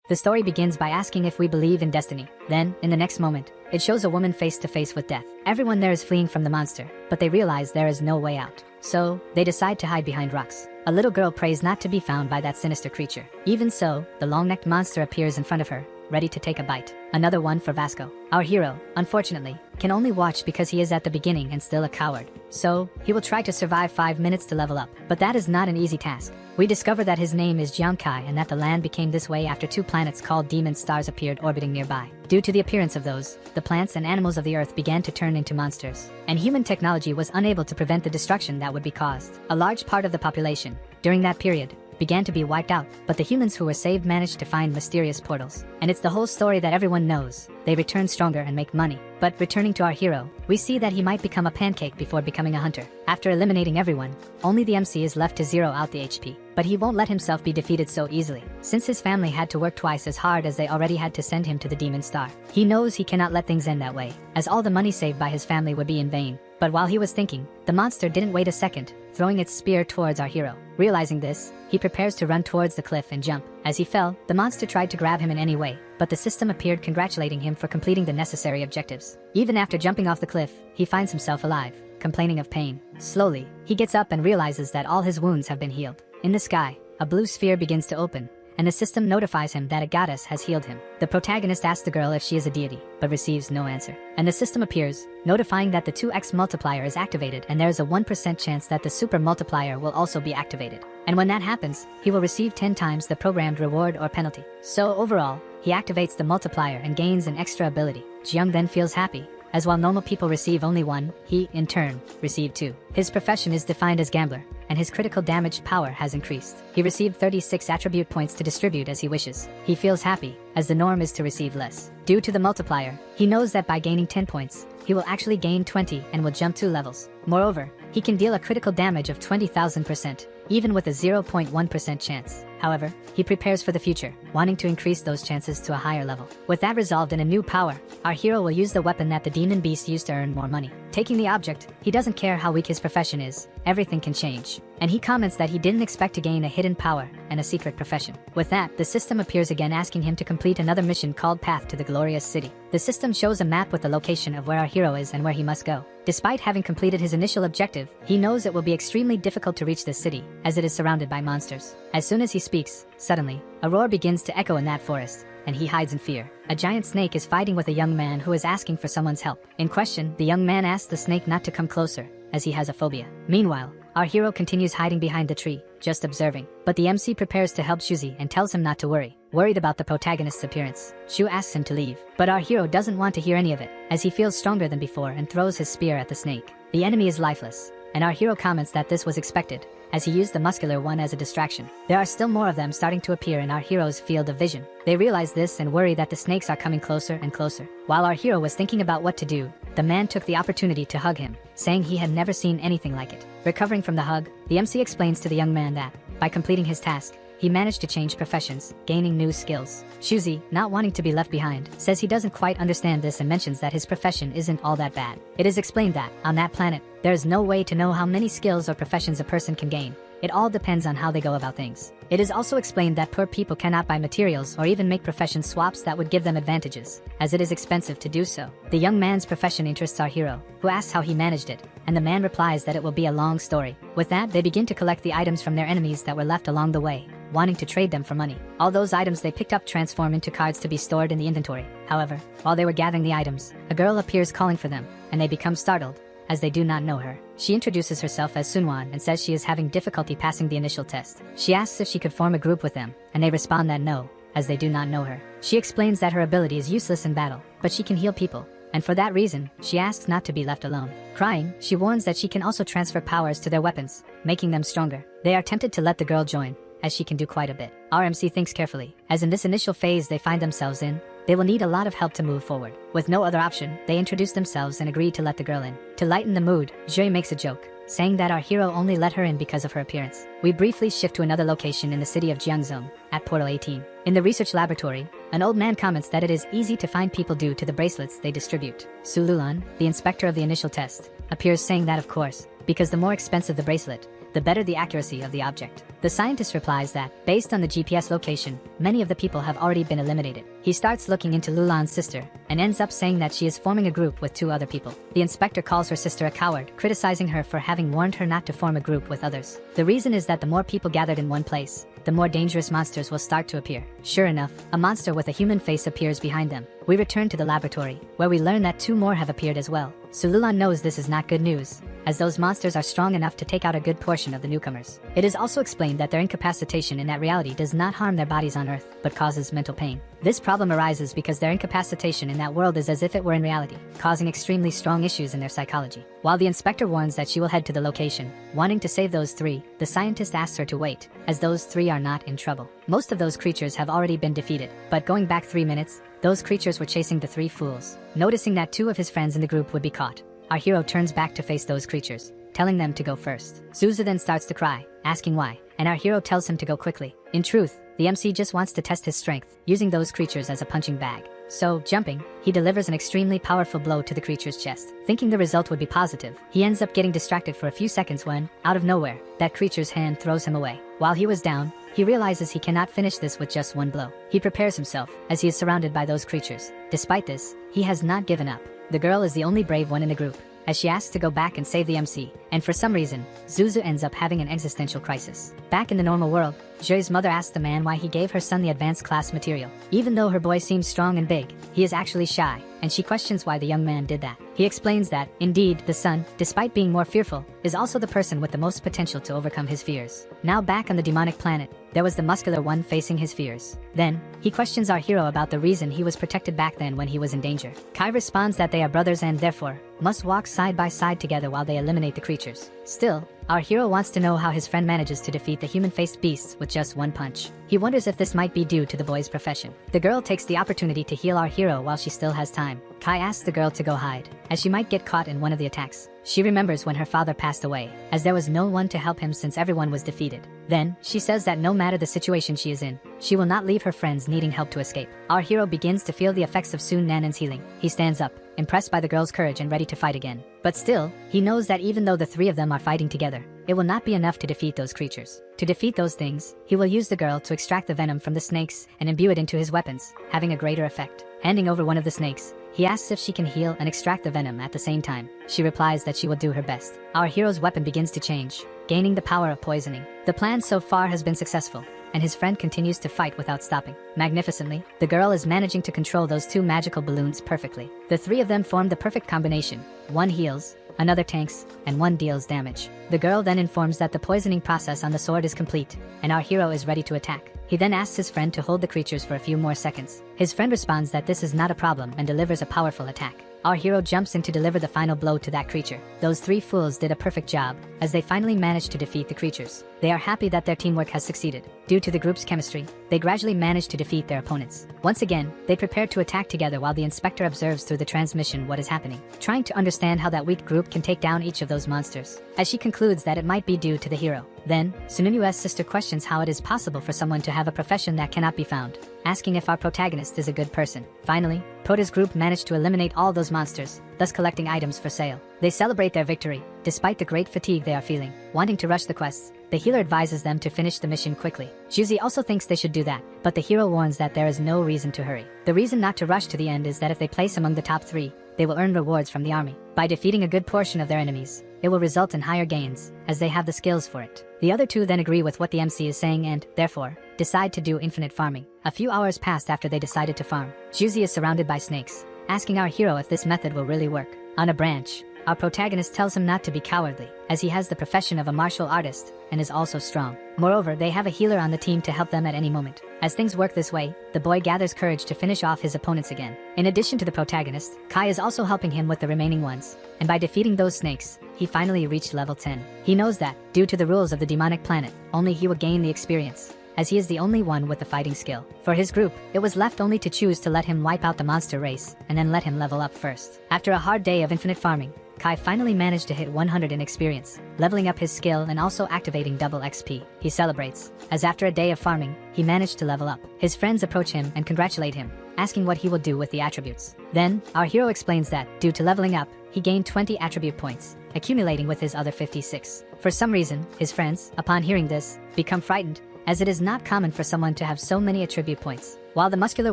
The story begins by asking if we believe in destiny. Then, in the next moment, it shows a woman face to face with death. Everyone there is fleeing from the monster, but they realize there is no way out. So, they decide to hide behind rocks. A little girl prays not to be found by that sinister creature. Even so, the long-necked monster appears in front of her, ready to take a bite. Another one for Vasco. Our hero, unfortunately, can only watch because he is at the beginning and still a coward. So, he will try to survive 5 minutes to level up. But that is not an easy task. We discover that his name is Jiangkai and that the land became this way after 2 planets called demon stars appeared orbiting nearby. Due to the appearance of those, the plants and animals of the earth began to turn into monsters. And human technology was unable to prevent the destruction that would be caused. A large part of the population, during that period, began to be wiped out, but the humans who were saved managed to find mysterious portals. And it's the whole story that everyone knows. They return stronger and make money. But returning to our hero, we see that he might become a pancake before becoming a hunter. After eliminating everyone, only the MC is left to zero out the HP. But he won't let himself be defeated so easily, since his family had to work twice as hard as they already had to send him to the demon star. He knows he cannot let things end that way, as all the money saved by his family would be in vain. But while he was thinking, the monster didn't wait a second, throwing its spear towards our hero. Realizing this, he prepares to run towards the cliff and jump. As he fell, the monster tried to grab him in any way, but the system appeared congratulating him for completing the necessary objectives. Even after jumping off the cliff, he finds himself alive, complaining of pain. Slowly, he gets up and realizes that all his wounds have been healed. In the sky, a blue sphere begins to open, and the system notifies him that a goddess has healed him. The protagonist asks the girl if she is a deity, but receives no answer. And the system appears, notifying that the 2x multiplier is activated and there is a 1% chance that the super multiplier will also be activated. And when that happens, he will receive 10 times the programmed reward or penalty. So overall, he activates the multiplier and gains an extra ability. Jiang then feels happy, as while normal people receive only 1, he, in turn, received 2. His profession is defined as gambler, and his critical damage power has increased. He received 36 attribute points to distribute as he wishes. He feels happy, as the norm is to receive less. Due to the multiplier, he knows that by gaining 10 points, he will actually gain 20 and will jump 2 levels. Moreover, he can deal a critical damage of 20,000%, even with a 0.1% chance. However, he prepares for the future, wanting to increase those chances to a higher level. With that resolved in a new power, our hero will use the weapon that the demon beast used to earn more money. Taking the object, he doesn't care how weak his profession is, everything can change. And he comments that he didn't expect to gain a hidden power and a secret profession. With that, the system appears again asking him to complete another mission called Path to the Glorious City. The system shows a map with the location of where our hero is and where he must go. Despite having completed his initial objective, he knows it will be extremely difficult to reach this city, as it is surrounded by monsters. As soon as he speaks, suddenly, a roar begins to echo in that forest, and he hides in fear. A giant snake is fighting with a young man who is asking for someone's help. In question, the young man asks the snake not to come closer, as he has a phobia. Meanwhile, our hero continues hiding behind the tree, just observing. But the MC prepares to help Shuzi and tells him not to worry. Worried about the protagonist's appearance, Shu asks him to leave. But our hero doesn't want to hear any of it, as he feels stronger than before and throws his spear at the snake. The enemy is lifeless, and our hero comments that this was expected, as he used the muscular one as a distraction. There are still more of them starting to appear in our hero's field of vision. They realize this and worry that the snakes are coming closer and closer. While our hero was thinking about what to do, the man took the opportunity to hug him, saying he had never seen anything like it. Recovering from the hug, the MC explains to the young man that, by completing his task, he managed to change professions, gaining new skills. Shuzi, not wanting to be left behind, says he doesn't quite understand this and mentions that his profession isn't all that bad. It is explained that, on that planet, there is no way to know how many skills or professions a person can gain. It all depends on how they go about things. It is also explained that poor people cannot buy materials or even make profession swaps that would give them advantages, as it is expensive to do so. The young man's profession interests our hero, who asks how he managed it, and the man replies that it will be a long story. With that, they begin to collect the items from their enemies that were left along the way, wanting to trade them for money. All those items they picked up transform into cards to be stored in the inventory. However, while they were gathering the items, a girl appears calling for them, and they become startled, as they do not know her. She introduces herself as Sunwan and says she is having difficulty passing the initial test. She asks if she could form a group with them, and they respond that no, as they do not know her. She explains that her ability is useless in battle, but she can heal people, and for that reason, she asks not to be left alone. Crying, she warns that she can also transfer powers to their weapons, making them stronger. They are tempted to let the girl join, as she can do quite a bit. RMC thinks carefully, as in this initial phase they find themselves in, they will need a lot of help to move forward. With no other option, they introduce themselves and agree to let the girl in. To lighten the mood, Jui makes a joke, saying that our hero only let her in because of her appearance. We briefly shift to another location in the city of Jiangzhou, at Portal 18. In the research laboratory, an old man comments that it is easy to find people due to the bracelets they distribute. Su Lulan, the inspector of the initial test, appears saying that of course, because the more expensive the bracelet, the better the accuracy of the object. The scientist replies that, based on the GPS location, many of the people have already been eliminated. He starts looking into Lulan's sister, and ends up saying that she is forming a group with 2 other people. The inspector calls her sister a coward, criticizing her for having warned her not to form a group with others. The reason is that the more people gathered in one place, the more dangerous monsters will start to appear. Sure enough, a monster with a human face appears behind them. We return to the laboratory, where we learn that 2 more have appeared as well. So Lulan knows this is not good news, as those monsters are strong enough to take out a good portion of the newcomers. It is also explained that their incapacitation in that reality does not harm their bodies on Earth, but causes mental pain. This problem arises because their incapacitation in that world is as if it were in reality, causing extremely strong issues in their psychology. While the inspector warns that she will head to the location, wanting to save those 3, the scientist asks her to wait, as those 3 are not in trouble. Most of those creatures have already been defeated, but going back 3 minutes, those creatures were chasing the 3 fools. Noticing that 2 of his friends in the group would be caught, our hero turns back to face those creatures, telling them to go first. Zuzu then starts to cry, asking why, and our hero tells him to go quickly. In truth, the MC just wants to test his strength, using those creatures as a punching bag. So, jumping, he delivers an extremely powerful blow to the creature's chest. Thinking the result would be positive, he ends up getting distracted for a few seconds when, out of nowhere, that creature's hand throws him away. While he was down, he realizes he cannot finish this with just 1 blow. He prepares himself, as he is surrounded by those creatures. Despite this, he has not given up. The girl is the only brave one in the group, as she asks to go back and save the MC, and for some reason, Zuzu ends up having an existential crisis. Back in the normal world, Joy's mother asks the man why he gave her son the advanced class material. Even though her boy seems strong and big, he is actually shy, and she questions why the young man did that. He explains that, indeed, the son, despite being more fearful, is also the person with the most potential to overcome his fears. Now back on the demonic planet, there was the muscular one facing his fears. Then, he questions our hero about the reason he was protected back then when he was in danger. Kai responds that they are brothers and therefore, must walk side by side together while they eliminate the creatures. Still, our hero wants to know how his friend manages to defeat the human-faced beasts with just 1 punch. He wonders if this might be due to the boy's profession. The girl takes the opportunity to heal our hero while she still has time. Kai asks the girl to go hide, as she might get caught in one of the attacks. She remembers when her father passed away, as there was no one to help him since everyone was defeated. Then, she says that no matter the situation she is in, she will not leave her friends needing help to escape. Our hero begins to feel the effects of Sun Nanen's healing. He stands up, impressed by the girl's courage and ready to fight again. But still, he knows that even though the 3 of them are fighting together, it will not be enough to defeat those creatures. To defeat those things, he will use the girl to extract the venom from the snakes and imbue it into his weapons, having a greater effect. Handing over one of the snakes, he asks if she can heal and extract the venom at the same time. She replies that she will do her best. Our hero's weapon begins to change, gaining the power of poisoning. The plan so far has been successful, and his friend continues to fight without stopping. Magnificently, the girl is managing to control those 2 magical balloons perfectly. The 3 of them form the perfect combination. 1 heals, another tanks, and 1 deals damage. The girl then informs that the poisoning process on the sword is complete, and our hero is ready to attack. He then asks his friend to hold the creatures for a few more seconds. His friend responds that this is not a problem and delivers a powerful attack. Our hero jumps in to deliver the final blow to that creature. Those 3 fools did a perfect job, as they finally managed to defeat the creatures. They are happy that their teamwork has succeeded. Due to the group's chemistry, they gradually manage to defeat their opponents. Once again, they prepare to attack together while the inspector observes through the transmission what is happening, trying to understand how that weak group can take down each of those monsters, as she concludes that it might be due to the hero. Then, Sununu's sister questions how it is possible for someone to have a profession that cannot be found, asking if our protagonist is a good person. Finally, Prota's group managed to eliminate all those monsters, thus collecting items for sale. They celebrate their victory, despite the great fatigue they are feeling. Wanting to rush the quests, the healer advises them to finish the mission quickly. Juzi also thinks they should do that, but the hero warns that there is no reason to hurry. The reason not to rush to the end is that if they place among the top 3, they will earn rewards from the army. By defeating a good portion of their enemies, it will result in higher gains, as they have the skills for it. The other 2 then agree with what the MC is saying and, therefore, decide to do infinite farming. A few hours passed after they decided to farm. Juzi is surrounded by snakes, asking our hero if this method will really work. On a branch, our protagonist tells him not to be cowardly, as he has the profession of a martial artist, and is also strong. Moreover, they have a healer on the team to help them at any moment. As things work this way, the boy gathers courage to finish off his opponents again. In addition to the protagonist, Kai is also helping him with the remaining ones, and by defeating those snakes, he finally reached level 10. He knows that, due to the rules of the demonic planet, only he will gain the experience, as he is the only one with the fighting skill. For his group, it was left only to choose to let him wipe out the monster race, and then let him level up first. After a hard day of infinite farming, Kai finally managed to hit 100 in experience, leveling up his skill and also activating double XP. He celebrates, as after a day of farming, he managed to level up. His friends approach him and congratulate him, asking what he will do with the attributes. Then, our hero explains that, due to leveling up, he gained 20 attribute points, accumulating with his other 56. For some reason, his friends, upon hearing this, become frightened, as it is not common for someone to have so many attribute points. While the muscular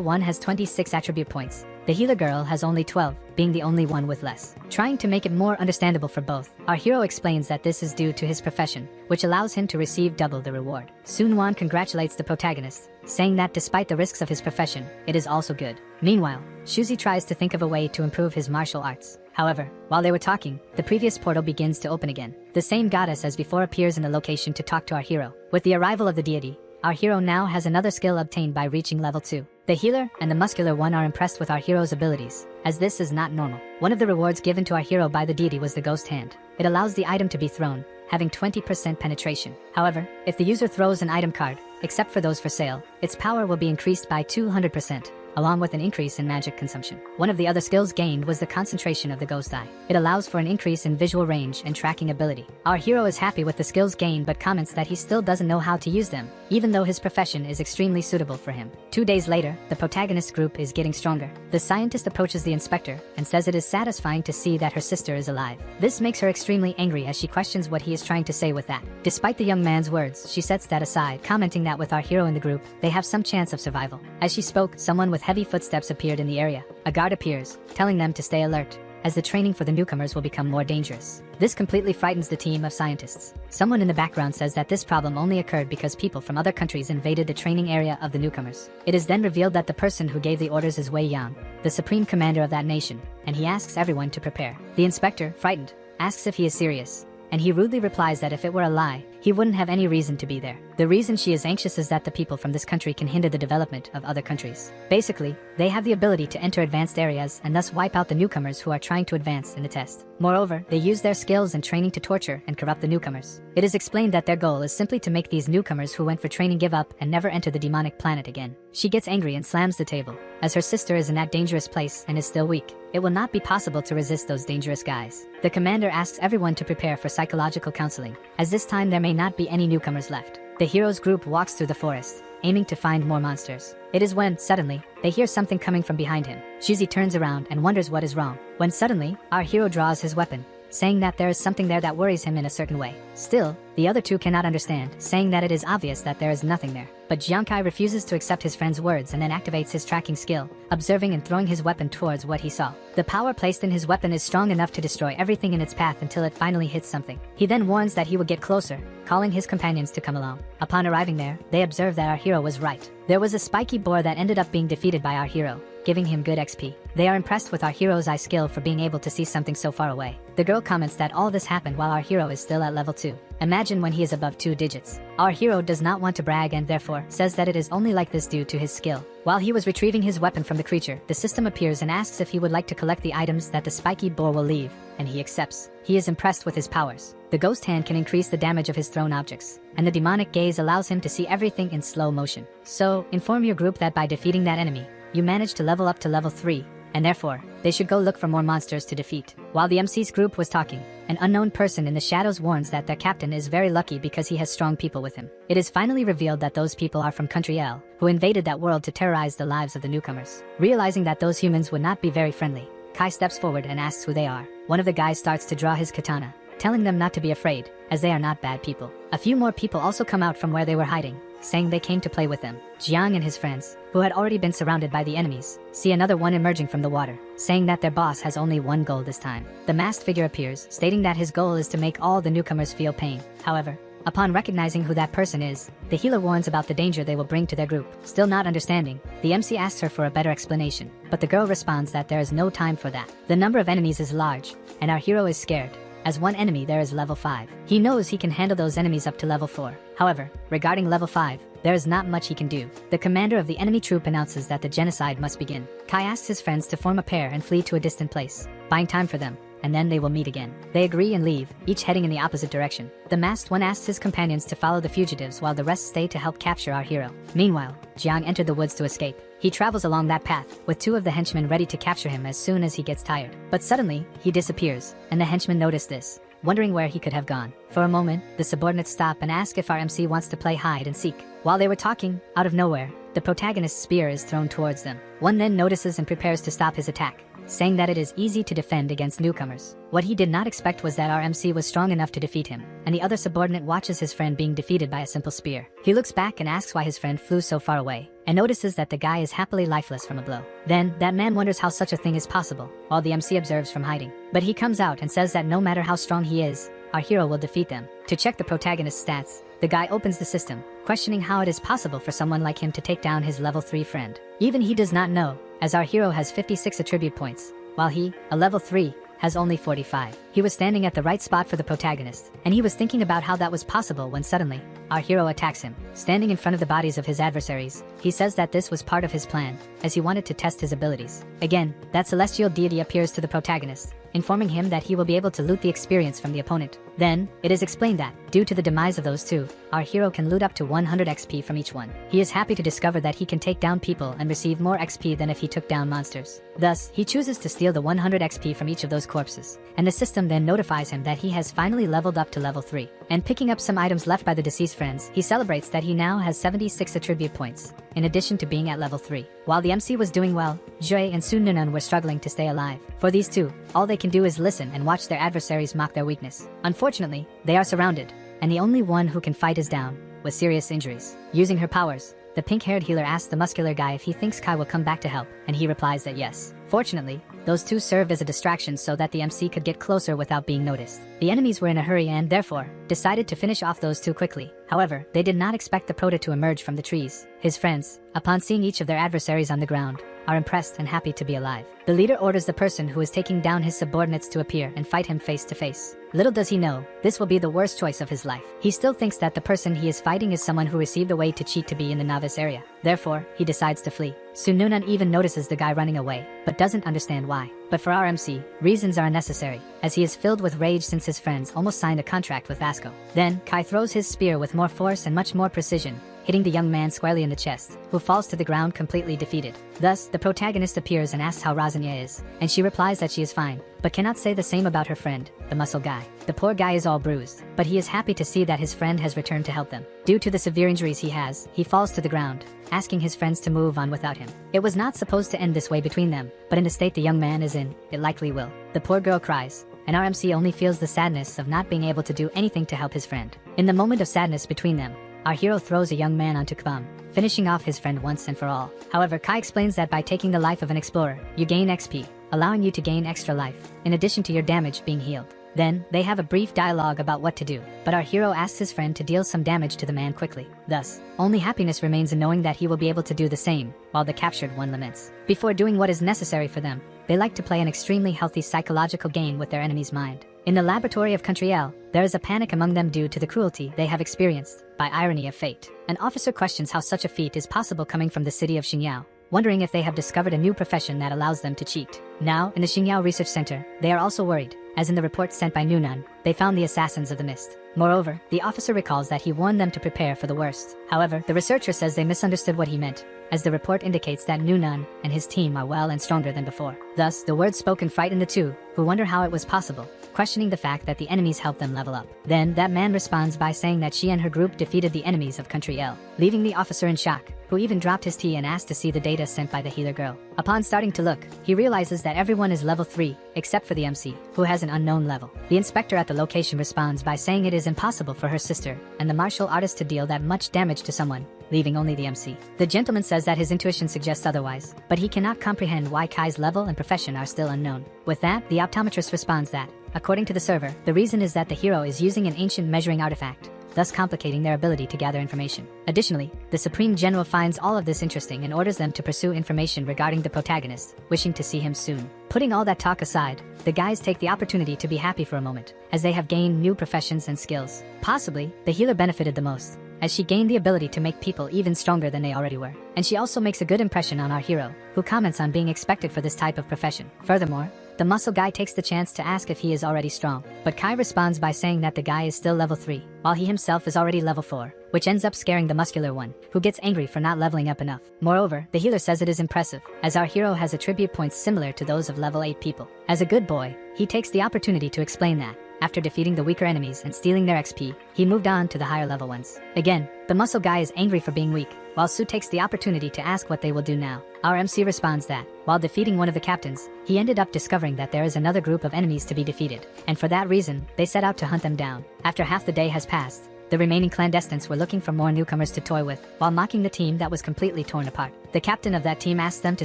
one has 26 attribute points, the healer girl has only 12, being the only one with less. Trying to make it more understandable for both, our hero explains that this is due to his profession, which allows him to receive double the reward. Sun-won congratulates the protagonist, saying that despite the risks of his profession, it is also good. Meanwhile, Shuzi tries to think of a way to improve his martial arts. However, while they were talking, the previous portal begins to open again. The same goddess as before appears in the location to talk to our hero. With the arrival of the deity, our hero now has another skill obtained by reaching level 2. The healer and the muscular one are impressed with our hero's abilities, as this is not normal. One of the rewards given to our hero by the deity was the ghost hand. It allows the item to be thrown, having 20% penetration. However, if the user throws an item card, except for those for sale, its power will be increased by 200%. Along with an increase in magic consumption. One of the other skills gained was the concentration of the ghost eye. It allows for an increase in visual range and tracking ability. Our hero is happy with the skills gained but comments that he still doesn't know how to use them, even though his profession is extremely suitable for him. 2 days later, the protagonist group is getting stronger. The scientist approaches the inspector and says it is satisfying to see that her sister is alive. This makes her extremely angry as she questions what he is trying to say with that. Despite the young man's words, she sets that aside, commenting that with our hero in the group, they have some chance of survival. As she spoke, someone with heavy footsteps appeared in the area. A guard appears, telling them to stay alert, as the training for the newcomers will become more dangerous. This completely frightens the team of scientists. Someone in the background says that this problem only occurred because people from other countries invaded the training area of the newcomers. It is then revealed that the person who gave the orders is Wei Yang, the supreme commander of that nation, and he asks everyone to prepare. The inspector, frightened, asks if he is serious, and he rudely replies that if it were a lie, he wouldn't have any reason to be there. The reason she is anxious is that the people from this country can hinder the development of other countries. Basically, they have the ability to enter advanced areas and thus wipe out the newcomers who are trying to advance in the test. Moreover, they use their skills and training to torture and corrupt the newcomers. It is explained that their goal is simply to make these newcomers who went for training give up and never enter the demonic planet again. She gets angry and slams the table, as her sister is in that dangerous place and is still weak. It will not be possible to resist those dangerous guys. The commander asks everyone to prepare for psychological counseling, as this time there may not be any newcomers left. The hero's group walks through the forest, aiming to find more monsters. It is when, suddenly, they hear something coming from behind him. Shuzi turns around and wonders what is wrong, when suddenly, our hero draws his weapon, saying that there is something there that worries him in a certain way. Still, the other two cannot understand, saying that it is obvious that there is nothing there. But Jiangkai refuses to accept his friend's words and then activates his tracking skill, observing and throwing his weapon towards what he saw. The power placed in his weapon is strong enough to destroy everything in its path until it finally hits something. He then warns that he will get closer, calling his companions to come along. Upon arriving there, they observe that our hero was right. There was a spiky boar that ended up being defeated by our hero, giving him good XP. They are impressed with our hero's eye skill for being able to see something so far away. The girl comments that all this happened while our hero is still at level 2. Imagine when he is above 2 digits. Our hero does not want to brag and therefore says that it is only like this due to his skill. While he was retrieving his weapon from the creature, the system appears and asks if he would like to collect the items that the spiky boar will leave, and he accepts. He is impressed with his powers. The ghost hand can increase the damage of his thrown objects, and the demonic gaze allows him to see everything in slow motion. So, inform your group that by defeating that enemy, you managed to level up to level 3, and therefore, they should go look for more monsters to defeat. While the MC's group was talking, an unknown person in the shadows warns that their captain is very lucky because he has strong people with him. It is finally revealed that those people are from Country L, who invaded that world to terrorize the lives of the newcomers. Realizing that those humans would not be very friendly, Kai steps forward and asks who they are. One of the guys starts to draw his katana, telling them not to be afraid, as they are not bad people. A few more people also come out from where they were hiding, saying they came to play with them. Jiang and his friends, who had already been surrounded by the enemies, see another one emerging from the water, saying that their boss has only one goal this time. The masked figure appears, stating that his goal is to make all the newcomers feel pain. However, upon recognizing who that person is, the healer warns about the danger they will bring to their group. Still not understanding, the MC asks her for a better explanation, but the girl responds that there is no time for that. The number of enemies is large, and our hero is scared. As one enemy there is level 5. He knows he can handle those enemies up to level 4. However, regarding level 5, there is not much he can do. The commander of the enemy troop announces that the genocide must begin. Kai asks his friends to form a pair and flee to a distant place, buying time for them, and then they will meet again. They agree and leave, each heading in the opposite direction. The masked one asks his companions to follow the fugitives while the rest stay to help capture our hero. Meanwhile, Jiang entered the woods to escape. He travels along that path, with 2 of the henchmen ready to capture him as soon as he gets tired. But suddenly, he disappears, and the henchmen notice this, wondering where he could have gone. For a moment, the subordinates stop and ask if our MC wants to play hide and seek. While they were talking, out of nowhere, the protagonist's spear is thrown towards them. One then notices and prepares to stop his attack, saying that it is easy to defend against newcomers. What he did not expect was that our MC was strong enough to defeat him, and the other subordinate watches his friend being defeated by a simple spear. He looks back and asks why his friend flew so far away, and notices that the guy is happily lifeless from a blow. Then, that man wonders how such a thing is possible, while the MC observes from hiding. But he comes out and says that no matter how strong he is, our hero will defeat them. To check the protagonist's stats, the guy opens the system, questioning how it is possible for someone like him to take down his level 3 friend. Even he does not know, as our hero has 56 attribute points, while he, a level 3, has only 45. He was standing at the right spot for the protagonist, and he was thinking about how that was possible when suddenly, our hero attacks him. Standing in front of the bodies of his adversaries, he says that this was part of his plan, as he wanted to test his abilities. Again, that celestial deity appears to the protagonist, informing him that he will be able to loot the experience from the opponent. Then, it is explained that, due to the demise of those 2, our hero can loot up to 100 XP from each one. He is happy to discover that he can take down people and receive more XP than if he took down monsters. Thus, he chooses to steal the 100 XP from each of those corpses, and the system then notifies him that he has finally leveled up to level 3. And picking up some items left by the deceased friends, he celebrates that he now has 76 attribute points, in addition to being at level 3. While the MC was doing well, Jue and Sunnunan were struggling to stay alive. For these 2, all they can do is listen and watch their adversaries mock their weakness. Unfortunately, they are surrounded, and the only one who can fight is down, with serious injuries. Using her powers, the pink-haired healer asks the muscular guy if he thinks Kai will come back to help, and he replies that yes. Fortunately, those 2 served as a distraction so that the MC could get closer without being noticed. The enemies were in a hurry and, therefore, decided to finish off those 2 quickly. However, they did not expect the Prota to emerge from the trees. His friends, upon seeing each of their adversaries on the ground, are impressed and happy to be alive. The leader orders the person who is taking down his subordinates to appear and fight him face to face. Little does he know, this will be the worst choice of his life. He still thinks that the person he is fighting is someone who received a way to cheat to be in the novice area. Therefore, he decides to flee. Sunnunan even notices the guy running away, but doesn't understand why. But for our MC, reasons are unnecessary, as he is filled with rage since his friends almost signed a contract with Vasco. Then, Kai throws his spear with more force and much more precision, hitting the young man squarely in the chest, who falls to the ground completely defeated. Thus, the protagonist appears and asks how Razanya is, and she replies that she is fine, but cannot say the same about her friend, the muscle guy. The poor guy is all bruised, but he is happy to see that his friend has returned to help them. Due to the severe injuries he has, he falls to the ground, asking his friends to move on without him. It was not supposed to end this way between them, but in the state the young man is in, it likely will. The poor girl cries, and our MC only feels the sadness of not being able to do anything to help his friend. In the moment of sadness between them, our hero throws a young man onto Kbam, finishing off his friend once and for all. However, Kai explains that by taking the life of an explorer, you gain XP, allowing you to gain extra life, in addition to your damage being healed. Then, they have a brief dialogue about what to do, but our hero asks his friend to deal some damage to the man quickly. Thus, only happiness remains in knowing that he will be able to do the same, while the captured one laments. Before doing what is necessary for them, they like to play an extremely healthy psychological game with their enemy's mind. In the laboratory of Country L, there is a panic among them due to the cruelty they have experienced, by irony of fate. An officer questions how such a feat is possible coming from the city of Xingyao, wondering if they have discovered a new profession that allows them to cheat. Now, in the Xingyao Research Center, they are also worried, as in the report sent by Nunan, they found the assassins of the mist. Moreover, the officer recalls that he warned them to prepare for the worst. However, the researcher says they misunderstood what he meant, as the report indicates that Nunan and his team are well and stronger than before. Thus, the words spoken frighten the 2, who wonder how it was possible, questioning the fact that the enemies helped them level up. Then, that man responds by saying that she and her group defeated the enemies of Country L, leaving the officer in shock, who even dropped his tea and asked to see the data sent by the healer girl. Upon starting to look, he realizes that everyone is level 3, except for the MC, who has an unknown level. The inspector at the location responds by saying it is impossible for her sister and the martial artist to deal that much damage to someone, leaving only the MC. The gentleman says that his intuition suggests otherwise, but he cannot comprehend why Kai's level and profession are still unknown. With that, the optometrist responds that, according to the server, the reason is that the hero is using an ancient measuring artifact, thus complicating their ability to gather information. Additionally, the Supreme General finds all of this interesting and orders them to pursue information regarding the protagonist, wishing to see him soon. Putting all that talk aside, the guys take the opportunity to be happy for a moment, as they have gained new professions and skills. Possibly, the healer benefited the most, as she gained the ability to make people even stronger than they already were. And she also makes a good impression on our hero, who comments on being expected for this type of profession. Furthermore, the muscle guy takes the chance to ask if he is already strong, but Kai responds by saying that the guy is still level 3, while he himself is already level 4, which ends up scaring the muscular one, who gets angry for not leveling up enough. Moreover, the healer says it is impressive, as our hero has attribute points similar to those of level 8 people. As a good boy, he takes the opportunity to explain that, after defeating the weaker enemies and stealing their XP, he moved on to the higher level ones. Again, the muscle guy is angry for being weak, while Su takes the opportunity to ask what they will do now. Our MC responds that, while defeating one of the captains, he ended up discovering that there is another group of enemies to be defeated, and for that reason, they set out to hunt them down. After half the day has passed, the remaining clandestines were looking for more newcomers to toy with, while mocking the team that was completely torn apart. The captain of that team asks them to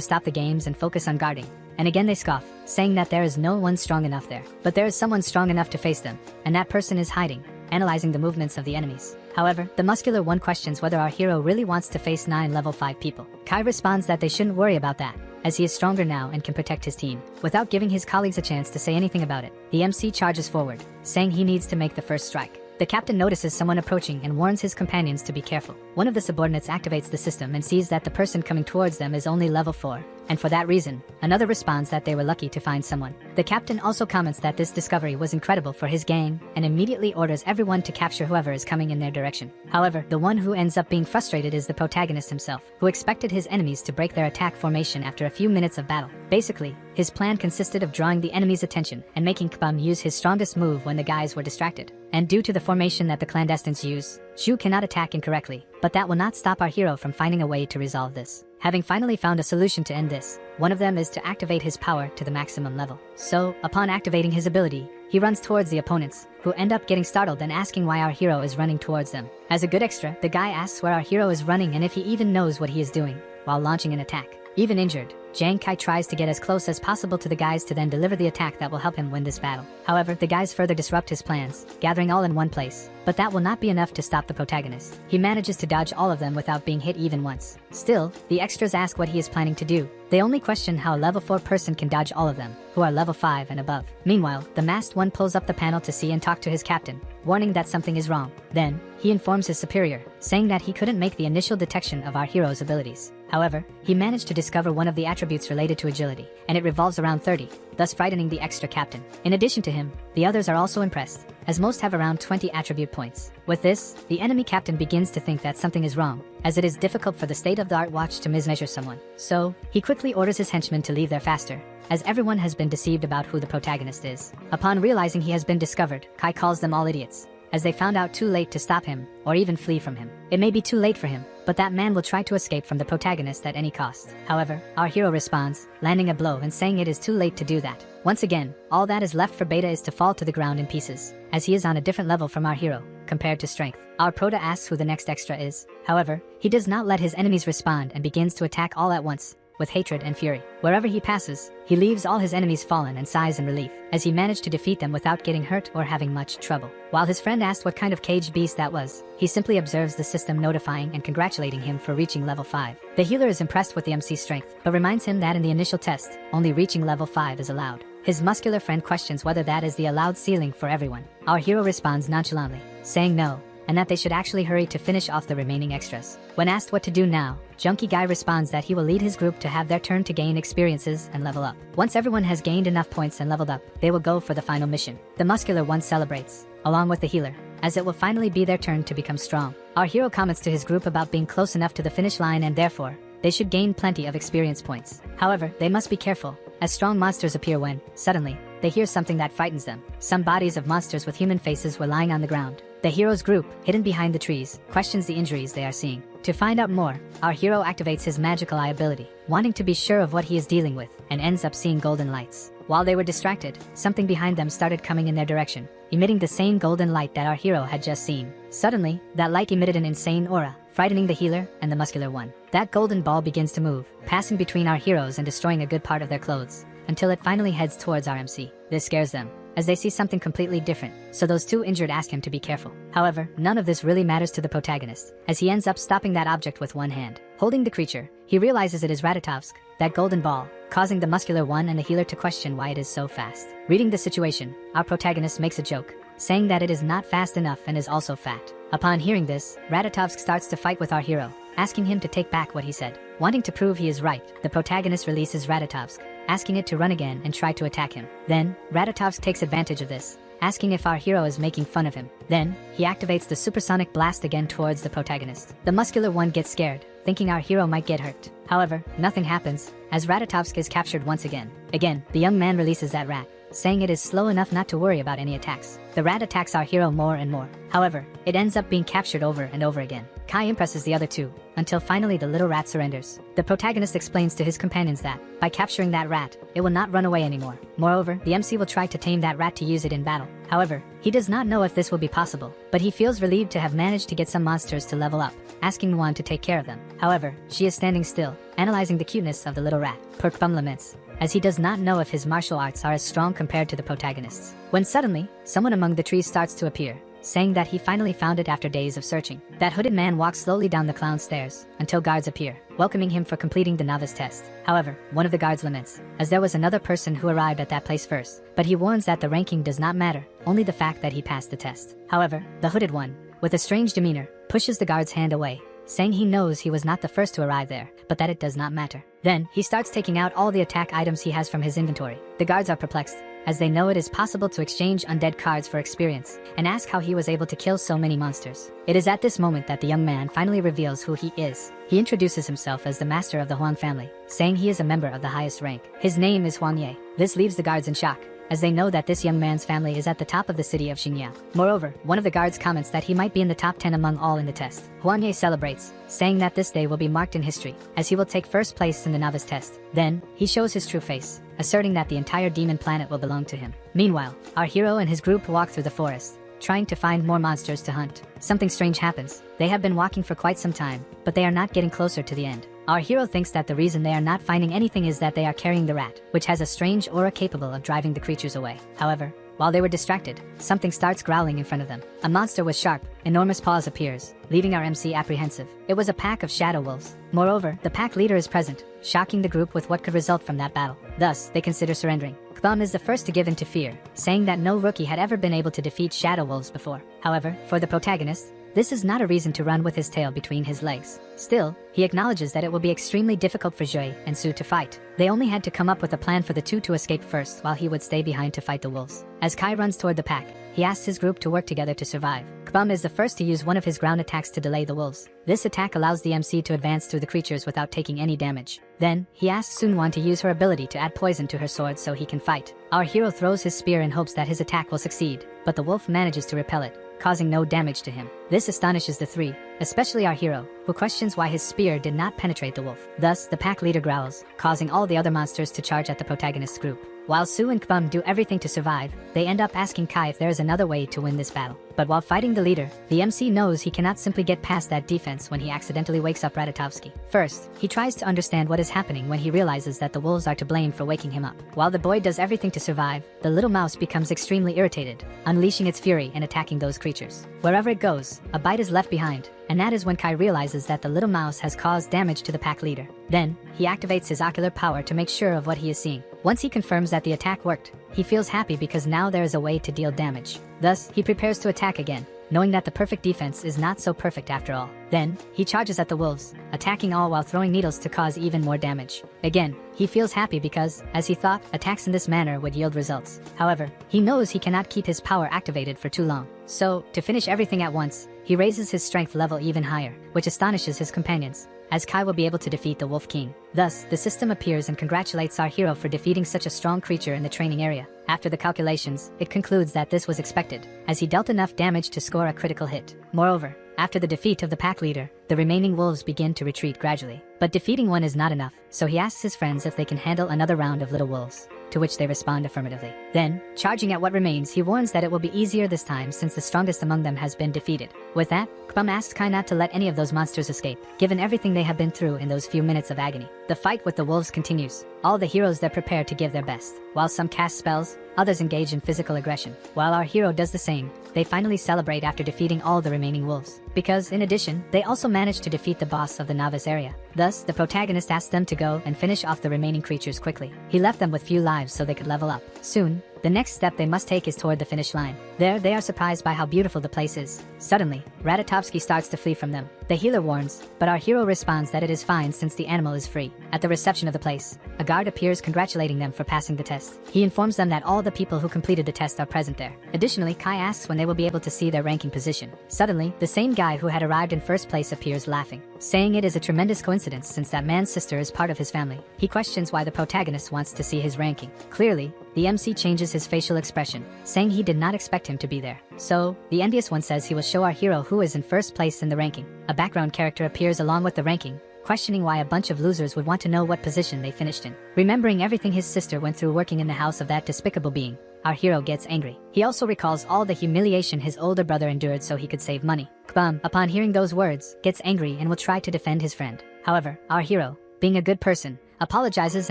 stop the games and focus on guarding, and again they scoff, saying that there is no one strong enough there. But there is someone strong enough to face them, and that person is hiding, analyzing the movements of the enemies. However, the muscular one questions whether our hero really wants to face 9 level 5 people. Kai responds that they shouldn't worry about that, as he is stronger now and can protect his team. Without giving his colleagues a chance to say anything about it, the MC charges forward, saying he needs to make the first strike. The captain notices someone approaching and warns his companions to be careful. One of the subordinates activates the system and sees that the person coming towards them is only level 4, and for that reason, another responds that they were lucky to find someone. The captain also comments that this discovery was incredible for his gang, and immediately orders everyone to capture whoever is coming in their direction. However, the one who ends up being frustrated is the protagonist himself, who expected his enemies to break their attack formation after a few minutes of battle. Basically, his plan consisted of drawing the enemy's attention and making Kbum use his strongest move when the guys were distracted. And due to the formation that the clandestines use, Shu cannot attack incorrectly, but that will not stop our hero from finding a way to resolve this. Having finally found a solution to end this, one of them is to activate his power to the maximum level. So, upon activating his ability, he runs towards the opponents, who end up getting startled and asking why our hero is running towards them. As a good extra, the guy asks where our hero is running and if he even knows what he is doing, while launching an attack. Even injured, Jang Kai tries to get as close as possible to the guys to then deliver the attack that will help him win this battle. However, the guys further disrupt his plans, gathering all in one place, but that will not be enough to stop the protagonist. He manages to dodge all of them without being hit even once. Still, the extras ask what he is planning to do. They only question how a level 4 person can dodge all of them, who are level 5 and above. Meanwhile, the masked one pulls up the panel to see and talk to his captain, warning that something is wrong. Then, he informs his superior, saying that he couldn't make the initial detection of our hero's abilities. However, he managed to discover one of the attributes related to agility, and it revolves around 30, thus frightening the extra captain. In addition to him, the others are also impressed, as most have around 20 attribute points. With this, the enemy captain begins to think that something is wrong, as it is difficult for the state-of-the-art watch to mismeasure someone. So, he quickly orders his henchmen to leave there faster, as everyone has been deceived about who the protagonist is. Upon realizing he has been discovered, Kai calls them all idiots, as they found out too late to stop him, or even flee from him. It may be too late for him, but that man will try to escape from the protagonist at any cost. However, our hero responds, landing a blow and saying it is too late to do that. Once again, all that is left for Beta is to fall to the ground in pieces, as he is on a different level from our hero, compared to strength. Our Prota asks who the next extra is. However, he does not let his enemies respond and begins to attack all at once, with hatred and fury. Wherever he passes, he leaves all his enemies fallen and sighs in relief, as he managed to defeat them without getting hurt or having much trouble. While his friend asked what kind of caged beast that was, he simply observes the system notifying and congratulating him for reaching level 5. The healer is impressed with the MC's strength, but reminds him that in the initial test, only reaching level 5 is allowed. His muscular friend questions whether that is the allowed ceiling for everyone. Our hero responds nonchalantly, saying no, and that they should actually hurry to finish off the remaining extras. When asked what to do now, Junkie Guy responds that he will lead his group to have their turn to gain experiences and level up. Once everyone has gained enough points and leveled up, they will go for the final mission. The muscular one celebrates, along with the healer, as it will finally be their turn to become strong. Our hero comments to his group about being close enough to the finish line and therefore, they should gain plenty of experience points. However, they must be careful, as strong monsters appear when, suddenly, they hear something that frightens them. Some bodies of monsters with human faces were lying on the ground. The hero's group, hidden behind the trees, questions the injuries they are seeing. To find out more, our hero activates his magical eye ability, wanting to be sure of what he is dealing with, and ends up seeing golden lights. While they were distracted, something behind them started coming in their direction, emitting the same golden light that our hero had just seen. Suddenly, that light emitted an insane aura, frightening the healer and the muscular one. That golden ball begins to move, passing between our heroes and destroying a good part of their clothes, until it finally heads towards our MC. This scares them, as they see something completely different, so those two injured ask him to be careful. However, none of this really matters to the protagonist, as he ends up stopping that object with one hand. Holding the creature, he realizes it is Ratatovsk, that golden ball, causing the muscular one and the healer to question why it is so fast. Reading the situation, our protagonist makes a joke, saying that it is not fast enough and is also fat. Upon hearing this, Ratatovsk starts to fight with our hero, asking him to take back what he said. Wanting to prove he is right, the protagonist releases Ratatovsk, asking it to run again and try to attack him. Then, Ratatovsk takes advantage of this, asking if our hero is making fun of him. Then, he activates the supersonic blast again towards the protagonist. The muscular one gets scared, thinking our hero might get hurt. However, nothing happens, as Ratatovsk is captured once again. Again, the young man releases that rat, saying it is slow enough not to worry about any attacks. The rat attacks our hero more and more. However, it ends up being captured over and over again. Kai impresses the other two, until finally the little rat surrenders. The protagonist explains to his companions that, by capturing that rat, it will not run away anymore. Moreover, the MC will try to tame that rat to use it in battle. However, he does not know if this will be possible, but he feels relieved to have managed to get some monsters to level up, asking Nuan to take care of them. However, she is standing still, analyzing the cuteness of the little rat. Perkbum laments, as he does not know if his martial arts are as strong compared to the protagonists. When suddenly, someone among the trees starts to appear, saying that he finally found it after days of searching. That hooded man walks slowly down the clown stairs, until guards appear, welcoming him for completing the novice test. However, one of the guards laments, as there was another person who arrived at that place first, but he warns that the ranking does not matter, only the fact that he passed the test. However, the hooded one, with a strange demeanor, pushes the guard's hand away, saying he knows he was not the first to arrive there, but that it does not matter. Then, he starts taking out all the attack items he has from his inventory. The guards are perplexed, as they know it is possible to exchange undead cards for experience, and ask how he was able to kill so many monsters. It is at this moment that the young man finally reveals who he is. He introduces himself as the master of the Huang family, saying he is a member of the highest rank. His name is Huang Ye. This leaves the guards in shock, as they know that this young man's family is at the top of the city of Xinjiang. Moreover, one of the guards comments that he might be in the top 10 among all in the test. Huang Ye celebrates, saying that this day will be marked in history, as he will take first place in the novice test. Then, he shows his true face, asserting that the entire demon planet will belong to him. Meanwhile, our hero and his group walk through the forest, trying to find more monsters to hunt. Something strange happens. They have been walking for quite some time, but they are not getting closer to the end. Our hero thinks that the reason they are not finding anything is that they are carrying the rat, which has a strange aura capable of driving the creatures away. However, while they were distracted, something starts growling in front of them. A monster with sharp, enormous paws appears, leaving our MC apprehensive. It was a pack of shadow wolves. Moreover, the pack leader is present, shocking the group with what could result from that battle. Thus, they consider surrendering. Kbum is the first to give in to fear, saying that no rookie had ever been able to defeat shadow wolves before. However, for the protagonist, this is not a reason to run with his tail between his legs. Still, he acknowledges that it will be extremely difficult for Jue and Su to fight. They only had to come up with a plan for the two to escape first, while he would stay behind to fight the wolves. As Kai runs toward the pack, he asks his group to work together to survive. Kbum is the first to use one of his ground attacks to delay the wolves. This attack allows the MC to advance through the creatures without taking any damage. Then, he asks Sunwon to use her ability to add poison to her sword so he can fight. Our hero throws his spear in hopes that his attack will succeed, but the wolf manages to repel it, causing no damage to him. This astonishes the three, especially our hero, who questions why his spear did not penetrate the wolf. Thus, the pack leader growls, causing all the other monsters to charge at the protagonist's group. While Su and Kbum do everything to survive, they end up asking Kai if there is another way to win this battle. But while fighting the leader, the MC knows he cannot simply get past that defense when he accidentally wakes up Ratatovsky. First, he tries to understand what is happening when he realizes that the wolves are to blame for waking him up. While the boy does everything to survive, the little mouse becomes extremely irritated, unleashing its fury and attacking those creatures. Wherever it goes, a bite is left behind, and that is when Kai realizes that the little mouse has caused damage to the pack leader. Then, he activates his ocular power to make sure of what he is seeing. Once he confirms that the attack worked, he feels happy because now there is a way to deal damage. Thus, he prepares to attack again, knowing that the perfect defense is not so perfect after all. Then, he charges at the wolves, attacking all while throwing needles to cause even more damage. Again, he feels happy because, as he thought, attacks in this manner would yield results. However, he knows he cannot keep his power activated for too long. So, to finish everything at once, he raises his strength level even higher, which astonishes his companions, as Kai will be able to defeat the Wolf King. Thus, the system appears and congratulates our hero for defeating such a strong creature in the training area. After the calculations, it concludes that this was expected, as he dealt enough damage to score a critical hit. Moreover, after the defeat of the pack leader, the remaining wolves begin to retreat gradually. But defeating one is not enough, so he asks his friends if they can handle another round of little wolves, to which they respond affirmatively. Then, charging at what remains, he warns that it will be easier this time since the strongest among them has been defeated. With that, Kbum asks Kai not to let any of those monsters escape, given everything they have been through in those few minutes of agony. The fight with the wolves continues. All the heroes there prepare to give their best. While some cast spells, others engage in physical aggression. While our hero does the same, they finally celebrate after defeating all the remaining wolves. Because, in addition, they also managed to defeat the boss of the novice area. Thus, the protagonist asked them to go and finish off the remaining creatures quickly. He left them with few lives so they could level up. Soon, The next step they must take is toward the finish line. There, they are surprised by how beautiful the place is. Suddenly, Ratatovsky starts to flee from them. The healer warns, but our hero responds that it is fine since the animal is free. At the reception of the place, a guard appears congratulating them for passing the test. He informs them that all the people who completed the test are present there. Additionally, Kai asks when they will be able to see their ranking position. Suddenly, the same guy who had arrived in first place appears laughing, saying it is a tremendous coincidence since that man's sister is part of his family. He questions why the protagonist wants to see his ranking. Clearly, the MC changes his facial expression, saying he did not expect him to be there. So, the envious one says he will show our hero who is in first place in the ranking. A background character appears along with the ranking, questioning why a bunch of losers would want to know what position they finished in. Remembering everything his sister went through working in the house of that despicable being, our hero gets angry. He also recalls all the humiliation his older brother endured so he could save money. Kbum, upon hearing those words, gets angry and will try to defend his friend. However, our hero, being a good person, apologizes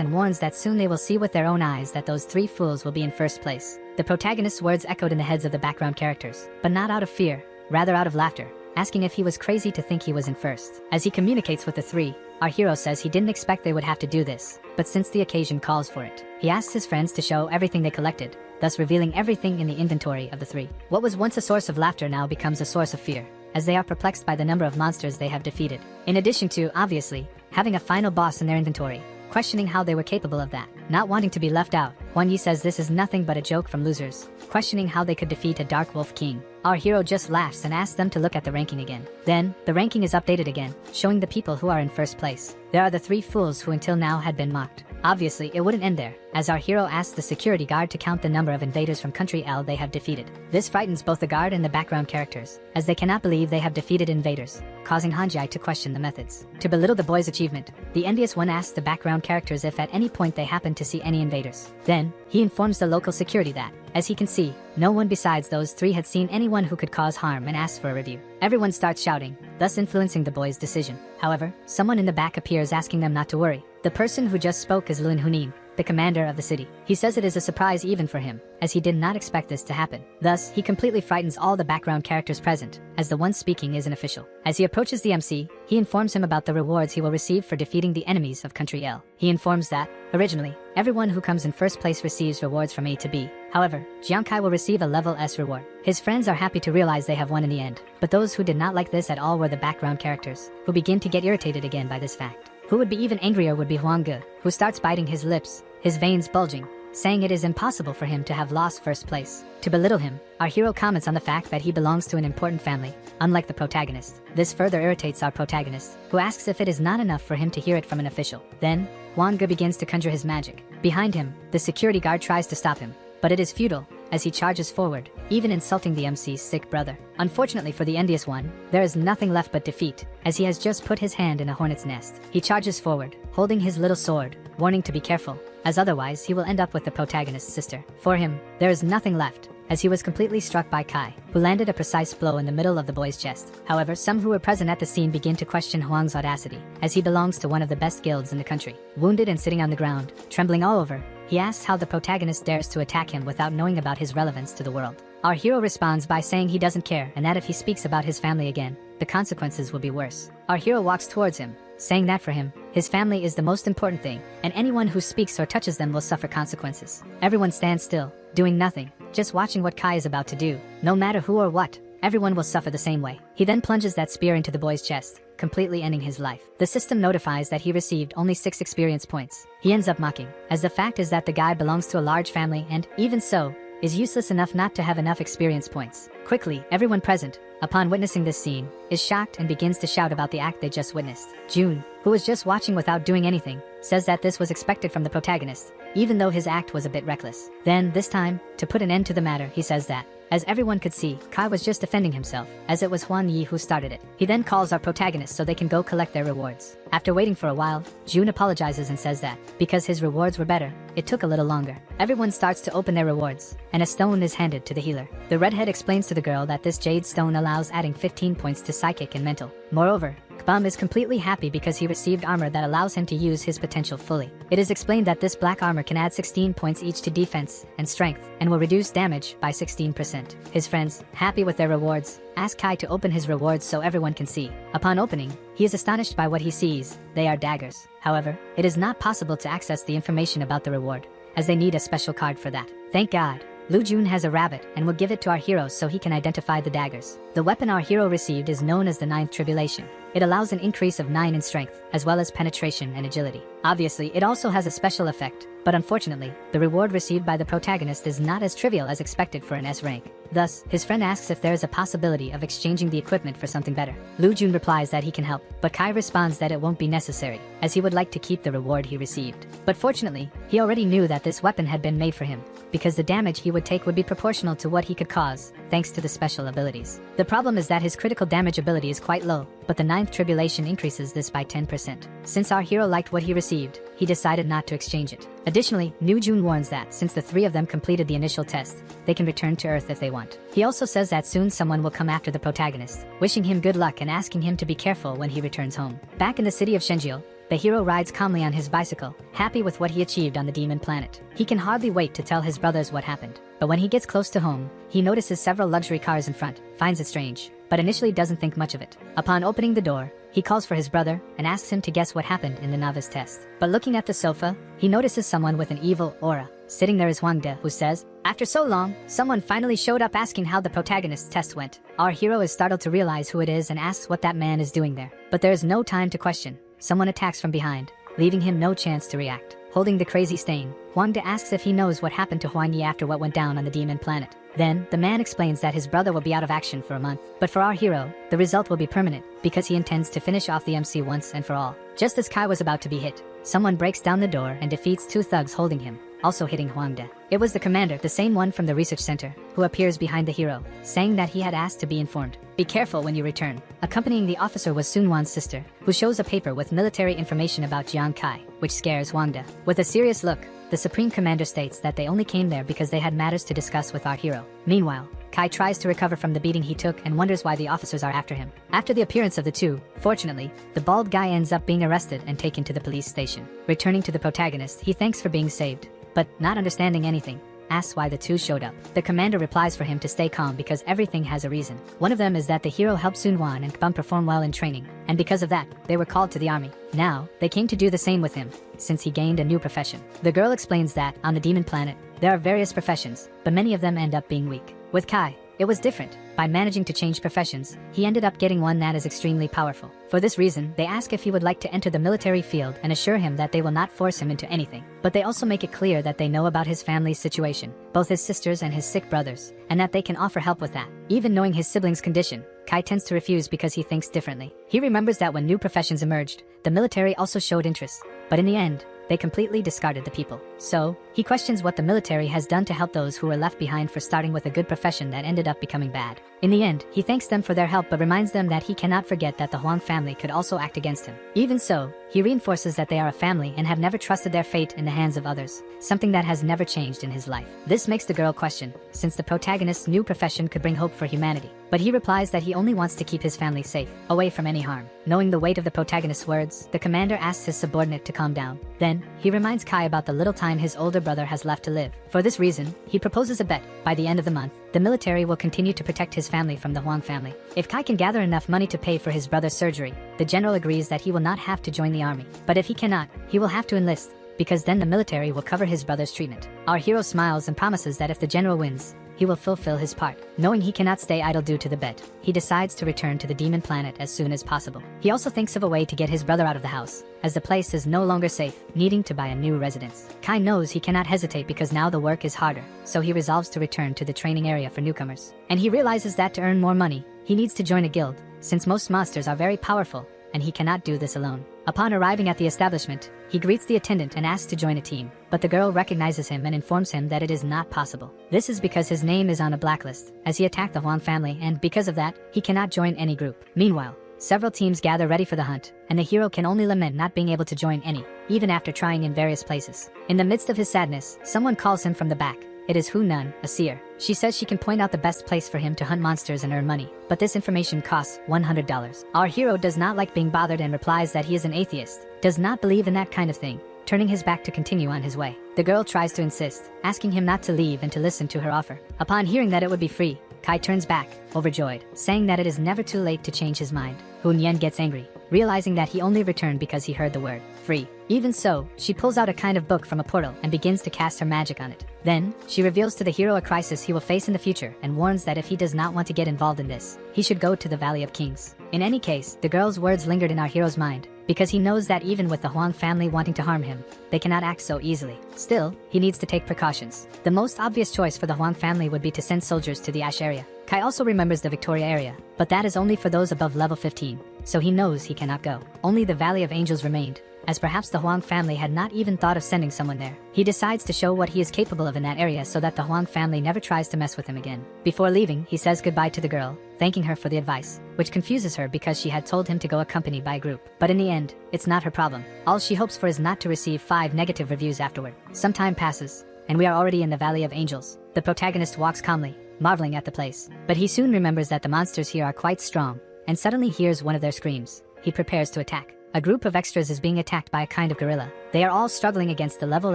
and warns that soon they will see with their own eyes that those three fools will be in first place. The protagonist's words echoed in the heads of the background characters, but not out of fear, rather out of laughter, asking if he was crazy to think he was in first. As he communicates with the three, our hero says he didn't expect they would have to do this, but since the occasion calls for it, he asks his friends to show everything they collected, thus revealing everything in the inventory of the three. What was once a source of laughter now becomes a source of fear, as they are perplexed by the number of monsters they have defeated. In addition to, obviously, having a final boss in their inventory, questioning how they were capable of that. Not wanting to be left out, Wan Yi says this is nothing but a joke from losers, questioning how they could defeat a Dark Wolf King. Our hero just laughs and asks them to look at the ranking again. Then, the ranking is updated again, showing the people who are in first place. There are the three fools who until now had been mocked. Obviously, it wouldn't end there, as our hero asks the security guard to count the number of invaders from country L they have defeated. This frightens both the guard and the background characters, as they cannot believe they have defeated invaders, causing Hanjai to question the methods. To belittle the boy's achievement, the envious one asks the background characters if at any point they happen to see any invaders. Then, he informs the local security that, as he can see, no one besides those three had seen anyone who could cause harm and asks for a review. Everyone starts shouting, thus influencing the boy's decision. However, someone in the back appears asking them not to worry. The person who just spoke is Lun Hunin, the commander of the city. He says it is a surprise even for him, as he did not expect this to happen. Thus, he completely frightens all the background characters present, as the one speaking is an official. As he approaches the MC, he informs him about the rewards he will receive for defeating the enemies of Country L. He informs that, originally, everyone who comes in first place receives rewards from A to B. However, Jiangkai will receive a level S reward. His friends are happy to realize they have won in the end, but those who did not like this at all were the background characters, who begin to get irritated again by this fact. Who would be even angrier would be Huang Ge, who starts biting his lips, his veins bulging, saying it is impossible for him to have lost first place. To belittle him, our hero comments on the fact that he belongs to an important family, unlike the protagonist. This further irritates our protagonist, who asks if it is not enough for him to hear it from an official. Then, Huang Ge begins to conjure his magic. Behind him, the security guard tries to stop him, but it is futile, as he charges forward, even insulting the MC's sick brother. Unfortunately for the envious one, there is nothing left but defeat, as he has just put his hand in a hornet's nest. He charges forward, holding his little sword, warning to be careful, as otherwise he will end up with the protagonist's sister. For him, there is nothing left, as he was completely struck by Kai, who landed a precise blow in the middle of the boy's chest. However, some who were present at the scene begin to question Huang's audacity, as he belongs to one of the best guilds in the country. Wounded and sitting on the ground, trembling all over, he asks how the protagonist dares to attack him without knowing about his relevance to the world. Our hero responds by saying he doesn't care and that if he speaks about his family again, the consequences will be worse. Our hero walks towards him, saying that for him, his family is the most important thing, and anyone who speaks or touches them will suffer consequences. Everyone stands still, doing nothing, just watching what Kai is about to do. No matter who or what, everyone will suffer the same way. He then plunges that spear into the boy's chest, completely ending his life. The system notifies that he received only 6 experience points. He ends up mocking, as the fact is that the guy belongs to a large family and, even so, is useless enough not to have enough experience points. Quickly, everyone present, upon witnessing this scene, is shocked and begins to shout about the act they just witnessed. June, who was just watching without doing anything, says that this was expected from the protagonist, even though his act was a bit reckless. Then, this time, to put an end to the matter, he says that, as everyone could see, Kai was just defending himself, as it was Huan Yi who started it. He then calls our protagonist so they can go collect their rewards. After waiting for a while, June apologizes and says that, because his rewards were better, it took a little longer. Everyone starts to open their rewards, and a stone is handed to the healer. The redhead explains to the girl that this jade stone allows adding 15 points to psychic and mental. Moreover, Kbum is completely happy because he received armor that allows him to use his potential fully. It is explained that this black armor can add 16 points each to defense and strength, and will reduce damage by 16%. His friends, happy with their rewards, ask Kai to open his rewards so everyone can see. Upon opening, he is astonished by what he sees. They are daggers. However, it is not possible to access the information about the reward, as they need a special card for that. Thank God. Lu Jun has a rabbit and will give it to our hero so he can identify the daggers. The weapon our hero received is known as the Ninth Tribulation. It allows an increase of 9 in strength, as well as penetration and agility. Obviously, it also has a special effect, but unfortunately, the reward received by the protagonist is not as trivial as expected for an S rank. Thus, his friend asks if there is a possibility of exchanging the equipment for something better. Lu Jun replies that he can help, but Kai responds that it won't be necessary, as he would like to keep the reward he received. But fortunately, he already knew that this weapon had been made for him, because the damage he would take would be proportional to what he could cause, thanks to the special abilities. The problem is that his critical damage ability is quite low, but the Ninth Tribulation increases this by 10%. Since our hero liked what he received, he decided not to exchange it. Additionally, Lu Jun warns that since the 3 of them completed the initial test, they can return to Earth if they want. He also says that soon someone will come after the protagonist, wishing him good luck and asking him to be careful when he returns home. Back in the city of Shenjiu, the hero rides calmly on his bicycle, happy with what he achieved on the demon planet. He can hardly wait to tell his brothers what happened. But when he gets close to home, he notices several luxury cars in front, finds it strange, but initially doesn't think much of it. Upon opening the door, he calls for his brother and asks him to guess what happened in the novice test. But looking at the sofa, he notices someone with an evil aura. Sitting there is Huang De, who says, "After so long, someone finally showed up asking how the protagonist's test went." Our hero is startled to realize who it is and asks what that man is doing there. But there is no time to question. Someone attacks from behind, leaving him no chance to react. Holding the crazy stain, Huang De asks if he knows what happened to Huang Yi after what went down on the demon planet. Then, the man explains that his brother will be out of action for a month. But for our hero, the result will be permanent, because he intends to finish off the MC once and for all. Just as Kai was about to be hit, someone breaks down the door and defeats 2 thugs holding him, also hitting Huang De. It was the commander, the same one from the research center, who appears behind the hero, saying that he had asked to be informed. "Be careful when you return." Accompanying the officer was Sun Wan's sister, who shows a paper with military information about Jiang Kai, which scares Huang De. With a serious look, the Supreme Commander states that they only came there because they had matters to discuss with our hero. Meanwhile, Kai tries to recover from the beating he took and wonders why the officers are after him. After the appearance of the 2, fortunately, the bald guy ends up being arrested and taken to the police station. Returning to the protagonist, he thanks for being saved, but not understanding anything, asks why the 2 showed up. The commander replies for him to stay calm because everything has a reason. One of them is that the hero helped Sun Wan and Kbum perform well in training, and because of that, they were called to the army. Now, they came to do the same with him, since he gained a new profession. The girl explains that, on the demon planet, there are various professions, but many of them end up being weak. With Kai, it was different. By managing to change professions, he ended up getting one that is extremely powerful. For this reason, they ask if he would like to enter the military field and assure him that they will not force him into anything. But they also make it clear that they know about his family's situation, both his sisters and his sick brothers, and that they can offer help with that. Even knowing his siblings' condition, Kai tends to refuse because he thinks differently. He remembers that when new professions emerged, the military also showed interest, but in the end, they completely discarded the people. So, he questions what the military has done to help those who were left behind for starting with a good profession that ended up becoming bad. In the end, he thanks them for their help but reminds them that he cannot forget that the Huang family could also act against him. Even so, he reinforces that they are a family and have never trusted their fate in the hands of others, something that has never changed in his life. This makes the girl question, since the protagonist's new profession could bring hope for humanity. But he replies that he only wants to keep his family safe, away from any harm. Knowing the weight of the protagonist's words, the commander asks his subordinate to calm down. Then, he reminds Kai about the little time his older brother has left to live. For this reason, he proposes a bet. By the end of the month, the military will continue to protect his family from the Huang family. If Kai can gather enough money to pay for his brother's surgery, the general agrees that he will not have to join the army. But if he cannot, he will have to enlist, because then the military will cover his brother's treatment. Our hero smiles and promises that if the general wins, he will fulfill his part. Knowing he cannot stay idle due to the bet, he decides to return to the demon planet as soon as possible. He also thinks of a way to get his brother out of the house, as the place is no longer safe, needing to buy a new residence. Kai knows he cannot hesitate because now the work is harder, so he resolves to return to the training area for newcomers. And he realizes that to earn more money, he needs to join a guild, since most monsters are very powerful, and he cannot do this alone. Upon arriving at the establishment, he greets the attendant and asks to join a team, but the girl recognizes him and informs him that it is not possible. This is because his name is on a blacklist, as he attacked the Huang family, and because of that, he cannot join any group. Meanwhile, several teams gather ready for the hunt, and the hero can only lament not being able to join any, even after trying in various places. In the midst of his sadness, someone calls him from the back. It is Hu Nun, a seer. She says she can point out the best place for him to hunt monsters and earn money, but this information costs $100. Our hero does not like being bothered and replies that he is an atheist, does not believe in that kind of thing, turning his back to continue on his way. The girl tries to insist, asking him not to leave and to listen to her offer. Upon hearing that it would be free, Kai turns back, overjoyed, saying that it is never too late to change his mind. Hun Yen gets angry, realizing that he only returned because he heard the word free. Even so, she pulls out a kind of book from a portal and begins to cast her magic on it. Then, she reveals to the hero a crisis he will face in the future and warns that if he does not want to get involved in this, he should go to the Valley of Kings. In any case, the girl's words lingered in our hero's mind, because he knows that even with the Huang family wanting to harm him, they cannot act so easily. Still, he needs to take precautions. The most obvious choice for the Huang family would be to send soldiers to the Ash area. Kai also remembers the Victoria area, but that is only for those above level 15, so he knows he cannot go. Only the Valley of Angels remained, as perhaps the Huang family had not even thought of sending someone there. He decides to show what he is capable of in that area so that the Huang family never tries to mess with him again. Before leaving, he says goodbye to the girl, thanking her for the advice, which confuses her because she had told him to go accompanied by a group. But in the end, it's not her problem. All she hopes for is not to receive 5 negative reviews afterward. Some time passes, and we are already in the Valley of Angels. The protagonist walks calmly, marveling at the place. But he soon remembers that the monsters here are quite strong, and suddenly hears one of their screams. He prepares to attack. A group of extras is being attacked by a kind of gorilla. They are all struggling against the level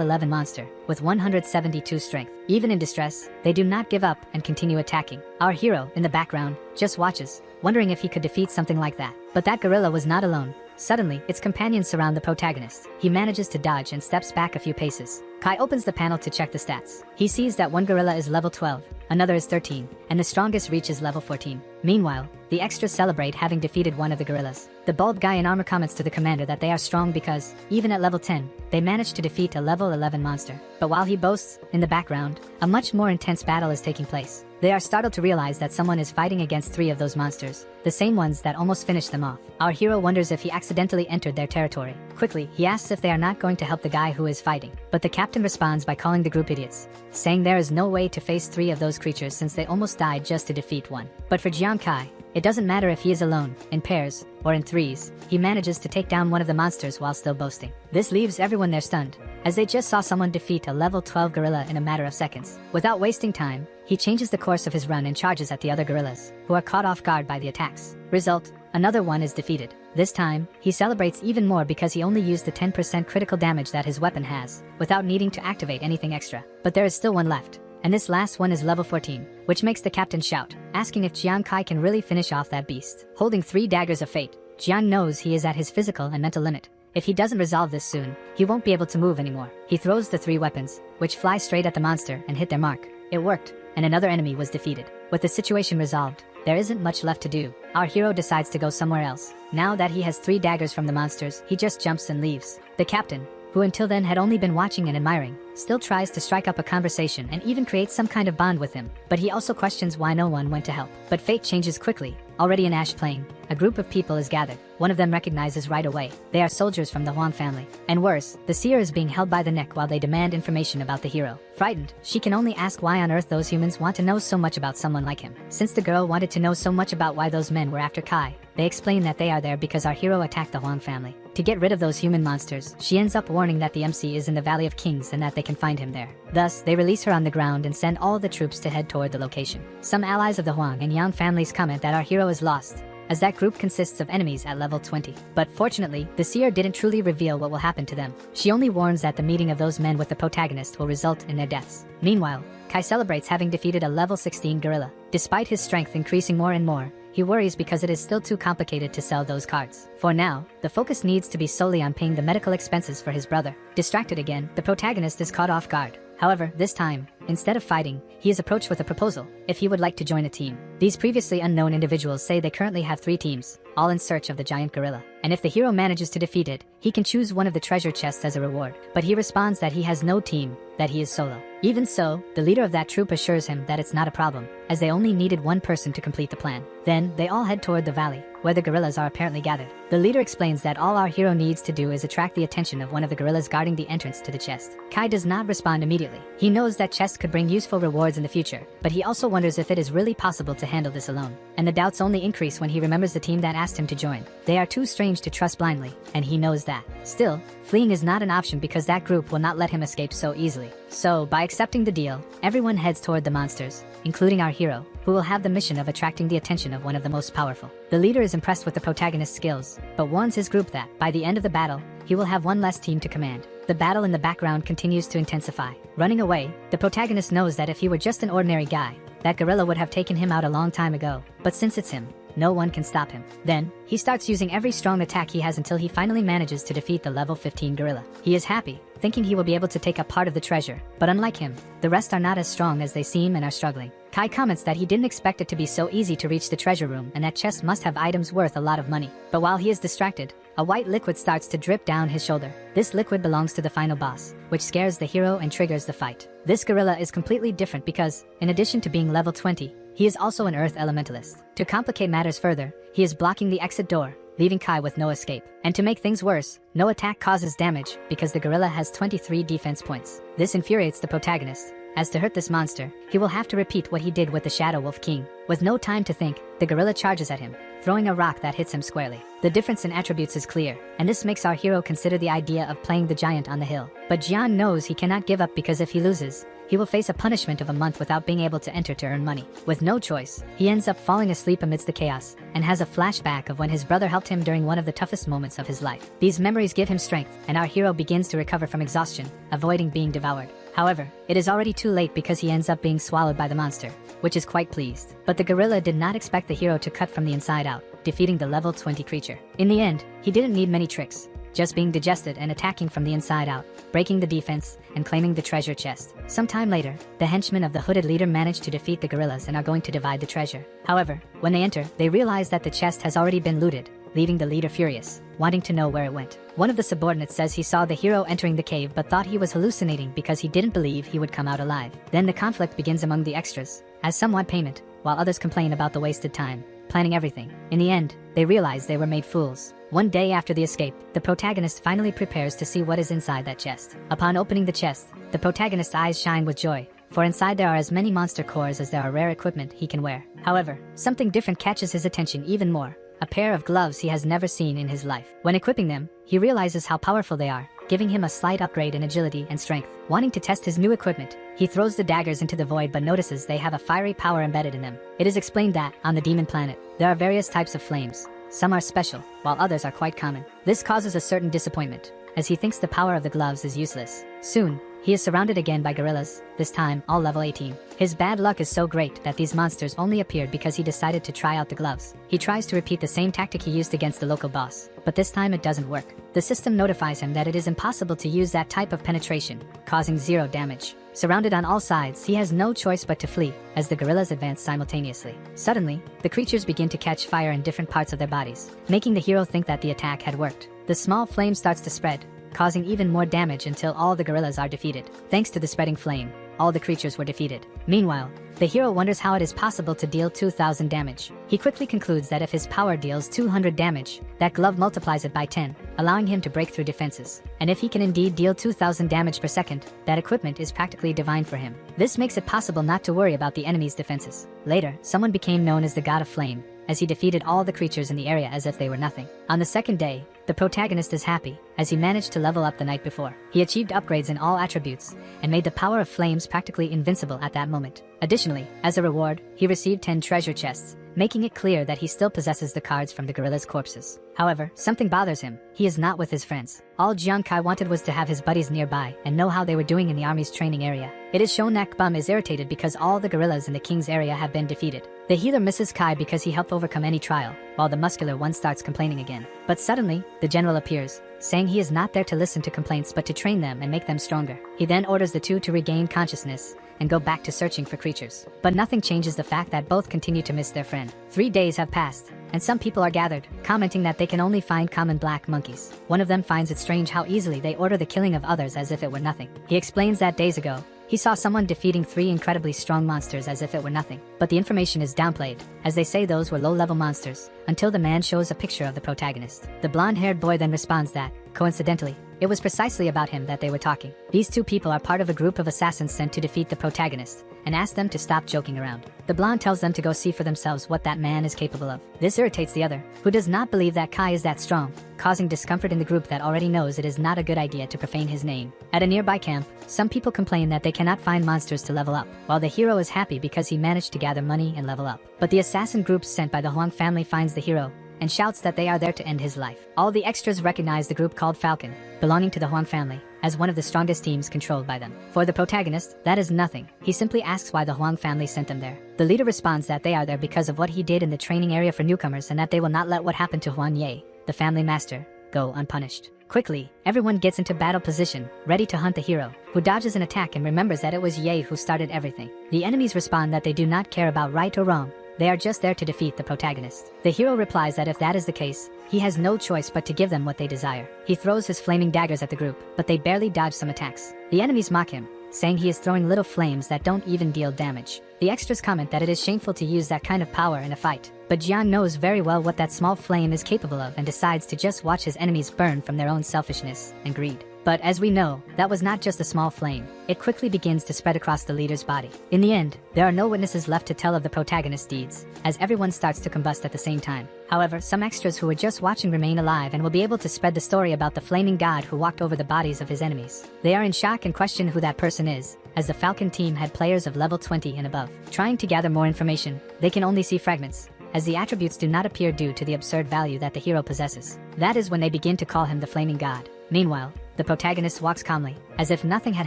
11 monster, with 172 strength. Even in distress, they do not give up and continue attacking. Our hero, in the background, just watches, wondering if he could defeat something like that. But that gorilla was not alone. Suddenly, its companions surround the protagonist. He manages to dodge and steps back a few paces. Kai opens the panel to check the stats. He sees that one gorilla is level 12, another is 13, and the strongest reaches level 14. Meanwhile, the extras celebrate having defeated one of the gorillas. The bald guy in armor comments to the commander that they are strong because, even at level 10, they managed to defeat a level 11 monster. But while he boasts, in the background, a much more intense battle is taking place. They are startled to realize that someone is fighting against 3 of those monsters, the same ones that almost finished them off. Our hero wonders if he accidentally entered their territory. Quickly, he asks if they are not going to help the guy who is fighting. But the captain responds by calling the group idiots, saying there is no way to face 3 of those creatures since they almost died just to defeat one. But for Jiang Kai, it doesn't matter if he is alone, in pairs, or in threes, he manages to take down one of the monsters while still boasting. This leaves everyone there stunned, as they just saw someone defeat a level 12 gorilla in a matter of seconds. Without wasting time, he changes the course of his run and charges at the other gorillas, who are caught off guard by the attacks. Result, another one is defeated. This time, he celebrates even more because he only used the 10% critical damage that his weapon has, without needing to activate anything extra. But there is still one left, and this last one is level 14, which makes the captain shout, asking if Jiang Kai can really finish off that beast. Holding 3 daggers of fate, Jiang knows he is at his physical and mental limit. If he doesn't resolve this soon, he won't be able to move anymore. He throws the 3 weapons, which fly straight at the monster and hit their mark. It worked, and another enemy was defeated. With the situation resolved, there isn't much left to do. Our hero decides to go somewhere else. Now that he has 3 daggers from the monsters, he just jumps and leaves. The captain, who until then had only been watching and admiring, still tries to strike up a conversation and even create some kind of bond with him. But he also questions why no one went to help. But fate changes quickly. Already in Ash Plain, a group of people is gathered. One of them recognizes right away. They are soldiers from the Huang family. And worse, the seer is being held by the neck while they demand information about the hero. Frightened, she can only ask why on earth those humans want to know so much about someone like him. Since the girl wanted to know so much about why those men were after Kai, they explain that they are there because our hero attacked the Huang family. To get rid of those human monsters, she ends up warning that the MC is in the Valley of Kings and that they can find him there. Thus, they release her on the ground and send all the troops to head toward the location. Some allies of the Huang and Yang families comment that our hero is lost, as that group consists of enemies at level 20. But fortunately, the seer didn't truly reveal what will happen to them. She only warns that the meeting of those men with the protagonist will result in their deaths. Meanwhile, Kai celebrates having defeated a level 16 gorilla. Despite his strength increasing more and more, he worries because it is still too complicated to sell those cards. For now, the focus needs to be solely on paying the medical expenses for his brother. Distracted again, the protagonist is caught off guard. However, this time, instead of fighting, he is approached with a proposal, if he would like to join a team. These previously unknown individuals say they currently have 3 teams, all in search of the giant gorilla. And if the hero manages to defeat it, he can choose one of the treasure chests as a reward. But he responds that he has no team, that he is solo. Even so, the leader of that troop assures him that it's not a problem, as they only needed one person to complete the plan. Then, they all head toward the valley, where the gorillas are apparently gathered. The leader explains that all our hero needs to do is attract the attention of one of the gorillas guarding the entrance to the chest. Kai does not respond immediately. He knows that chests could bring useful rewards in the future, but he also wonders if it is really possible to handle this alone. And the doubts only increase when he remembers the team that asked him to join. They are too strange to trust blindly, and he knows that. Still, fleeing is not an option because that group will not let him escape so easily. So, by accepting the deal, everyone heads toward the monsters, including our hero, who will have the mission of attracting the attention of one of the most powerful. The leader is impressed with the protagonist's skills, but warns his group that, by the end of the battle, he will have one less team to command. The battle in the background continues to intensify. Running away, the protagonist knows that if he were just an ordinary guy, that gorilla would have taken him out a long time ago. But since it's him, no one can stop him. Then, he starts using every strong attack he has until he finally manages to defeat the level 15 gorilla. He is happy, thinking he will be able to take a part of the treasure, but unlike him, the rest are not as strong as they seem and are struggling. Kai comments that he didn't expect it to be so easy to reach the treasure room and that chest must have items worth a lot of money. But while he is distracted, a white liquid starts to drip down his shoulder. This liquid belongs to the final boss, which scares the hero and triggers the fight. This gorilla is completely different because, in addition to being level 20, he is also an earth elementalist. To complicate matters further, he is blocking the exit door, leaving Kai with no escape. And to make things worse, no attack causes damage because the gorilla has 23 defense points. This infuriates the protagonist, as to hurt this monster, he will have to repeat what he did with the Shadow Wolf King. With no time to think, the gorilla charges at him, throwing a rock that hits him squarely. The difference in attributes is clear, and this makes our hero consider the idea of playing the giant on the hill. But Jian knows he cannot give up because if he loses, he will face a punishment of a month without being able to enter to earn money. With no choice, he ends up falling asleep amidst the chaos, and has a flashback of when his brother helped him during one of the toughest moments of his life. These memories give him strength, and our hero begins to recover from exhaustion, avoiding being devoured. However, it is already too late because he ends up being swallowed by the monster, which is quite pleased. But the gorilla did not expect the hero to cut from the inside out, defeating the level 20 creature. In the end, he didn't need many tricks, just being digested and attacking from the inside out, breaking the defense, and claiming the treasure chest. Sometime later, the henchmen of the hooded leader manage to defeat the gorillas and are going to divide the treasure. However, when they enter, they realize that the chest has already been looted, leaving the leader furious, wanting to know where it went. One of the subordinates says he saw the hero entering the cave but thought he was hallucinating because he didn't believe he would come out alive. Then the conflict begins among the extras, as some want payment, while others complain about the wasted time, planning everything. In the end, they realize they were made fools. One day after the escape, the protagonist finally prepares to see what is inside that chest. Upon opening the chest, the protagonist's eyes shine with joy, for inside there are as many monster cores as there are rare equipment he can wear. However, something different catches his attention even more. A pair of gloves he has never seen in his life. When equipping them, he realizes how powerful they are, giving him a slight upgrade in agility and strength. Wanting to test his new equipment, he throws the daggers into the void but notices they have a fiery power embedded in them. It is explained that, on the demon planet, there are various types of flames. Some are special, while others are quite common. This causes a certain disappointment, as he thinks the power of the gloves is useless. Soon, he is surrounded again by gorillas, this time all level 18. His bad luck is so great that these monsters only appeared because he decided to try out the gloves. He tries to repeat the same tactic he used against the local boss, but this time it doesn't work. The system notifies him that it is impossible to use that type of penetration, causing 0 damage. Surrounded on all sides, he has no choice but to flee, as the gorillas advance simultaneously. Suddenly, the creatures begin to catch fire in different parts of their bodies, making the hero think that the attack had worked. The small flame starts to spread, causing even more damage until all the gorillas are defeated. Thanks to the spreading flame, all the creatures were defeated. Meanwhile, the hero wonders how it is possible to deal 2000 damage. He quickly concludes that if his power deals 200 damage, that glove multiplies it by 10, allowing him to break through defenses. And if he can indeed deal 2000 damage per second, that equipment is practically divine for him. This makes it possible not to worry about the enemy's defenses. Later, someone became known as the God of Flame, as he defeated all the creatures in the area as if they were nothing. On the second day, the protagonist is happy, as he managed to level up the night before. He achieved upgrades in all attributes, and made the power of flames practically invincible at that moment. Additionally, as a reward, he received 10 treasure chests, making it clear that he still possesses the cards from the gorillas' corpses. However, something bothers him. He is not with his friends. All Jiang Kai wanted was to have his buddies nearby and know how they were doing in the army's training area. It is shown that Bum is irritated because all the gorillas in the king's area have been defeated. The healer misses Kai because he helped overcome any trial, while the muscular one starts complaining again. But suddenly, the general appears, saying he is not there to listen to complaints but to train them and make them stronger. He then orders the two to regain consciousness and go back to searching for creatures. But nothing changes the fact that both continue to miss their friend. 3 days have passed, and some people are gathered, commenting that they can only find common black monkeys. One of them finds it strange how easily they order the killing of others as if it were nothing. He explains that days ago, he saw someone defeating 3 incredibly strong monsters as if it were nothing. But the information is downplayed, as they say those were low-level monsters, until the man shows a picture of the protagonist. The blonde-haired boy then responds that, coincidentally, it was precisely about him that they were talking. These two people are part of a group of assassins sent to defeat the protagonist, and ask them to stop joking around. The blonde tells them to go see for themselves what that man is capable of. This irritates the other, who does not believe that Kai is that strong, causing discomfort in the group that already knows it is not a good idea to profane his name. At a nearby camp, some people complain that they cannot find monsters to level up, while the hero is happy because he managed to gather money and level up. But the assassin group sent by the Huang family finds the hero, and shouts that they are there to end his life. All the extras recognize the group called Falcon, belonging to the Huang family, as one of the strongest teams controlled by them. For the protagonist, that is nothing. He simply asks why the Huang family sent them there. The leader responds that they are there because of what he did in the training area for newcomers and that they will not let what happened to Huang Ye, the family master, go unpunished. Quickly, everyone gets into battle position, ready to hunt the hero, who dodges an attack and remembers that it was Ye who started everything. The enemies respond that they do not care about right or wrong. They are just there to defeat the protagonist. The hero replies that if that is the case, he has no choice but to give them what they desire. He throws his flaming daggers at the group, but they barely dodge some attacks. The enemies mock him, saying he is throwing little flames that don't even deal damage. The extras comment that it is shameful to use that kind of power in a fight. But Jian knows very well what that small flame is capable of and decides to just watch his enemies burn from their own selfishness and greed. But as we know, that was not just a small flame. It quickly begins to spread across the leader's body. In the end, there are no witnesses left to tell of the protagonist's deeds, as everyone starts to combust at the same time. However, some extras who were just watching remain alive and will be able to spread the story about the flaming god who walked over the bodies of his enemies. They are in shock and question who that person is, as the Falcon team had players of level 20 and above. Trying to gather more information, they can only see fragments, as the attributes do not appear due to the absurd value that the hero possesses. That is when they begin to call him the flaming god. Meanwhile, the protagonist walks calmly, as if nothing had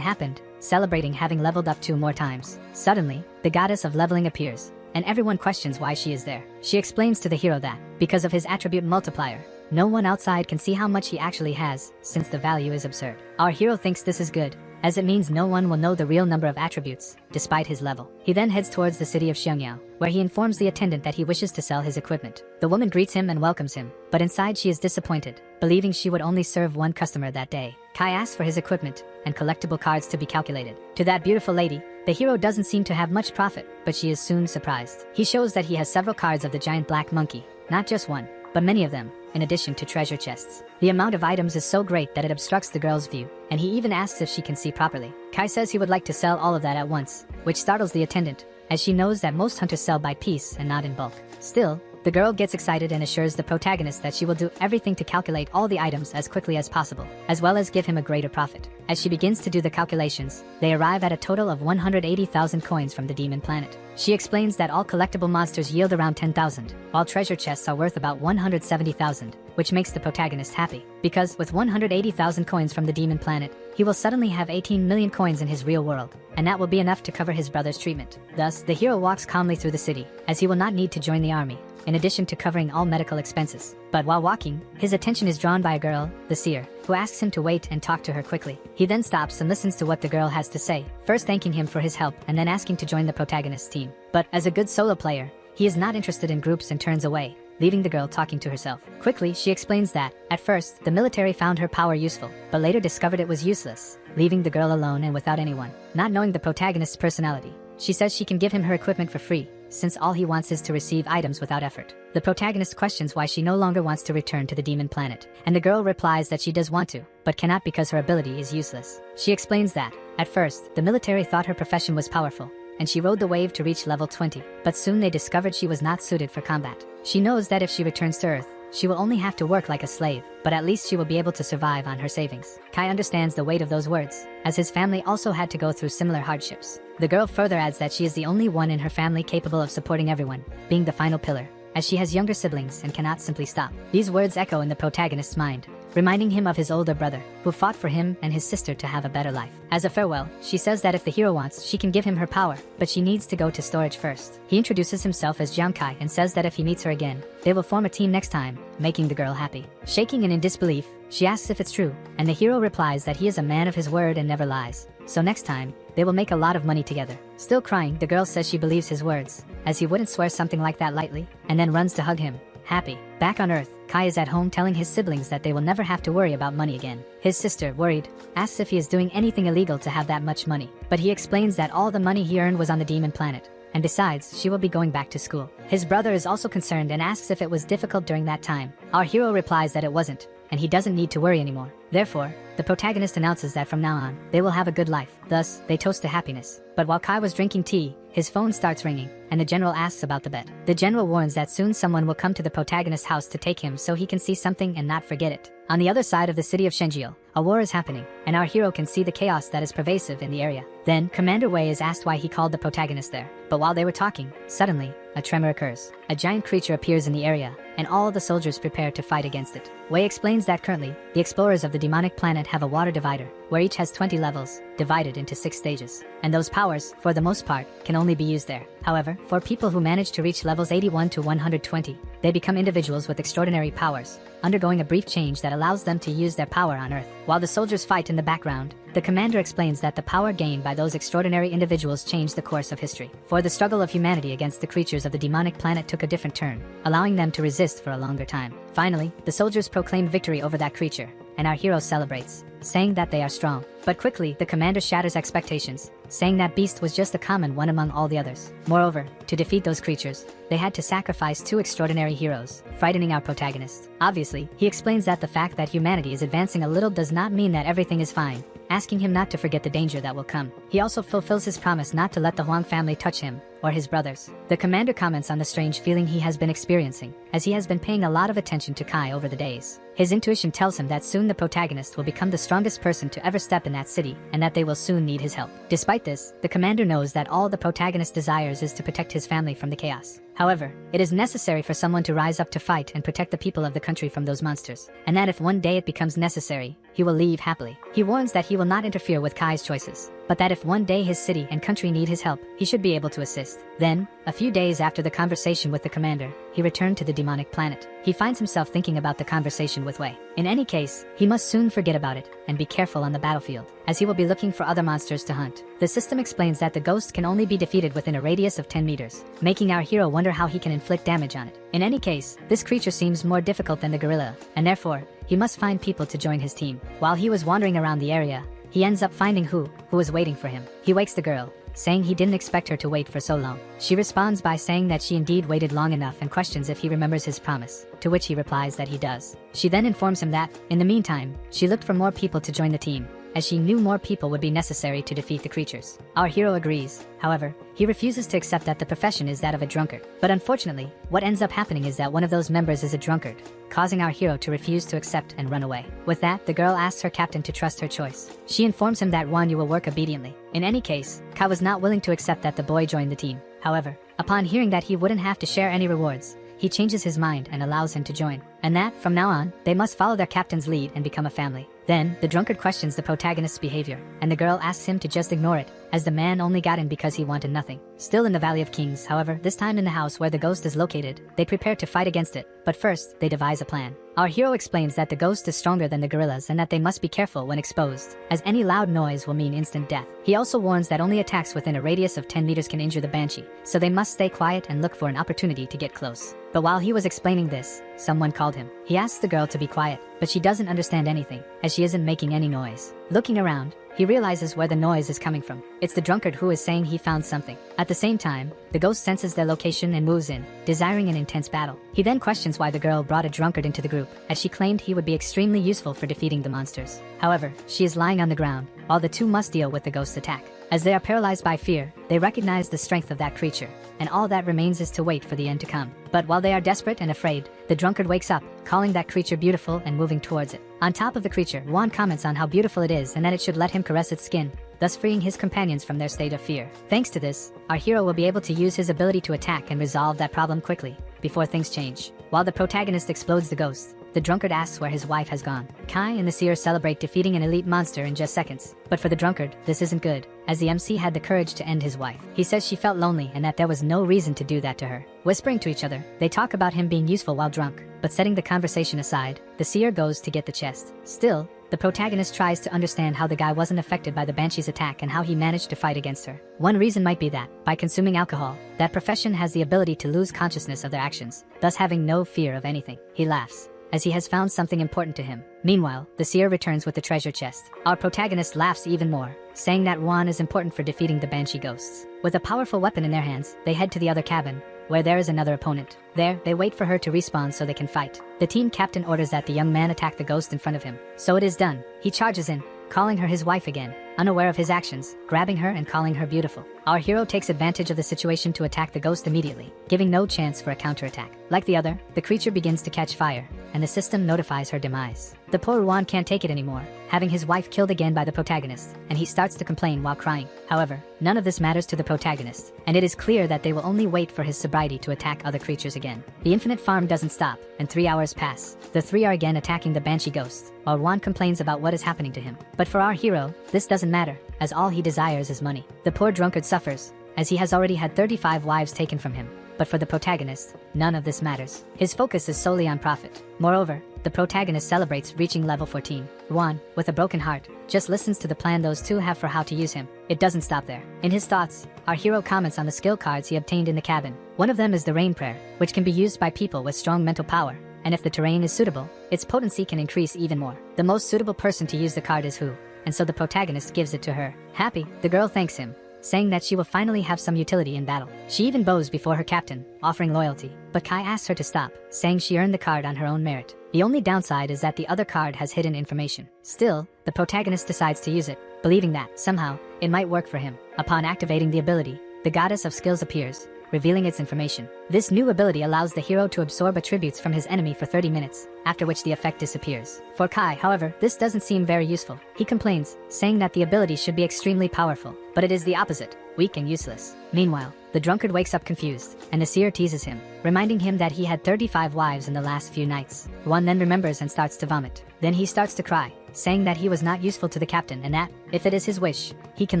happened, celebrating having leveled up 2 more times. Suddenly, the goddess of leveling appears, and everyone questions why she is there. She explains to the hero that, because of his attribute multiplier, no one outside can see how much he actually has, since the value is absurd. Our hero thinks this is good, as it means no one will know the real number of attributes, despite his level. He then heads towards the city of Xiangyao, where he informs the attendant that he wishes to sell his equipment. The woman greets him and welcomes him, but inside she is disappointed, believing she would only serve one customer that day. Kai asks for his equipment and collectible cards to be calculated. To that beautiful lady, the hero doesn't seem to have much profit, but she is soon surprised. He shows that he has several cards of the giant black monkey, not just one, but many of them, in addition to treasure chests. The amount of items is so great that it obstructs the girl's view, and he even asks if she can see properly. Kai says he would like to sell all of that at once, which startles the attendant, as she knows that most hunters sell by piece and not in bulk. Still, the girl gets excited and assures the protagonist that she will do everything to calculate all the items as quickly as possible, as well as give him a greater profit. As she begins to do the calculations, they arrive at a total of 180,000 coins from the demon planet. She explains that all collectible monsters yield around 10,000, while treasure chests are worth about 170,000, which makes the protagonist happy, because with 180,000 coins from the demon planet, he will suddenly have 18 million coins in his real world, and that will be enough to cover his brother's treatment. Thus, the hero walks calmly through the city, as he will not need to join the army, in addition to covering all medical expenses. But while walking, his attention is drawn by a girl, the seer, who asks him to wait and talk to her quickly. He then stops and listens to what the girl has to say, first thanking him for his help and then asking to join the protagonist's team. But as a good solo player, he is not interested in groups and turns away, leaving the girl talking to herself. Quickly, she explains that, at first, the military found her power useful, but later discovered it was useless, leaving the girl alone and without anyone. Not knowing the protagonist's personality, she says she can give him her equipment for free, since all he wants is to receive items without effort. The protagonist questions why she no longer wants to return to the demon planet, and the girl replies that she does want to, but cannot because her ability is useless. She explains that, at first, the military thought her profession was powerful, and she rode the wave to reach level 20, but soon they discovered she was not suited for combat. She knows that if she returns to Earth, she will only have to work like a slave, but at least she will be able to survive on her savings. Kai understands the weight of those words, as his family also had to go through similar hardships. The girl further adds that she is the only one in her family capable of supporting everyone, being the final pillar, as she has younger siblings and cannot simply stop. These words echo in the protagonist's mind, reminding him of his older brother, who fought for him and his sister to have a better life. As a farewell, she says that if the hero wants, she can give him her power, but she needs to go to storage first. He introduces himself as Jiang Kai and says that if he meets her again, they will form a team next time, making the girl happy. Shaking and in disbelief, she asks if it's true, and the hero replies that he is a man of his word and never lies. So next time, they will make a lot of money together. Still crying, the girl says she believes his words, as he wouldn't swear something like that lightly, and then runs to hug him. Happy. Back on Earth, Kai is at home telling his siblings that they will never have to worry about money again. His sister, worried, asks if he is doing anything illegal to have that much money, but he explains that all the money he earned was on the demon planet, and besides, she will be going back to school. His brother is also concerned and asks if it was difficult during that time. Our hero replies that it wasn't, and he doesn't need to worry anymore. Therefore, the protagonist announces that from now on, they will have a good life. Thus, they toast to happiness. But while Kai was drinking tea, his phone starts ringing, and the general asks about the bet. The general warns that soon someone will come to the protagonist's house to take him so he can see something and not forget it. On the other side of the city of Shenjiao, a war is happening, and our hero can see the chaos that is pervasive in the area. Then, Commander Wei is asked why he called the protagonist there. But while they were talking, suddenly, a tremor occurs. A giant creature appears in the area, and all the soldiers prepare to fight against it. Wei explains that currently, the explorers of the demonic planet have a water divider, where each has 20 levels, divided into 6 stages. And those powers, for the most part, can only be used there. However, for people who manage to reach levels 81 to 120, they become individuals with extraordinary powers, undergoing a brief change that allows them to use their power on Earth. While the soldiers fight in the background, the commander explains that the power gained by those extraordinary individuals changed the course of history. For the struggle of humanity against the creatures of the demonic planet took a different turn, allowing them to resist for a longer time. Finally, the soldiers proclaim victory over that creature, and our hero celebrates, saying that they are strong. But quickly, the commander shatters expectations, saying that beast was just a common one among all the others. Moreover, to defeat those creatures, they had to sacrifice 2 extraordinary heroes, frightening our protagonist. Obviously, he explains that the fact that humanity is advancing a little does not mean that everything is fine, asking him not to forget the danger that will come. He also fulfills his promise not to let the Huang family touch him, or his brothers. The commander comments on the strange feeling he has been experiencing, as he has been paying a lot of attention to Kai over the days. His intuition tells him that soon the protagonist will become the strongest person to ever step in that city, and that they will soon need his help. Despite this, the commander knows that all the protagonist desires is to protect his family from the chaos. However, it is necessary for someone to rise up to fight and protect the people of the country from those monsters, and that if one day it becomes necessary, he will leave happily. He warns that he will not interfere with Kai's choices, but that if one day his city and country need his help, he should be able to assist. Then, a few days after the conversation with the commander, he returned to the demonic planet. He finds himself thinking about the conversation with Wei. In any case, he must soon forget about it, and be careful on the battlefield, as he will be looking for other monsters to hunt. The system explains that the ghost can only be defeated within a radius of 10 meters, making our hero wonder how he can inflict damage on it. In any case, this creature seems more difficult than the gorilla, and therefore, he must find people to join his team. While he was wandering around the area, he ends up finding who was waiting for him. He wakes the girl, saying he didn't expect her to wait for so long. She responds by saying that she indeed waited long enough and questions if he remembers his promise, to which he replies that he does. She then informs him that, in the meantime, she looked for more people to join the team, as she knew more people would be necessary to defeat the creatures. Our hero agrees. However, he refuses to accept that the profession is that of a drunkard. But unfortunately, what ends up happening is that one of those members is a drunkard, causing our hero to refuse to accept and run away. With that, the girl asks her captain to trust her choice. She informs him that you will work obediently. In any case, Kai was not willing to accept that the boy joined the team. However, upon hearing that he wouldn't have to share any rewards, he changes his mind and allows him to join. And that, from now on, they must follow their captain's lead and become a family. Then, the drunkard questions the protagonist's behavior, and the girl asks him to just ignore it, as the man only got in because he wanted nothing. Still in the Valley of Kings, however, this time in the house where the ghost is located, they prepare to fight against it, but first, they devise a plan. Our hero explains that the ghost is stronger than the gorillas and that they must be careful when exposed, as any loud noise will mean instant death. He also warns that only attacks within a radius of 10 meters can injure the banshee, so they must stay quiet and look for an opportunity to get close. But while he was explaining this, someone called him. He asks the girl to be quiet, but she doesn't understand anything, as she isn't making any noise. Looking around, he realizes where the noise is coming from. It's the drunkard who is saying he found something. At the same time, the ghost senses their location and moves in, desiring an intense battle. He then questions why the girl brought a drunkard into the group, as she claimed he would be extremely useful for defeating the monsters. However, she is lying on the ground, while the two must deal with the ghost's attack. As they are paralyzed by fear, they recognize the strength of that creature, and all that remains is to wait for the end to come. But while they are desperate and afraid, the drunkard wakes up, calling that creature beautiful and moving towards it. On top of the creature, Juan comments on how beautiful it is and that it should let him caress its skin, thus freeing his companions from their state of fear. Thanks to this, our hero will be able to use his ability to attack and resolve that problem quickly, before things change. While the protagonist explodes the ghost, the drunkard asks where his wife has gone. Kai and the seer celebrate defeating an elite monster in just seconds. But for the drunkard, this isn't good, as the MC had the courage to end his wife. He says she felt lonely and that there was no reason to do that to her. Whispering to each other, they talk about him being useful while drunk, but setting the conversation aside, the seer goes to get the chest. Still, the protagonist tries to understand how the guy wasn't affected by the banshee's attack and how he managed to fight against her. One reason might be that, by consuming alcohol, that profession has the ability to lose consciousness of their actions, thus having no fear of anything. He laughs, as he has found something important to him. Meanwhile, the seer returns with the treasure chest. Our protagonist laughs even more, saying that Juan is important for defeating the banshee ghosts. With a powerful weapon in their hands, they head to the other cabin, where there is another opponent. There, they wait for her to respawn so they can fight. The team captain orders that the young man attack the ghost in front of him. So it is done. He charges in, calling her his wife again, unaware of his actions, grabbing her and calling her beautiful. Our hero takes advantage of the situation to attack the ghost immediately, giving no chance for a counterattack. Like the other, the creature begins to catch fire, and the system notifies her demise. The poor Ruan can't take it anymore, having his wife killed again by the protagonist, and he starts to complain while crying. However, none of this matters to the protagonist, and it is clear that they will only wait for his sobriety to attack other creatures again. The infinite farm doesn't stop, and 3 hours pass. The three are again attacking the banshee ghost, while Ruan complains about what is happening to him. But for our hero, this doesn't matter, as all he desires is money. The poor drunkard suffers, as he has already had 35 wives taken from him. But for the protagonist, none of this matters. His focus is solely on profit. Moreover, the protagonist celebrates reaching level 14. Ruan, with a broken heart, just listens to the plan those two have for how to use him. It doesn't stop there. In his thoughts, our hero comments on the skill cards he obtained in the cabin. One of them is the Rain Prayer, which can be used by people with strong mental power, and if the terrain is suitable, its potency can increase even more. The most suitable person to use the card is Hu, and so the protagonist gives it to her. Happy, the girl thanks him, saying that she will finally have some utility in battle. She even bows before her captain, offering loyalty, but Kai asks her to stop, saying she earned the card on her own merit. The only downside is that the other card has hidden information. Still, the protagonist decides to use it, believing that, somehow, it might work for him. Upon activating the ability, the goddess of skills appears, revealing its information. This new ability allows the hero to absorb attributes from his enemy for 30 minutes, after which the effect disappears. For Kai, however, this doesn't seem very useful. He complains, saying that the ability should be extremely powerful, but it is the opposite, weak and useless. Meanwhile, the drunkard wakes up confused, and the seer teases him, reminding him that he had 35 wives in the last few nights. One then remembers and starts to vomit. Then he starts to cry, saying that he was not useful to the captain and that, if it is his wish, he can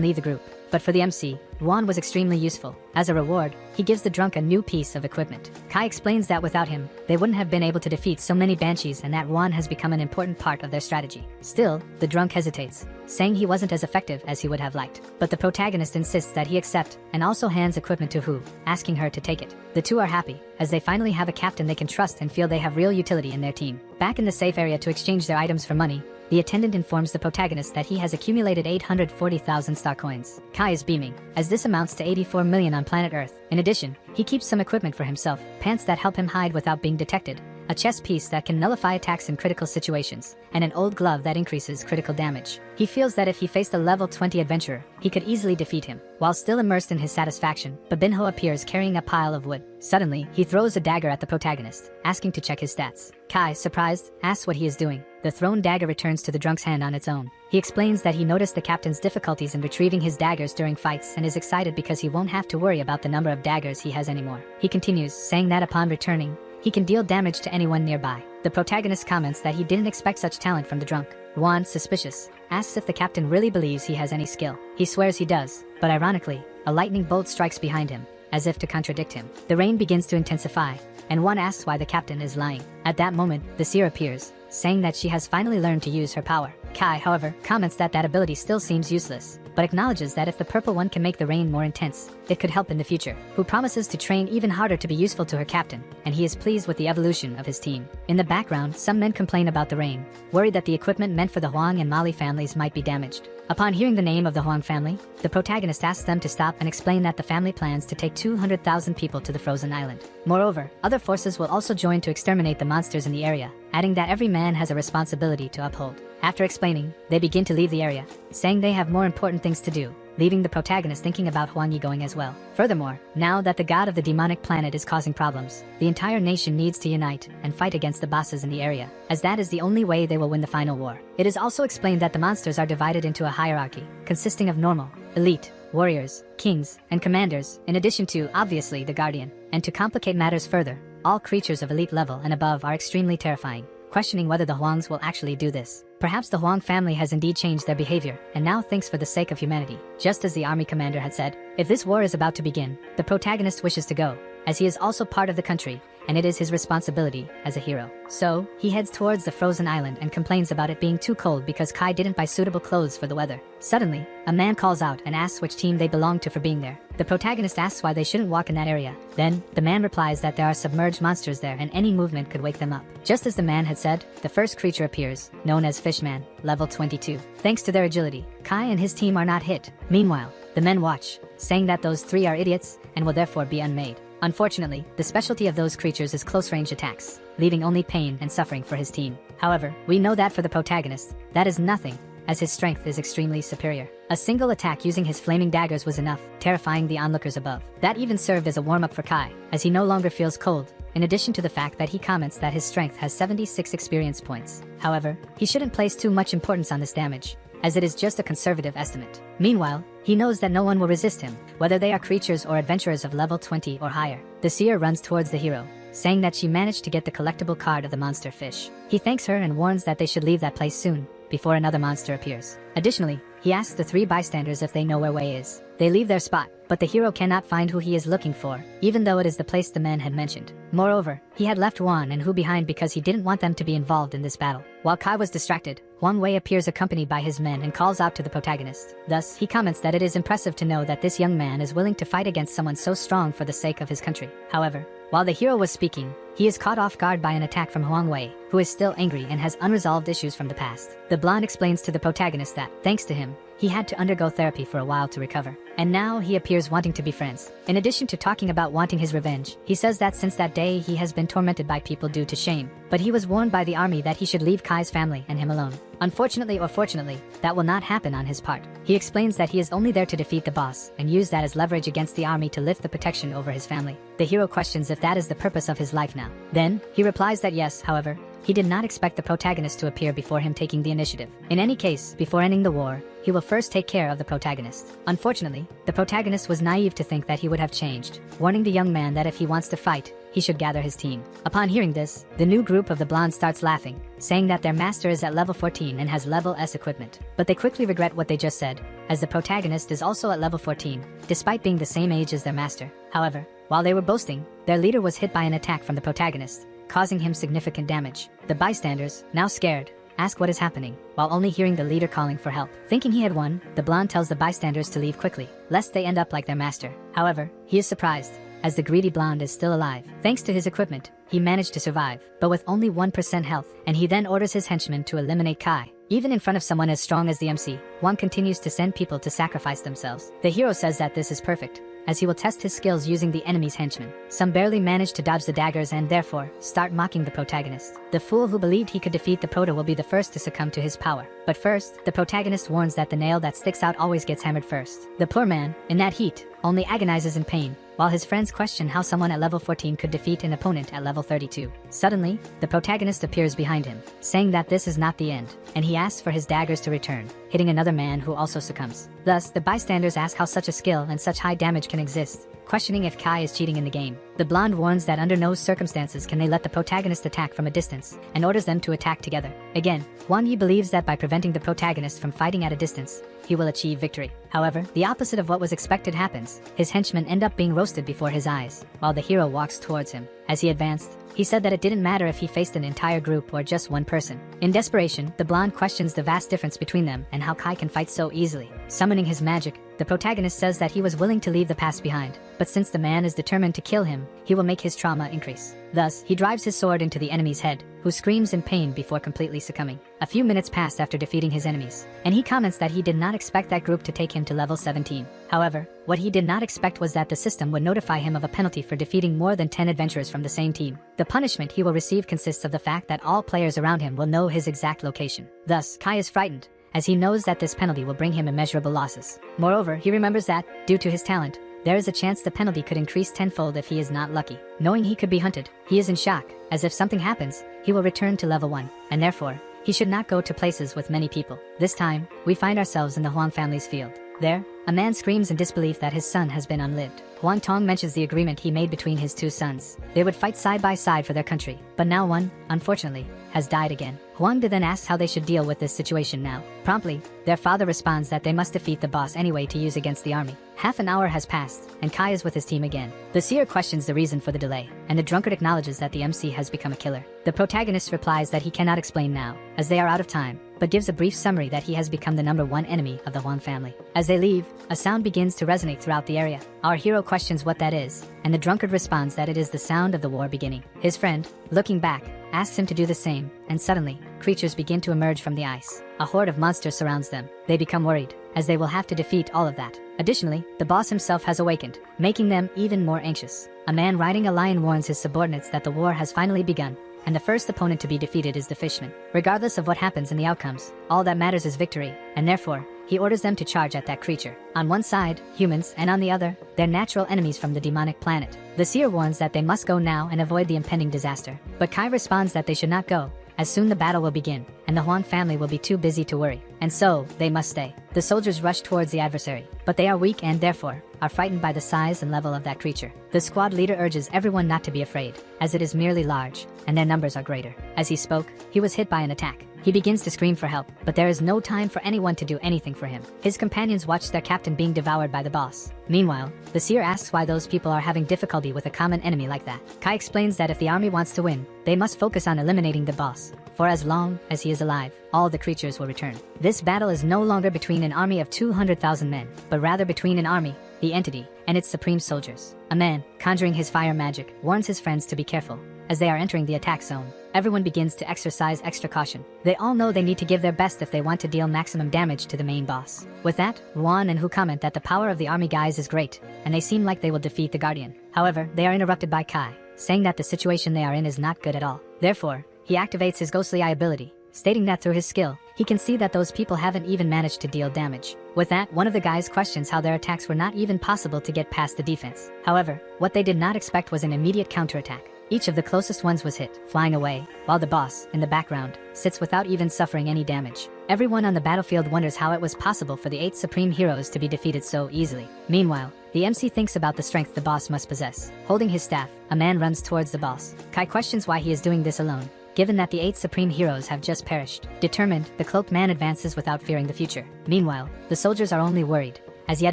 leave the group. But for the MC, Ruan was extremely useful. As a reward, he gives the drunk a new piece of equipment. Kai explains that without him, they wouldn't have been able to defeat so many banshees and that Ruan has become an important part of their strategy. Still, the drunk hesitates, saying he wasn't as effective as he would have liked. But the protagonist insists that he accept, and also hands equipment to Hu, asking her to take it. The two are happy, as they finally have a captain they can trust and feel they have real utility in their team. Back in the safe area to exchange their items for money, the attendant informs the protagonist that he has accumulated 840,000 star coins. Kai is beaming, as this amounts to 84 million on planet Earth. In addition, he keeps some equipment for himself, pants that help him hide without being detected, a chest piece that can nullify attacks in critical situations, and an old glove that increases critical damage. He feels that if he faced a level 20 adventurer, he could easily defeat him. While still immersed in his satisfaction, Babinho appears carrying a pile of wood. Suddenly, he throws a dagger at the protagonist, asking to check his stats. Kai, surprised, asks what he is doing. The thrown dagger returns to the drunk's hand on its own. He explains that he noticed the captain's difficulties in retrieving his daggers during fights and is excited because he won't have to worry about the number of daggers he has anymore. He continues, saying that upon returning, he can deal damage to anyone nearby. The protagonist comments that he didn't expect such talent from the drunk. Ruan, suspicious, asks if the captain really believes he has any skill. He swears he does, but ironically, a lightning bolt strikes behind him, as if to contradict him. The rain begins to intensify, and Ruan asks why the captain is lying. At that moment, the seer appears, saying that she has finally learned to use her power. Kai, however, comments that that ability still seems useless, but acknowledges that if the purple one can make the rain more intense, it could help in the future. Who promises to train even harder to be useful to her captain, and he is pleased with the evolution of his team. In the background, some men complain about the rain, worried that the equipment meant for the Huang and Mali families might be damaged. Upon hearing the name of the Huang family, the protagonist asks them to stop and explain that the family plans to take 200,000 people to the frozen island. Moreover, other forces will also join to exterminate the monsters in the area, adding that every man has a responsibility to uphold. After explaining, they begin to leave the area, saying they have more important things to do, leaving the protagonist thinking about Huang Yi going as well. Furthermore, now that the god of the demonic planet is causing problems, the entire nation needs to unite and fight against the bosses in the area, as that is the only way they will win the final war. It is also explained that the monsters are divided into a hierarchy, consisting of normal, elite, warriors, kings, and commanders, in addition to, obviously, the guardian. And to complicate matters further, all creatures of elite level and above are extremely terrifying, questioning whether the Huangs will actually do this. Perhaps the Huang family has indeed changed their behavior, and now thinks for the sake of humanity. Just as the army commander had said, if this war is about to begin, the protagonist wishes to go, as he is also part of the country, and it is his responsibility as a hero. So, he heads towards the frozen island and complains about it being too cold because Kai didn't buy suitable clothes for the weather. Suddenly, a man calls out and asks which team they belong to for being there. The protagonist asks why they shouldn't walk in that area. Then, the man replies that there are submerged monsters there and any movement could wake them up. Just as the man had said, the first creature appears, known as Fishman, level 22. Thanks to their agility, Kai and his team are not hit. Meanwhile, the men watch, saying that those three are idiots and will therefore be unmade. Unfortunately, the specialty of those creatures is close-range attacks, leaving only pain and suffering for his team. However, we know that for the protagonist, that is nothing, as his strength is extremely superior. A single attack using his flaming daggers was enough, terrifying the onlookers above. That even served as a warm-up for Kai, as he no longer feels cold, in addition to the fact that he comments that his strength has 76 experience points. However, he shouldn't place too much importance on this damage, as it is just a conservative estimate. Meanwhile, he knows that no one will resist him, whether they are creatures or adventurers of level 20 or higher. The seer runs towards the hero, saying that she managed to get the collectible card of the monster fish. He thanks her and warns that they should leave that place soon, before another monster appears. Additionally, he asks the 3 bystanders if they know where Wei is. They leave their spot, but the hero cannot find who he is looking for, even though it is the place the men had mentioned. Moreover, he had left Wan and Hu behind because he didn't want them to be involved in this battle. While Kai was distracted, Wang Wei appears accompanied by his men and calls out to the protagonist. Thus, he comments that it is impressive to know that this young man is willing to fight against someone so strong for the sake of his country. However, while the hero was speaking, he is caught off guard by an attack from Huang Wei, who is still angry and has unresolved issues from the past. The blonde explains to the protagonist that, thanks to him, he had to undergo therapy for a while to recover. And now he appears wanting to be friends. In addition to talking about wanting his revenge, he says that since that day he has been tormented by people due to shame, but he was warned by the army that he should leave Kai's family and him alone. Unfortunately or fortunately, that will not happen on his part. He explains that he is only there to defeat the boss and use that as leverage against the army to lift the protection over his family. The hero questions if that is the purpose of his life now. Then, he replies that yes, however, he did not expect the protagonist to appear before him taking the initiative. In any case, before ending the war, he will first take care of the protagonist. Unfortunately, the protagonist was naive to think that he would have changed, warning the young man that if he wants to fight, he should gather his team. Upon hearing this, the new group of the blonde starts laughing, saying that their master is at level 14 and has level S equipment. But they quickly regret what they just said, as the protagonist is also at level 14, despite being the same age as their master. However, while they were boasting, their leader was hit by an attack from the protagonist, causing him significant damage. The bystanders, now scared, ask what is happening, while only hearing the leader calling for help. Thinking he had won, the blonde tells the bystanders to leave quickly, lest they end up like their master. However, he is surprised, as the greedy blonde is still alive. Thanks to his equipment, he managed to survive, but with only 1% health, and he then orders his henchmen to eliminate Kai. Even in front of someone as strong as the MC, Wang continues to send people to sacrifice themselves. The hero says that this is perfect, as he will test his skills using the enemy's henchmen. Some barely manage to dodge the daggers and therefore start mocking the protagonist. The fool who believed he could defeat the prota will be the first to succumb to his power. But first, the protagonist warns that the nail that sticks out always gets hammered first. The poor man, in that heat, only agonizes in pain, while his friends question how someone at level 14 could defeat an opponent at level 32. Suddenly, the protagonist appears behind him, saying that this is not the end, and he asks for his daggers to return, hitting another man who also succumbs. Thus, the bystanders ask how such a skill and such high damage can exist, questioning if Kai is cheating in the game. The blonde warns that under no circumstances can they let the protagonist attack from a distance, and orders them to attack together. Again, Wang Yi believes that by preventing the protagonist from fighting at a distance, he will achieve victory. However, the opposite of what was expected happens. His henchmen end up being roasted before his eyes, while the hero walks towards him. As he advanced, he said that it didn't matter if he faced an entire group or just one person. In desperation, the blonde questions the vast difference between them and how Kai can fight so easily. Summoning his magic, the protagonist says that he was willing to leave the past behind, but since the man is determined to kill him, he will make his trauma increase. Thus, he drives his sword into the enemy's head, who screams in pain before completely succumbing. A few minutes pass after defeating his enemies, and he comments that he did not expect that group to take him to level 17. However, what he did not expect was that the system would notify him of a penalty for defeating more than 10 adventurers from the same team. The punishment he will receive consists of the fact that all players around him will know his exact location. Thus, Kai is frightened, as he knows that this penalty will bring him immeasurable losses. Moreover, he remembers that, due to his talent, there is a chance the penalty could increase tenfold if he is not lucky. Knowing he could be hunted, he is in shock, as if something happens, he will return to level 1, and therefore, he should not go to places with many people. This time, we find ourselves in the Huang family's field. There, a man screams in disbelief that his son has been unlived. Huang Tong mentions the agreement he made between his 2 sons. They would fight side by side for their country, but now one, unfortunately, has died again. Huang De then asks how they should deal with this situation now. Promptly, their father responds that they must defeat the boss anyway to use against the army. Half an hour has passed, and Kai is with his team again. The seer questions the reason for the delay, and the drunkard acknowledges that the MC has become a killer. The protagonist replies that he cannot explain now, as they are out of time, but gives a brief summary that he has become the #1 enemy of the Huang family. As they leave, a sound begins to resonate throughout the area. Our hero questions what that is, and the drunkard responds that it is the sound of the war beginning. His friend, looking back, asks him to do the same, and suddenly, creatures begin to emerge from the ice. A horde of monsters surrounds them. They become worried, as they will have to defeat all of that. Additionally, the boss himself has awakened, making them even more anxious. A man riding a lion warns his subordinates that the war has finally begun, and the first opponent to be defeated is the fishman. Regardless of what happens in the outcomes, all that matters is victory, and therefore, he orders them to charge at that creature. On one side, humans, and on the other, their natural enemies from the demonic planet. The seer warns that they must go now and avoid the impending disaster, but Kai responds that they should not go, as soon the battle will begin, and the Huan family will be too busy to worry, and so, they must stay. The soldiers rush towards the adversary, but they are weak and therefore, are frightened by the size and level of that creature. The squad leader urges everyone not to be afraid, as it is merely large, and their numbers are greater. As he spoke, he was hit by an attack. He begins to scream for help, but there is no time for anyone to do anything for him. His companions watch their captain being devoured by the boss. Meanwhile, the seer asks why those people are having difficulty with a common enemy like that. Kai explains that if the army wants to win, they must focus on eliminating the boss. For as long as he is alive, all the creatures will return. This battle is no longer between an army of 200,000 men, but rather between an army, the entity, and its supreme soldiers. A man, conjuring his fire magic, warns his friends to be careful. As they are entering the attack zone, everyone begins to exercise extra caution. They all know they need to give their best if they want to deal maximum damage to the main boss. With that, Ruan and Hu comment that the power of the army guys is great, and they seem like they will defeat the Guardian. However, they are interrupted by Kai, saying that the situation they are in is not good at all. Therefore, he activates his ghostly eye ability, stating that through his skill, he can see that those people haven't even managed to deal damage. With that, one of the guys questions how their attacks were not even possible to get past the defense. However, what they did not expect was an immediate counterattack. Each of the closest ones was hit, flying away, while the boss, in the background, sits without even suffering any damage. Everyone on the battlefield wonders how it was possible for the 8 supreme heroes to be defeated so easily. Meanwhile, the MC thinks about the strength the boss must possess. Holding his staff, a man runs towards the boss. Kai questions why he is doing this alone, given that the 8 supreme heroes have just perished. Determined, the cloaked man advances without fearing the future. Meanwhile, the soldiers are only worried, as yet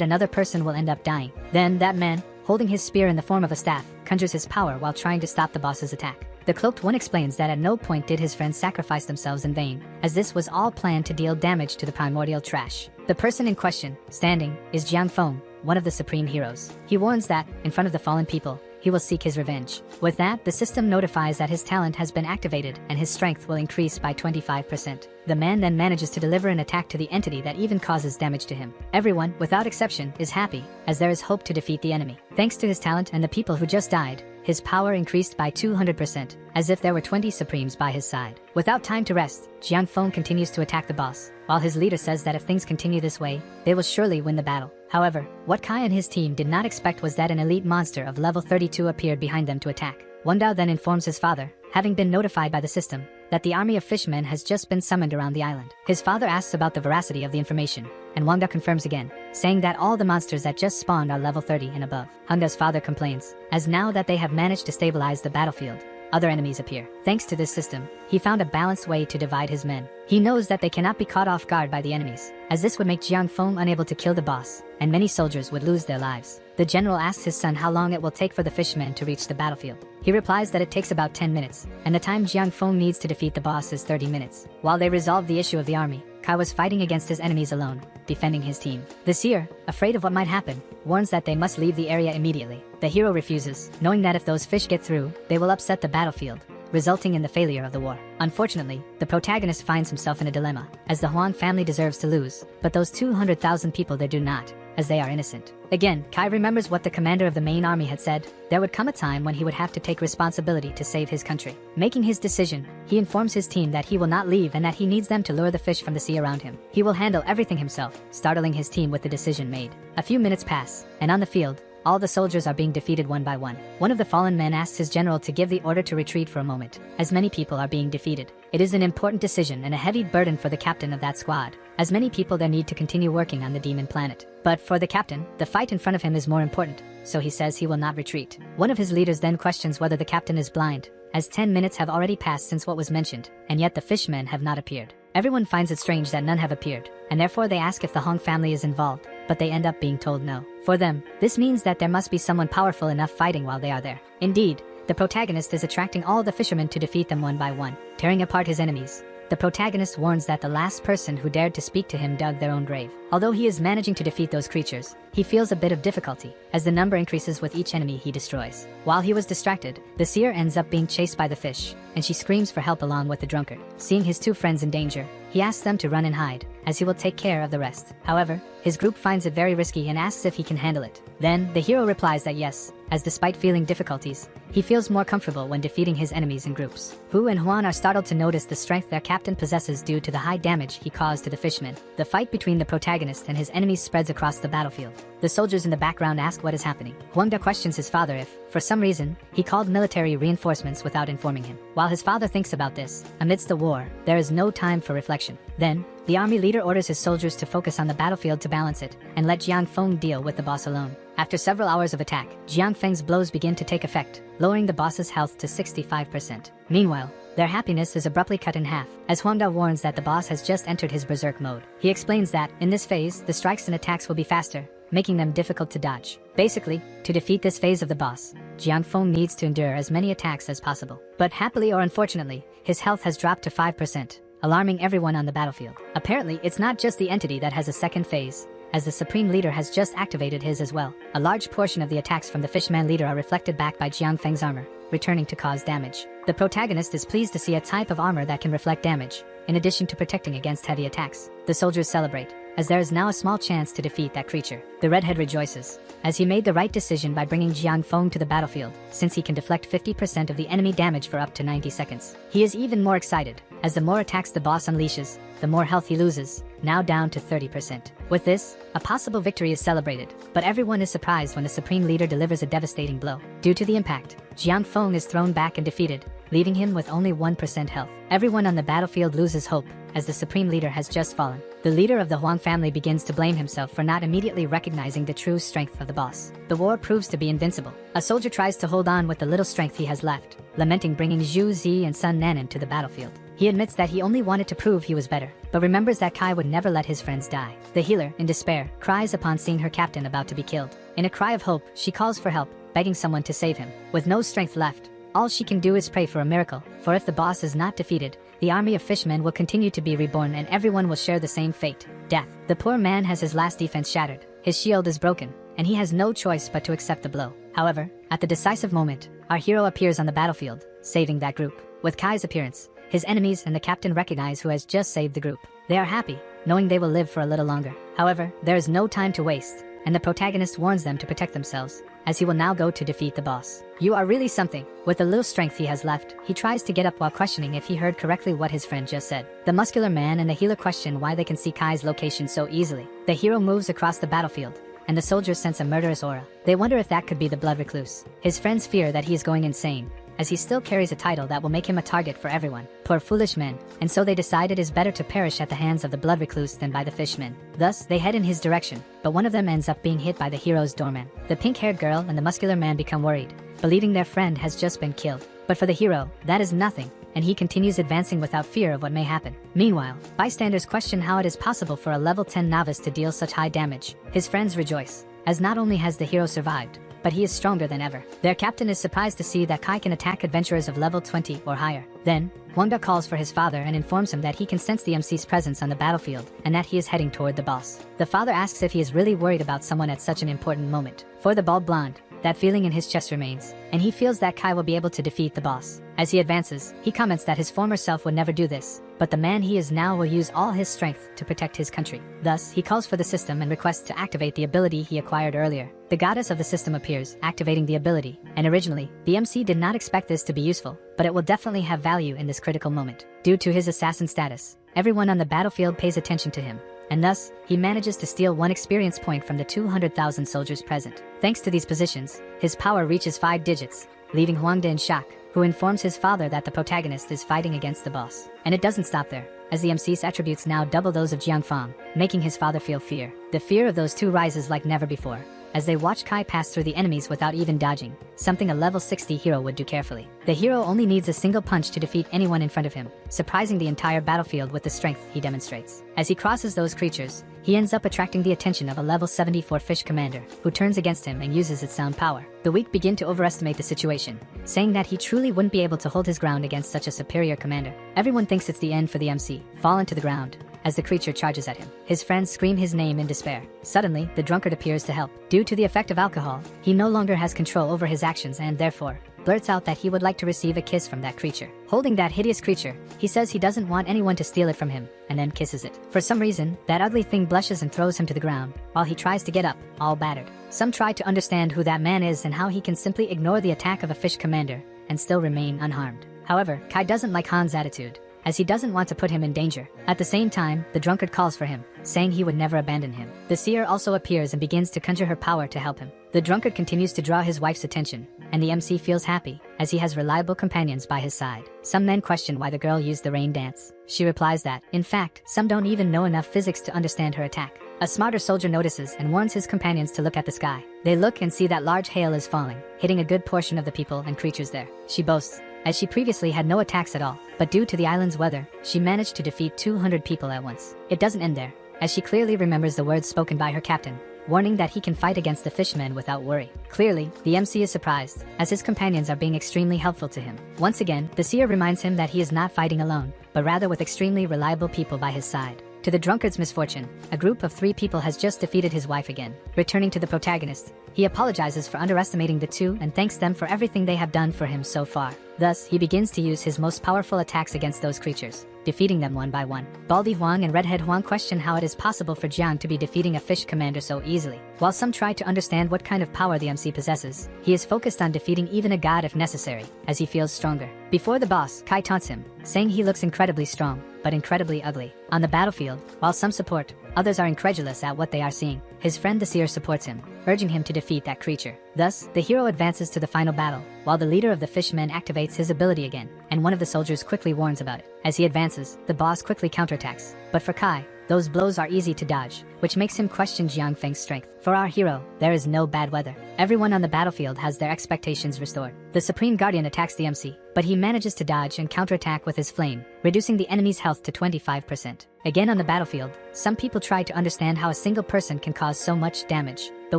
another person will end up dying. Then, that man, holding his spear in the form of a staff, conjures his power while trying to stop the boss's attack. The cloaked one explains that at no point did his friends sacrifice themselves in vain, as this was all planned to deal damage to the primordial trash. The person in question, standing, is Jiang Feng, one of the supreme heroes. He warns that, in front of the fallen people, he will seek his revenge. With that, the system notifies that his talent has been activated and his strength will increase by 25%. The man then manages to deliver an attack to the entity that even causes damage to him. Everyone, without exception, is happy, as there is hope to defeat the enemy. Thanks to his talent and the people who just died, his power increased by 200%, as if there were 20 Supremes by his side. Without time to rest, Jiang Feng continues to attack the boss, while his leader says that if things continue this way, they will surely win the battle. However, what Kai and his team did not expect was that an elite monster of level 32 appeared behind them to attack. Wandao then informs his father, having been notified by the system, that the army of fishmen has just been summoned around the island. His father asks about the veracity of the information, and Wang Dao confirms again, saying that all the monsters that just spawned are level 30 and above. Hang Dao's father complains, as now that they have managed to stabilize the battlefield, other enemies appear. Thanks to this system, he found a balanced way to divide his men. He knows that they cannot be caught off guard by the enemies, as this would make Jiang Feng unable to kill the boss, and many soldiers would lose their lives. The general asks his son how long it will take for the fishmen to reach the battlefield. He replies that it takes about 10 minutes, and the time Jiang Feng needs to defeat the boss is 30 minutes. While they resolve the issue of the army, Kai was fighting against his enemies alone, defending his team. The seer, afraid of what might happen, warns that they must leave the area immediately. The hero refuses, knowing that if those fish get through, they will upset the battlefield, resulting in the failure of the war. Unfortunately, the protagonist finds himself in a dilemma, as the Huan family deserves to lose, but those 200,000 people there do not, as they are innocent. Again, Kai remembers what the commander of the main army had said: there would come a time when he would have to take responsibility to save his country. Making his decision, he informs his team that he will not leave and that he needs them to lure the fish from the sea around him. He will handle everything himself, startling his team with the decision made. A few minutes pass, and on the field, all the soldiers are being defeated one by one. One of the fallen men asks his general to give the order to retreat for a moment, as many people are being defeated. It is an important decision and a heavy burden for the captain of that squad, as many people there need to continue working on the demon planet. But for the captain, the fight in front of him is more important, so he says he will not retreat. One of his leaders then questions whether the captain is blind, as 10 minutes have already passed since what was mentioned, and yet the fishmen have not appeared. Everyone finds it strange that none have appeared, and therefore they ask if the Hong family is involved, but they end up being told no. For them, this means that there must be someone powerful enough fighting while they are there. Indeed, the protagonist is attracting all the fishermen to defeat them one by one, tearing apart his enemies. The protagonist warns that the last person who dared to speak to him dug their own grave. Although he is managing to defeat those creatures, he feels a bit of difficulty, as the number increases with each enemy he destroys. While he was distracted, the seer ends up being chased by the fish, and she screams for help along with the drunkard. Seeing his two friends in danger, he asks them to run and hide, as he will take care of the rest. However, his group finds it very risky and asks if he can handle it. Then, the hero replies that yes, as despite feeling difficulties, he feels more comfortable when defeating his enemies in groups. Hu and Huan are startled to notice the strength their captain possesses due to the high damage he caused to the fishmen. The fight between the protagonist and his enemies spreads across the battlefield. The soldiers in the background ask what is happening. Huangda questions his father if, for some reason, he called military reinforcements without informing him. While his father thinks about this, amidst the war, there is no time for reflection. Then, the army leader orders his soldiers to focus on the battlefield to balance it, and let Jiang Feng deal with the boss alone. After several hours of attack, Jiang Feng's blows begin to take effect, lowering the boss's health to 65%. Meanwhile, their happiness is abruptly cut in half, as Huangda warns that the boss has just entered his berserk mode. He explains that, in this phase, the strikes and attacks will be faster, making them difficult to dodge. Basically, to defeat this phase of the boss, Jiang Feng needs to endure as many attacks as possible. But happily or unfortunately, his health has dropped to 5%, alarming everyone on the battlefield. Apparently, it's not just the entity that has a second phase, as the Supreme Leader has just activated his as well. A large portion of the attacks from the Fishman Leader are reflected back by Jiang Feng's armor, returning to cause damage. The protagonist is pleased to see a type of armor that can reflect damage, in addition to protecting against heavy attacks. The soldiers celebrate, as there is now a small chance to defeat that creature. The redhead rejoices, as he made the right decision by bringing Jiang Feng to the battlefield, since he can deflect 50% of the enemy damage for up to 90 seconds. He is even more excited, as the more attacks the boss unleashes, the more health he loses, now down to 30%. With this, a possible victory is celebrated, but everyone is surprised when the Supreme Leader delivers a devastating blow. Due to the impact, Jiang Feng is thrown back and defeated, leaving him with only 1% health. Everyone on the battlefield loses hope, as the Supreme Leader has just fallen. The leader of the Huang family begins to blame himself for not immediately recognizing the true strength of the boss. The war proves to be invincible. A soldier tries to hold on with the little strength he has left, lamenting bringing Zhu Zi and Sun Nanan to the battlefield. He admits that he only wanted to prove he was better, but remembers that Kai would never let his friends die. The healer, in despair, cries upon seeing her captain about to be killed. In a cry of hope, she calls for help, begging someone to save him. With no strength left, all she can do is pray for a miracle, for if the boss is not defeated, the army of fishmen will continue to be reborn and everyone will share the same fate, death. The poor man has his last defense shattered, his shield is broken, and he has no choice but to accept the blow. However, at the decisive moment, our hero appears on the battlefield, saving that group. With Kai's appearance, his enemies and the captain recognize who has just saved the group. They are happy, knowing they will live for a little longer. However, there is no time to waste, and the protagonist warns them to protect themselves, as he will now go to defeat the boss. You are really something. With the little strength he has left, he tries to get up while questioning if he heard correctly what his friend just said. The muscular man and the healer question why they can see Kai's location so easily. The hero moves across the battlefield, and the soldiers sense a murderous aura. They wonder if that could be the blood recluse. His friends fear that he is going insane, as he still carries a title that will make him a target for everyone. Poor foolish men, and so they decide it is better to perish at the hands of the blood recluse than by the fishmen. Thus, they head in his direction, but one of them ends up being hit by the hero's doorman. The pink-haired girl and the muscular man become worried, believing their friend has just been killed. But for the hero, that is nothing, and he continues advancing without fear of what may happen. Meanwhile, bystanders question how it is possible for a level 10 novice to deal such high damage. His friends rejoice, as not only has the hero survived, but he is stronger than ever. Their captain is surprised to see that Kai can attack adventurers of level 20 or higher. Then, Huangda calls for his father and informs him that he can sense the MC's presence on the battlefield and that he is heading toward the boss. The father asks if he is really worried about someone at such an important moment. For the bald blonde, that feeling in his chest remains, and he feels that Kai will be able to defeat the boss. As he advances, he comments that his former self would never do this, but the man he is now will use all his strength to protect his country. Thus, he calls for the system and requests to activate the ability he acquired earlier. The goddess of the system appears, activating the ability, and originally, the MC did not expect this to be useful, but it will definitely have value in this critical moment. Due to his assassin status, everyone on the battlefield pays attention to him, and thus, he manages to steal 1 experience point from the 200,000 soldiers present. Thanks to these positions, his power reaches 5 digits, leaving Huangda in shock, who informs his father that the protagonist is fighting against the boss. And it doesn't stop there, as the MC's attributes now double those of Jiang Feng, making his father feel fear. The fear of those two rises like never before, as they watch Kai pass through the enemies without even dodging, something a level 60 hero would do carefully. The hero only needs a single punch to defeat anyone in front of him, surprising the entire battlefield with the strength he demonstrates. As he crosses those creatures, he ends up attracting the attention of a level 74 fish commander, who turns against him and uses its sound power. The weak begin to overestimate the situation, saying that he truly wouldn't be able to hold his ground against such a superior commander. Everyone thinks it's the end for the MC, fallen to the ground, as the creature charges at him. His friends scream his name in despair. Suddenly, the drunkard appears to help. Due to the effect of alcohol, he no longer has control over his actions and therefore blurts out that he would like to receive a kiss from that creature. Holding that hideous creature, he says he doesn't want anyone to steal it from him, and then kisses it. For some reason, that ugly thing blushes and throws him to the ground, while he tries to get up, all battered. Some try to understand who that man is and how he can simply ignore the attack of a fish commander and still remain unharmed. However, Kai doesn't like Han's attitude, as he doesn't want to put him in danger. At the same time, the drunkard calls for him, saying he would never abandon him. The seer also appears and begins to conjure her power to help him. The drunkard continues to draw his wife's attention, and the MC feels happy, as he has reliable companions by his side. Some men question why the girl used the rain dance. She replies that, in fact, some don't even know enough physics to understand her attack. A smarter soldier notices and warns his companions to look at the sky. They look and see that large hail is falling, hitting a good portion of the people and creatures there. She boasts, as she previously had no attacks at all, but due to the island's weather, she managed to defeat 200 people at once. It doesn't end there, as she clearly remembers the words spoken by her captain, warning that he can fight against the fishmen without worry. Clearly, the MC is surprised, as his companions are being extremely helpful to him. Once again, the seer reminds him that he is not fighting alone, but rather with extremely reliable people by his side. To the drunkard's misfortune, a group of 3 people has just defeated his wife again. Returning to the protagonist, he apologizes for underestimating the two and thanks them for everything they have done for him so far. Thus, he begins to use his most powerful attacks against those creatures, defeating them one by one. Baldy Huang and Redhead Huang question how it is possible for Jiang to be defeating a fish commander so easily. While some try to understand what kind of power the MC possesses, he is focused on defeating even a god if necessary, as he feels stronger. Before the boss, Kai taunts him, saying he looks incredibly strong, but incredibly ugly. On the battlefield, while some support, others are incredulous at what they are seeing. His friend the seer supports him, urging him to defeat that creature. Thus, the hero advances to the final battle, while the leader of the fishmen activates his ability again, and one of the soldiers quickly warns about it. As he advances, the boss quickly counterattacks. But for Kai, those blows are easy to dodge, which makes him question Jiang Feng's strength. For our hero, there is no bad weather. Everyone on the battlefield has their expectations restored. The Supreme Guardian attacks the MC, but he manages to dodge and counterattack with his flame, reducing the enemy's health to 25%. Again on the battlefield, some people try to understand how a single person can cause so much damage. The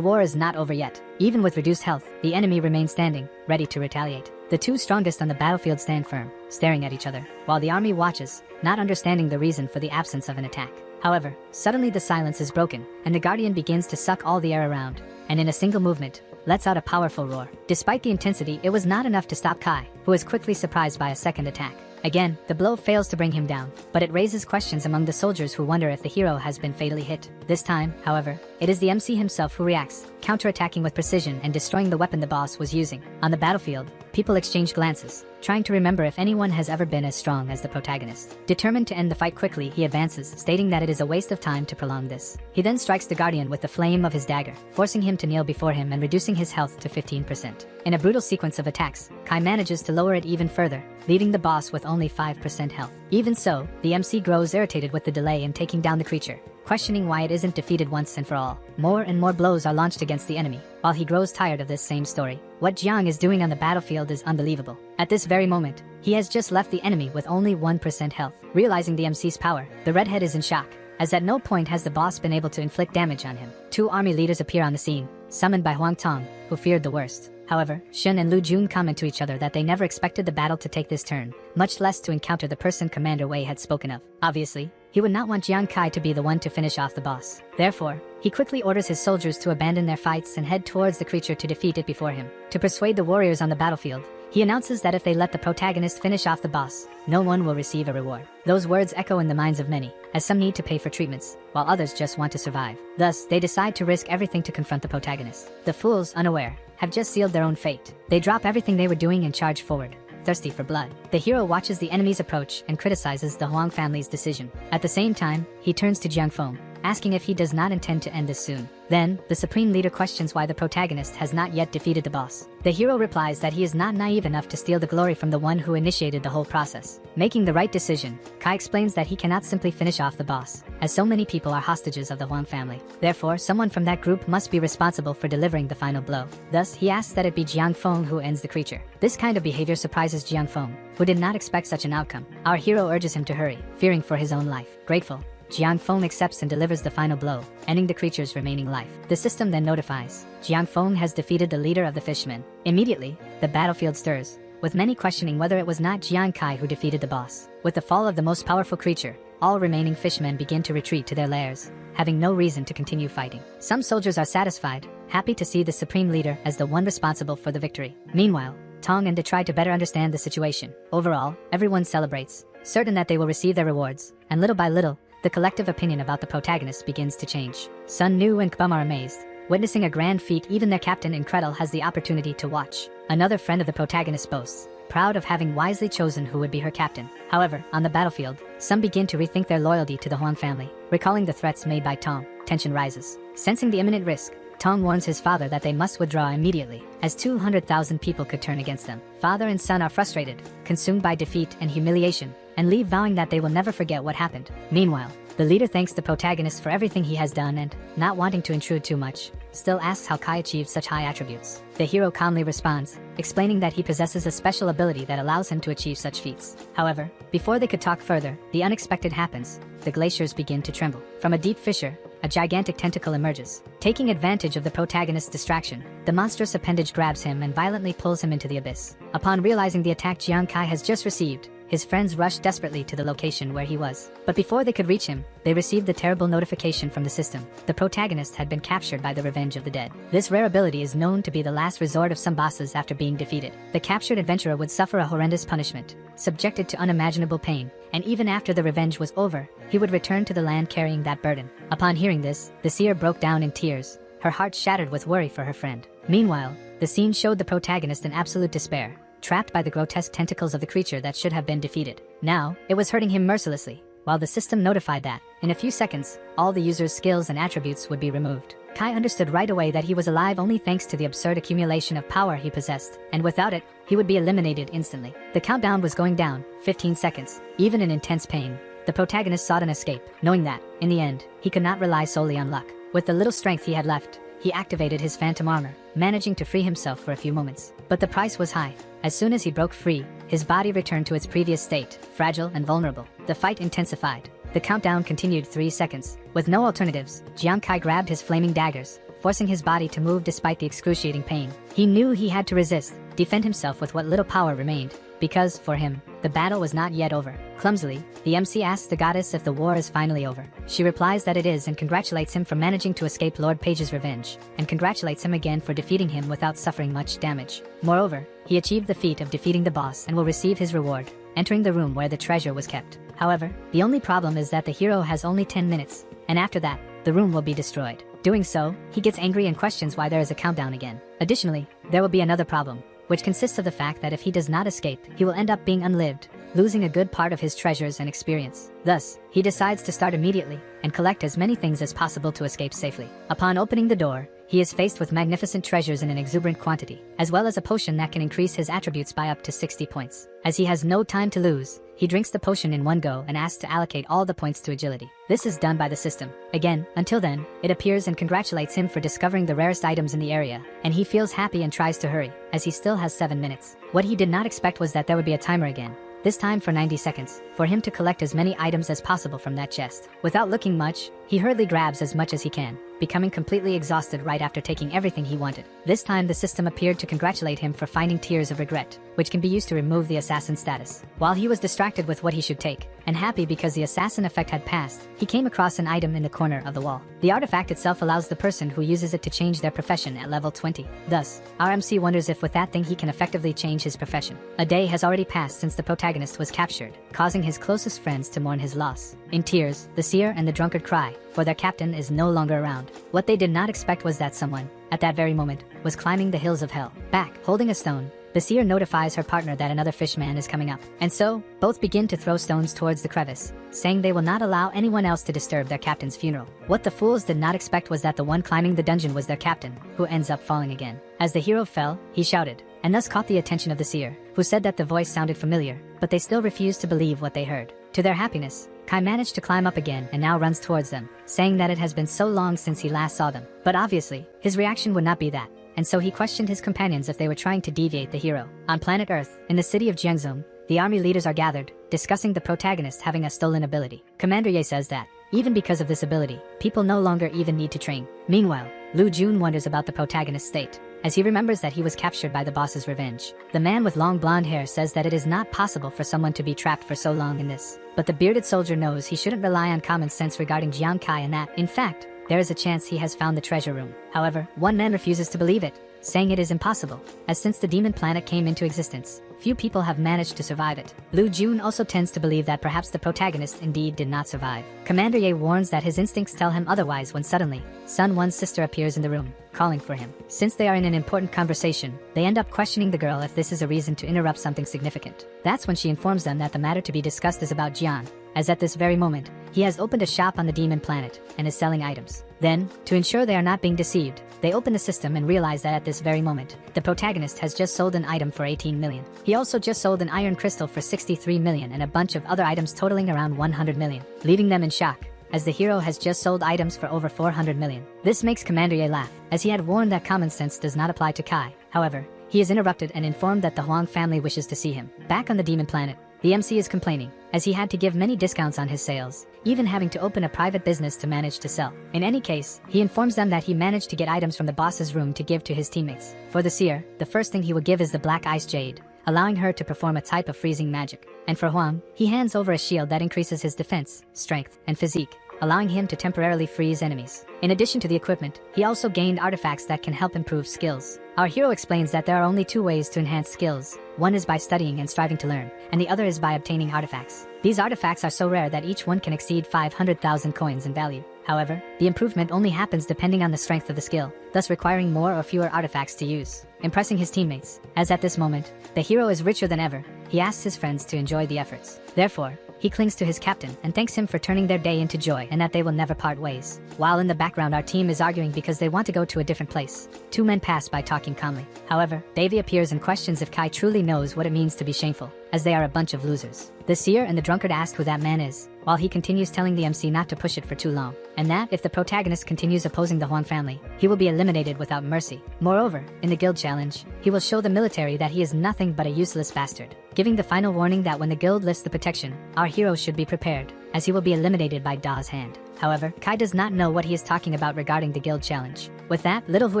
war is not over yet. Even with reduced health, the enemy remains standing, ready to retaliate. The two strongest on the battlefield stand firm, staring at each other, while the army watches, not understanding the reason for the absence of an attack. However, suddenly the silence is broken, and the Guardian begins to suck all the air around, and in a single movement, lets out a powerful roar. Despite the intensity, it was not enough to stop Kai, who is quickly surprised by a second attack. Again, the blow fails to bring him down, but it raises questions among the soldiers who wonder if the hero has been fatally hit. This time, however, it is the MC himself who reacts, counterattacking with precision and destroying the weapon the boss was using. On the battlefield, people exchange glances, trying to remember if anyone has ever been as strong as the protagonist. Determined to end the fight quickly, he advances, stating that it is a waste of time to prolong this. He then strikes the Guardian with the flame of his dagger, forcing him to kneel before him and reducing his health to 15%. In a brutal sequence of attacks, Kai manages to lower it even further, leaving the boss with only 5% health. Even so, the MC grows irritated with the delay in taking down the creature, questioning why it isn't defeated once and for all. More and more blows are launched against the enemy, while he grows tired of this same story. What Jiang is doing on the battlefield is unbelievable. At this very moment, he has just left the enemy with only 1% health. Realizing the MC's power, the redhead is in shock, as at no point has the boss been able to inflict damage on him. 2 army leaders appear on the scene, summoned by Huang Tong, who feared the worst. However, Shun and Lu Jun comment to each other that they never expected the battle to take this turn, much less to encounter the person Commander Wei had spoken of. Obviously, he would not want Jiang Kai to be the one to finish off the boss. Therefore, he quickly orders his soldiers to abandon their fights and head towards the creature to defeat it before him. To persuade the warriors on the battlefield, he announces that if they let the protagonist finish off the boss, no one will receive a reward. Those words echo in the minds of many, as some need to pay for treatments, while others just want to survive. Thus, they decide to risk everything to confront the protagonist. The fools, unaware, have just sealed their own fate. They drop everything they were doing and charge forward, thirsty for blood. The hero watches the enemy's approach and criticizes the Huang family's decision. At the same time, he turns to Jiang Feng, asking if he does not intend to end this soon. Then, the supreme leader questions why the protagonist has not yet defeated the boss. The hero replies that he is not naive enough to steal the glory from the one who initiated the whole process. Making the right decision, Kai explains that he cannot simply finish off the boss, as so many people are hostages of the Huang family. Therefore, someone from that group must be responsible for delivering the final blow. Thus, he asks that it be Jiang Feng who ends the creature. This kind of behavior surprises Jiang Feng, who did not expect such an outcome. Our hero urges him to hurry, fearing for his own life. Grateful, Jiang Feng accepts and delivers the final blow, ending the creature's remaining life. The system then notifies Jiang Feng has defeated the leader of the fishmen. Immediately, the battlefield stirs, with many questioning whether it was not Jiang Kai who defeated the boss. With the fall of the most powerful creature, all remaining fishmen begin to retreat to their lairs, having no reason to continue fighting. Some soldiers are satisfied, happy to see the supreme leader as the one responsible for the victory. Meanwhile, Tong and De try to better understand the situation. Overall, everyone celebrates, certain that they will receive their rewards, and little by little, the collective opinion about the protagonist begins to change. Sun Nu and Kbum are amazed, witnessing a grand feat even their captain Incredul has the opportunity to watch. Another friend of the protagonist boasts, proud of having wisely chosen who would be her captain. However, on the battlefield, some begin to rethink their loyalty to the Huang family, recalling the threats made by Tong. Tension rises. Sensing the imminent risk, Tong warns his father that they must withdraw immediately, as 200,000 people could turn against them. Father and son are frustrated, consumed by defeat and humiliation, and leave vowing that they will never forget what happened. Meanwhile, the leader thanks the protagonist for everything he has done and, not wanting to intrude too much, still asks how Kai achieved such high attributes. The hero calmly responds, explaining that he possesses a special ability that allows him to achieve such feats. However, before they could talk further, the unexpected happens. The glaciers begin to tremble. From a deep fissure, a gigantic tentacle emerges. Taking advantage of the protagonist's distraction, the monstrous appendage grabs him and violently pulls him into the abyss. Upon realizing the attack Jiang Kai has just received, his friends rush desperately to the location where he was. But before they could reach him, they received the terrible notification from the system. The protagonist had been captured by the Revenge of the Dead. This rare ability is known to be the last resort of some bosses after being defeated. The captured adventurer would suffer a horrendous punishment, subjected to unimaginable pain, and even after the revenge was over, he would return to the land carrying that burden. Upon hearing this, the seer broke down in tears, her heart shattered with worry for her friend. Meanwhile, the scene showed the protagonist in absolute despair, trapped by the grotesque tentacles of the creature that should have been defeated. Now, it was hurting him mercilessly, while the system notified that, in a few seconds, all the user's skills and attributes would be removed. Kai understood right away that he was alive only thanks to the absurd accumulation of power he possessed, and without it, he would be eliminated instantly. The countdown was going down, 15 seconds. Even in intense pain, the protagonist sought an escape, knowing that, in the end, he could not rely solely on luck. With the little strength he had left, he activated his phantom armor, managing to free himself for a few moments. But the price was high. As soon as he broke free, his body returned to its previous state, fragile and vulnerable. The fight intensified. The countdown continued 3 seconds. With no alternatives, Jiang Kai grabbed his flaming daggers, forcing his body to move despite the excruciating pain. He knew he had to resist, defend himself with what little power remained, because, for him, the battle was not yet over. Clumsily, the MC asks the goddess if the war is finally over. She replies that it is and congratulates him for managing to escape Lord Page's revenge, and congratulates him again for defeating him without suffering much damage. Moreover, he achieved the feat of defeating the boss and will receive his reward, entering the room where the treasure was kept. However, the only problem is that the hero has only 10 minutes, and after that, the room will be destroyed. Doing so, he gets angry and questions why there is a countdown again. Additionally, there will be another problem, which consists of the fact that if he does not escape, he will end up being unlived, losing a good part of his treasures and experience. Thus, he decides to start immediately and collect as many things as possible to escape safely. Upon opening the door, he is faced with magnificent treasures in an exuberant quantity, as well as a potion that can increase his attributes by up to 60 points. As he has no time to lose, he drinks the potion in one go and asks to allocate all the points to agility. This is done by the system. Again, until then, it appears and congratulates him for discovering the rarest items in the area, and he feels happy and tries to hurry, as he still has 7 minutes. What he did not expect was that there would be a timer again, this time for 90 seconds, for him to collect as many items as possible from that chest. Without looking much, he hurriedly grabs as much as he can, becoming completely exhausted right after taking everything he wanted. This time the system appeared to congratulate him for finding Tears of Regret, which can be used to remove the assassin status. While he was distracted with what he should take, and happy because the assassin effect had passed, he came across an item in the corner of the wall. The artifact itself allows the person who uses it to change their profession at level 20. Thus, our MC wonders if with that thing he can effectively change his profession. A day has already passed since the protagonist was captured, causing his closest friends to mourn his loss. In tears, the seer and the drunkard cry, for their captain is no longer around. What they did not expect was that someone, at that very moment, was climbing the hills of hell. Back, holding a stone, the seer notifies her partner that another fishman is coming up, and so, both begin to throw stones towards the crevice, saying they will not allow anyone else to disturb their captain's funeral. What the fools did not expect was that the one climbing the dungeon was their captain, who ends up falling again. As the hero fell, he shouted, and thus caught the attention of the seer, who said that the voice sounded familiar, but they still refused to believe what they heard. To their happiness, Kai managed to climb up again and now runs towards them, saying that it has been so long since he last saw them. But obviously, his reaction would not be that, and so he questioned his companions if they were trying to deviate the hero. On planet Earth, in the city of Jiangzhou, the army leaders are gathered, discussing the protagonist having a stolen ability. Commander Ye says that, even because of this ability, people no longer even need to train. Meanwhile, Lu Jun wonders about the protagonist's state, as he remembers that he was captured by the boss's revenge. The man with long blonde hair says that it is not possible for someone to be trapped for so long in this. But the bearded soldier knows he shouldn't rely on common sense regarding Jiang Kai and that, in fact, there is a chance he has found the treasure room. However, one man refuses to believe it, saying it is impossible, as since the demon planet came into existence, few people have managed to survive it. Lu Jun also tends to believe that perhaps the protagonist indeed did not survive. Commander Ye warns that his instincts tell him otherwise when suddenly, Sun One's sister appears in the room, calling for him. Since they are in an important conversation, they end up questioning the girl if this is a reason to interrupt something significant. That's when she informs them that the matter to be discussed is about Jian, as at this very moment, he has opened a shop on the demon planet and is selling items. Then, to ensure they are not being deceived, they open the system and realize that at this very moment, the protagonist has just sold an item for 18 million. He also just sold an iron crystal for 63 million and a bunch of other items totaling around 100 million, leaving them in shock, as the hero has just sold items for over 400 million. This makes Commander Ye laugh, as he had warned that common sense does not apply to Kai. However, he is interrupted and informed that the Huang family wishes to see him. Back on the demon planet, the MC is complaining, as he had to give many discounts on his sales, even having to open a private business to manage to sell. In any case, he informs them that he managed to get items from the boss's room to give to his teammates. For the seer, the first thing he would give is the Black Ice Jade, allowing her to perform a type of freezing magic. And for Huang, he hands over a shield that increases his defense, strength, and physique, allowing him to temporarily freeze enemies. In addition to the equipment, he also gained artifacts that can help improve skills. Our hero explains that there are only two ways to enhance skills. One is by studying and striving to learn, and the other is by obtaining artifacts. These artifacts are so rare that each one can exceed 500,000 coins in value. However, the improvement only happens depending on the strength of the skill, thus requiring more or fewer artifacts to use, impressing his teammates, as at this moment, the hero is richer than ever. He asks his friends to enjoy the efforts. Therefore, he clings to his captain and thanks him for turning their day into joy and that they will never part ways. While in the background our team is arguing because they want to go to a different place. Two men pass by talking calmly. However, Davy appears and questions if Kai truly knows what it means to be shameful, as they are a bunch of losers. The seer and the drunkard ask who that man is, while he continues telling the MC not to push it for too long, and that if the protagonist continues opposing the Huang family, he will be eliminated without mercy. Moreover, in the guild challenge, he will show the military that he is nothing but a useless bastard, giving the final warning that when the guild lifts the protection, our hero should be prepared, as he will be eliminated by Da's hand. However, Kai does not know what he is talking about regarding the guild challenge. With that, Little Who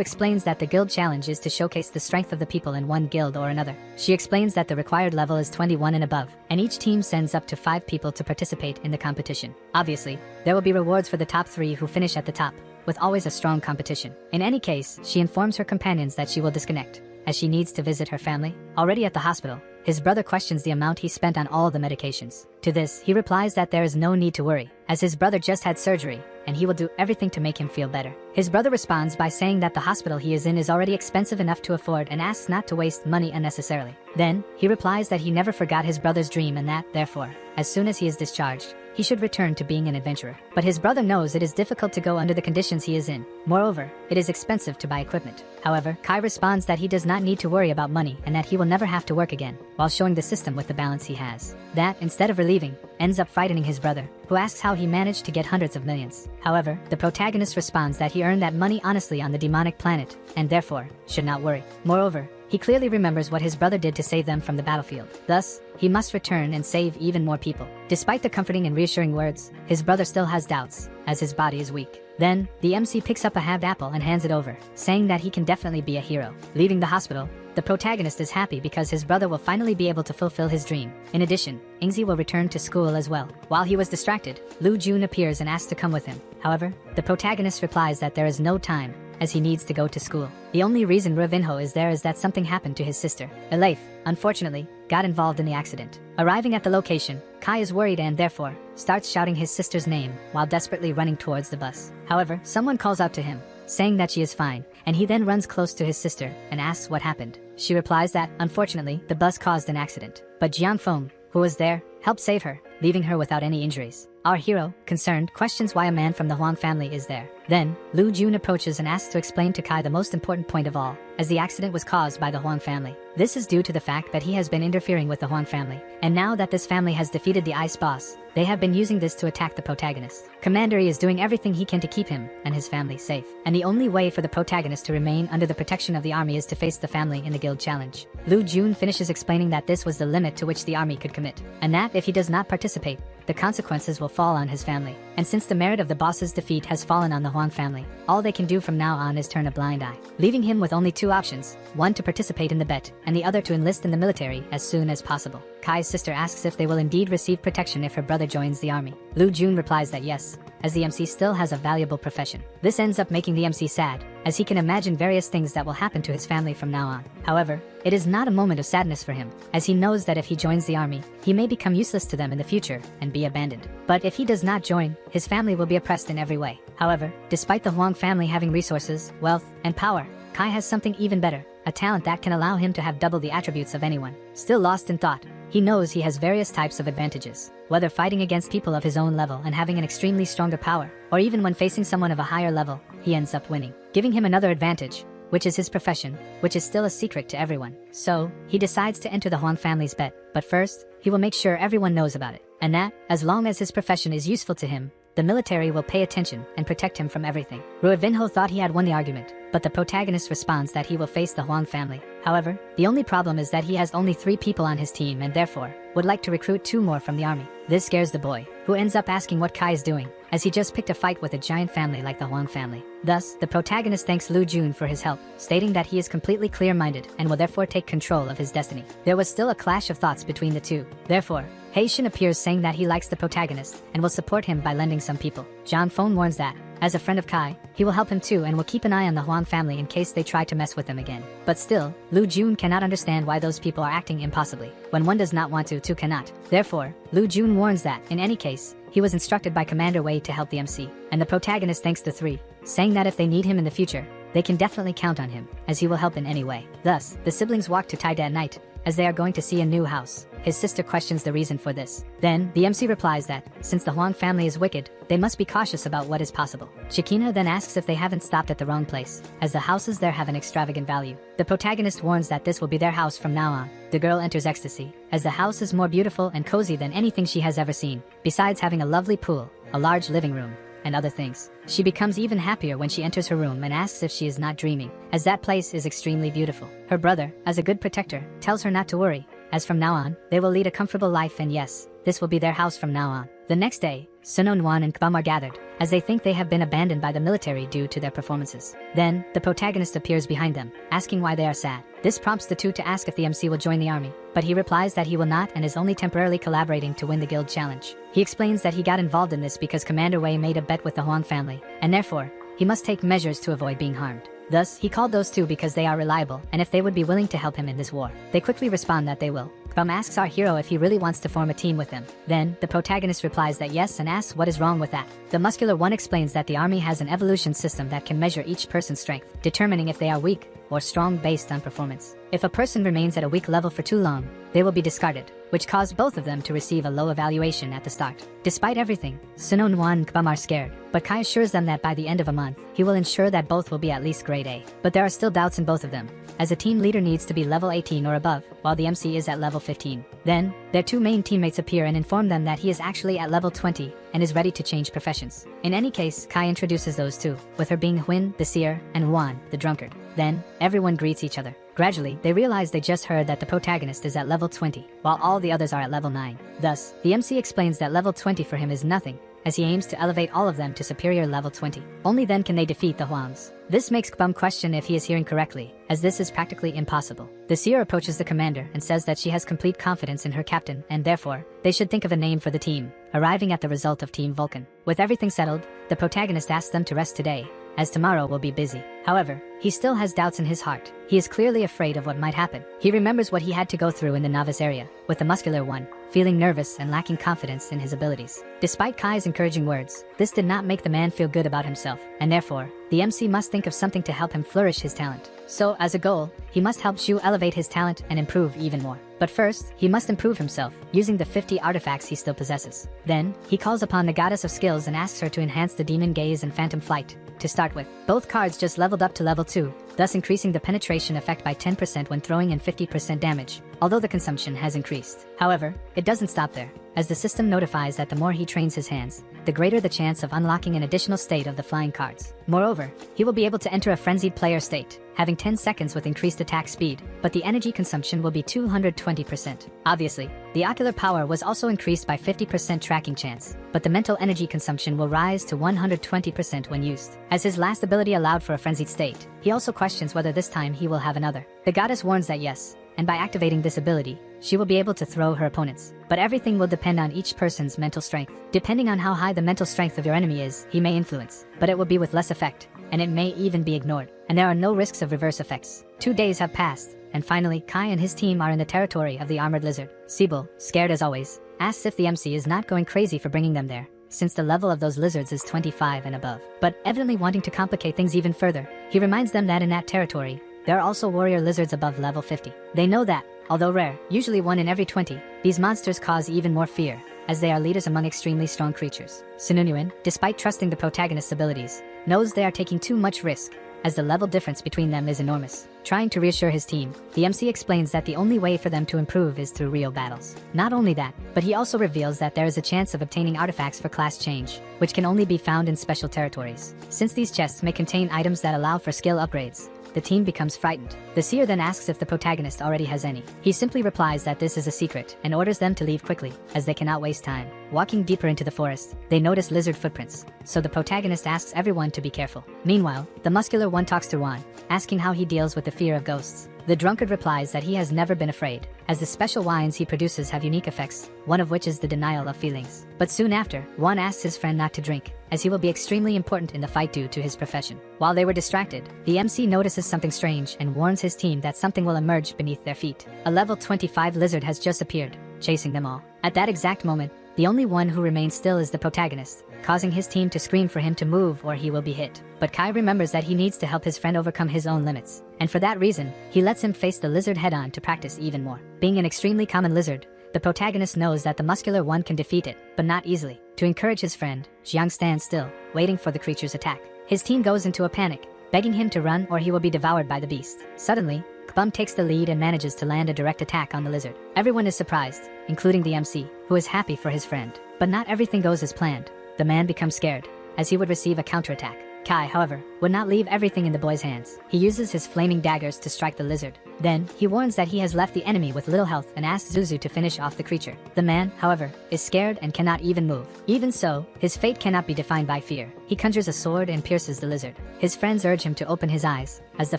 explains that the guild challenge is to showcase the strength of the people in one guild or another. She explains that the required level is 21 and above, and each team sends up to 5 people to participate in the competition. Obviously, there will be rewards for the top 3 who finish at the top, with always a strong competition. In any case, she informs her companions that she will disconnect, as she needs to visit her family. Already at the hospital, his brother questions the amount he spent on all the medications. To this, he replies that there is no need to worry, as his brother just had surgery, and he will do everything to make him feel better. His brother responds by saying that the hospital he is in is already expensive enough to afford and asks not to waste money unnecessarily. Then, he replies that he never forgot his brother's dream and that, therefore, as soon as he is discharged, he should return to being an adventurer. But his brother knows it is difficult to go under the conditions he is in. Moreover, it is expensive to buy equipment. However, Kai responds that he does not need to worry about money and that he will never have to work again, while showing the system with the balance he has. That, instead of relieving, ends up frightening his brother, who asks how he managed to get hundreds of millions. However, the protagonist responds that he earned that money honestly on the demonic planet, and therefore, should not worry. Moreover, he clearly remembers what his brother did to save them from the battlefield. Thus, he must return and save even more people. Despite the comforting and reassuring words, his brother still has doubts, as his body is weak. Then, the MC picks up a halved apple and hands it over, saying that he can definitely be a hero. Leaving the hospital, the protagonist is happy because his brother will finally be able to fulfill his dream. In addition, Ingzi will return to school as well. While he was distracted, Lu Jun appears and asks to come with him. However, the protagonist replies that there is no time, as he needs to go to school. The only reason Ravinho is there is that something happened to his sister. Elaith, unfortunately, got involved in the accident. Arriving at the location, Kai is worried and therefore, starts shouting his sister's name while desperately running towards the bus. However, someone calls out to him, saying that she is fine, and he then runs close to his sister and asks what happened. She replies that, unfortunately, the bus caused an accident, but Jiang Feng, who was there, helped save her, leaving her without any injuries. Our hero, concerned, questions why a man from the Huang family is there. Then, Lu Jun approaches and asks to explain to Kai the most important point of all, as the accident was caused by the Huang family. This is due to the fact that he has been interfering with the Huang family, and now that this family has defeated the Ice Boss, they have been using this to attack the protagonist. Commander E is doing everything he can to keep him and his family safe, and the only way for the protagonist to remain under the protection of the army is to face the family in the guild challenge. Lu Jun finishes explaining that this was the limit to which the army could commit, and that if he does not participate, the the consequences will fall on his family. And since the merit of the boss's defeat has fallen on the Huang family, all they can do from now on is turn a blind eye, leaving him with only two options, one to participate in the bet, and the other to enlist in the military as soon as possible. Kai's sister asks if they will indeed receive protection if her brother joins the army. Lu Jun replies that yes, as the MC still has a valuable profession. This ends up making the MC sad, as he can imagine various things that will happen to his family from now on. However, it is not a moment of sadness for him, as he knows that if he joins the army, he may become useless to them in the future and be abandoned. But if he does not join, his family will be oppressed in every way. However, despite the Huang family having resources, wealth, and power, Kai has something even better, a talent that can allow him to have double the attributes of anyone. Still lost in thought, he knows he has various types of advantages, whether fighting against people of his own level and having an extremely stronger power, or even when facing someone of a higher level, he ends up winning, giving him another advantage, which is his profession, which is still a secret to everyone. So, he decides to enter the Huang family's bet, but first, he will make sure everyone knows about it, and that, as long as his profession is useful to him, the military will pay attention and protect him from everything. Rue Vinho thought he had won the argument, but the protagonist responds that he will face the Huang family. However, the only problem is that he has only 3 people on his team and therefore, would like to recruit 2 more from the army. This scares the boy, who ends up asking what Kai is doing, as he just picked a fight with a giant family like the Huang family. Thus, the protagonist thanks Lu Jun for his help, stating that he is completely clear-minded and will therefore take control of his destiny. There was still a clash of thoughts between the two. Therefore, Haitian appears saying that he likes the protagonist and will support him by lending some people. John Fone warns that, as a friend of Kai, he will help him too and will keep an eye on the Huang family in case they try to mess with him again. But still, Lu Jun cannot understand why those people are acting impossibly. When one does not want to, two cannot. Therefore, Lu Jun warns that, in any case, he was instructed by Commander Wei to help the MC, and the protagonist thanks the 3, saying that if they need him in the future, they can definitely count on him, as he will help in any way. Thus, the siblings walk to Taida at night, as they are going to see a new house. His sister questions the reason for this. Then, the MC replies that, since the Huang family is wicked, they must be cautious about what is possible. Shikina then asks if they haven't stopped at the wrong place, as the houses there have an extravagant value. The protagonist warns that this will be their house from now on. The girl enters ecstasy, as the house is more beautiful and cozy than anything she has ever seen, besides having a lovely pool, a large living room, and other things. She becomes even happier when she enters her room and asks if she is not dreaming, as that place is extremely beautiful. Her brother, as a good protector, tells her not to worry, as from now on, they will lead a comfortable life and yes, this will be their house from now on. The next day, Sunon and Kbam are gathered, as they think they have been abandoned by the military due to their performances. Then, the protagonist appears behind them, asking why they are sad. This prompts the 2 to ask if the MC will join the army, but he replies that he will not and is only temporarily collaborating to win the guild challenge. He explains that he got involved in this because Commander Wei made a bet with the Huang family, and therefore, he must take measures to avoid being harmed. Thus, he called those 2 because they are reliable, and if they would be willing to help him in this war. They quickly respond that they will. Kbam asks our hero if he really wants to form a team with them. Then, the protagonist replies that yes and asks what is wrong with that. The muscular one explains that the army has an evolution system that can measure each person's strength, determining if they are weak or strong based on performance. If a person remains at a weak level for too long, they will be discarded, which caused both of them to receive a low evaluation at the start. Despite everything, Sunon and Kbam are scared, but Kai assures them that by the end of a month, he will ensure that both will be at least grade A. But there are still doubts in both of them, as a team leader needs to be level 18 or above, while the MC is at level 15. Then, their 2 main teammates appear and inform them that he is actually at level 20 and is ready to change professions. In any case, Kai introduces those 2, with her being Huin, the seer, and Wan, the drunkard. Then, everyone greets each other. Gradually, they realize they just heard that the protagonist is at level 20, while all the others are at level 9. Thus, the MC explains that level 20 for him is nothing, as he aims to elevate all of them to superior level 20. Only then can they defeat the Huangs. This makes Kbam question if he is hearing correctly, as this is practically impossible. The seer approaches the commander and says that she has complete confidence in her captain and therefore, they should think of a name for the team, arriving at the result of Team Vulcan. With everything settled, the protagonist asks them to rest today, as tomorrow will be busy. However, he still has doubts in his heart. He is clearly afraid of what might happen. He remembers what he had to go through in the novice area, with the muscular one, feeling nervous and lacking confidence in his abilities. Despite Kai's encouraging words, this did not make the man feel good about himself, and therefore, the MC must think of something to help him flourish his talent. So, as a goal, he must help Shu elevate his talent and improve even more. But first, he must improve himself, using the 50 artifacts he still possesses. Then, he calls upon the goddess of skills and asks her to enhance the demon gaze and phantom flight. To start with, both cards just leveled up to level 2, thus increasing the penetration effect by 10% when throwing and 50% damage, although the consumption has increased. However, it doesn't stop there, as the system notifies that the more he trains his hands, the greater the chance of unlocking an additional state of the flying cards. Moreover, he will be able to enter a frenzied player state, having 10 seconds with increased attack speed, but the energy consumption will be 220%. Obviously, the ocular power was also increased by 50% tracking chance, but the mental energy consumption will rise to 120% when used. As his last ability allowed for a frenzied state, he also questions whether this time he will have another. The goddess warns that yes, and by activating this ability, she will be able to throw her opponents. But everything will depend on each person's mental strength. Depending on how high the mental strength of your enemy is, he may influence, but it will be with less effect, and it may even be ignored. And there are no risks of reverse effects. 2 days have passed, and finally Kai and his team are in the territory of the armored lizard. Sibyl, scared as always, asks if the MC is not going crazy for bringing them there, since the level of those lizards is 25 and above. But evidently wanting to complicate things even further, he reminds them that in that territory, there are also warrior lizards above level 50. They know that, although rare, usually 1 in every 20, these monsters cause even more fear, as they are leaders among extremely strong creatures. Sununuin, despite trusting the protagonist's abilities, knows they are taking too much risk, as the level difference between them is enormous. Trying to reassure his team, the MC explains that the only way for them to improve is through real battles. Not only that, but he also reveals that there is a chance of obtaining artifacts for class change, which can only be found in special territories. Since these chests may contain items that allow for skill upgrades, the team becomes frightened. The seer then asks if the protagonist already has any. He simply replies that this is a secret and orders them to leave quickly, as they cannot waste time. Walking deeper into the forest, they notice lizard footprints, so the protagonist asks everyone to be careful. Meanwhile, the muscular one talks to Juan, asking how he deals with the fear of ghosts. The drunkard replies that he has never been afraid, as the special wines he produces have unique effects, one of which is the denial of feelings. But soon after, Juan asks his friend not to drink, as he will be extremely important in the fight due to his profession. While they were distracted, the MC notices something strange and warns his team that something will emerge beneath their feet. A level 25 lizard has just appeared, chasing them all. At that exact moment, the only one who remains still is the protagonist, causing his team to scream for him to move or he will be hit. But Kai remembers that he needs to help his friend overcome his own limits, and for that reason, he lets him face the lizard head-on to practice even more. Being an extremely common lizard, the protagonist knows that the muscular one can defeat it, but not easily. To encourage his friend, Jiang stands still, waiting for the creature's attack. His team goes into a panic, begging him to run or he will be devoured by the beast. Suddenly, Kbum takes the lead and manages to land a direct attack on the lizard. Everyone is surprised, including the MC, who is happy for his friend. But not everything goes as planned. The man becomes scared, as he would receive a counterattack. Kai, however, would not leave everything in the boy's hands. He uses his flaming daggers to strike the lizard. Then, he warns that he has left the enemy with little health and asks Zuzu to finish off the creature. The man, however, is scared and cannot even move. Even so, his fate cannot be defined by fear. He conjures a sword and pierces the lizard. His friends urge him to open his eyes, as the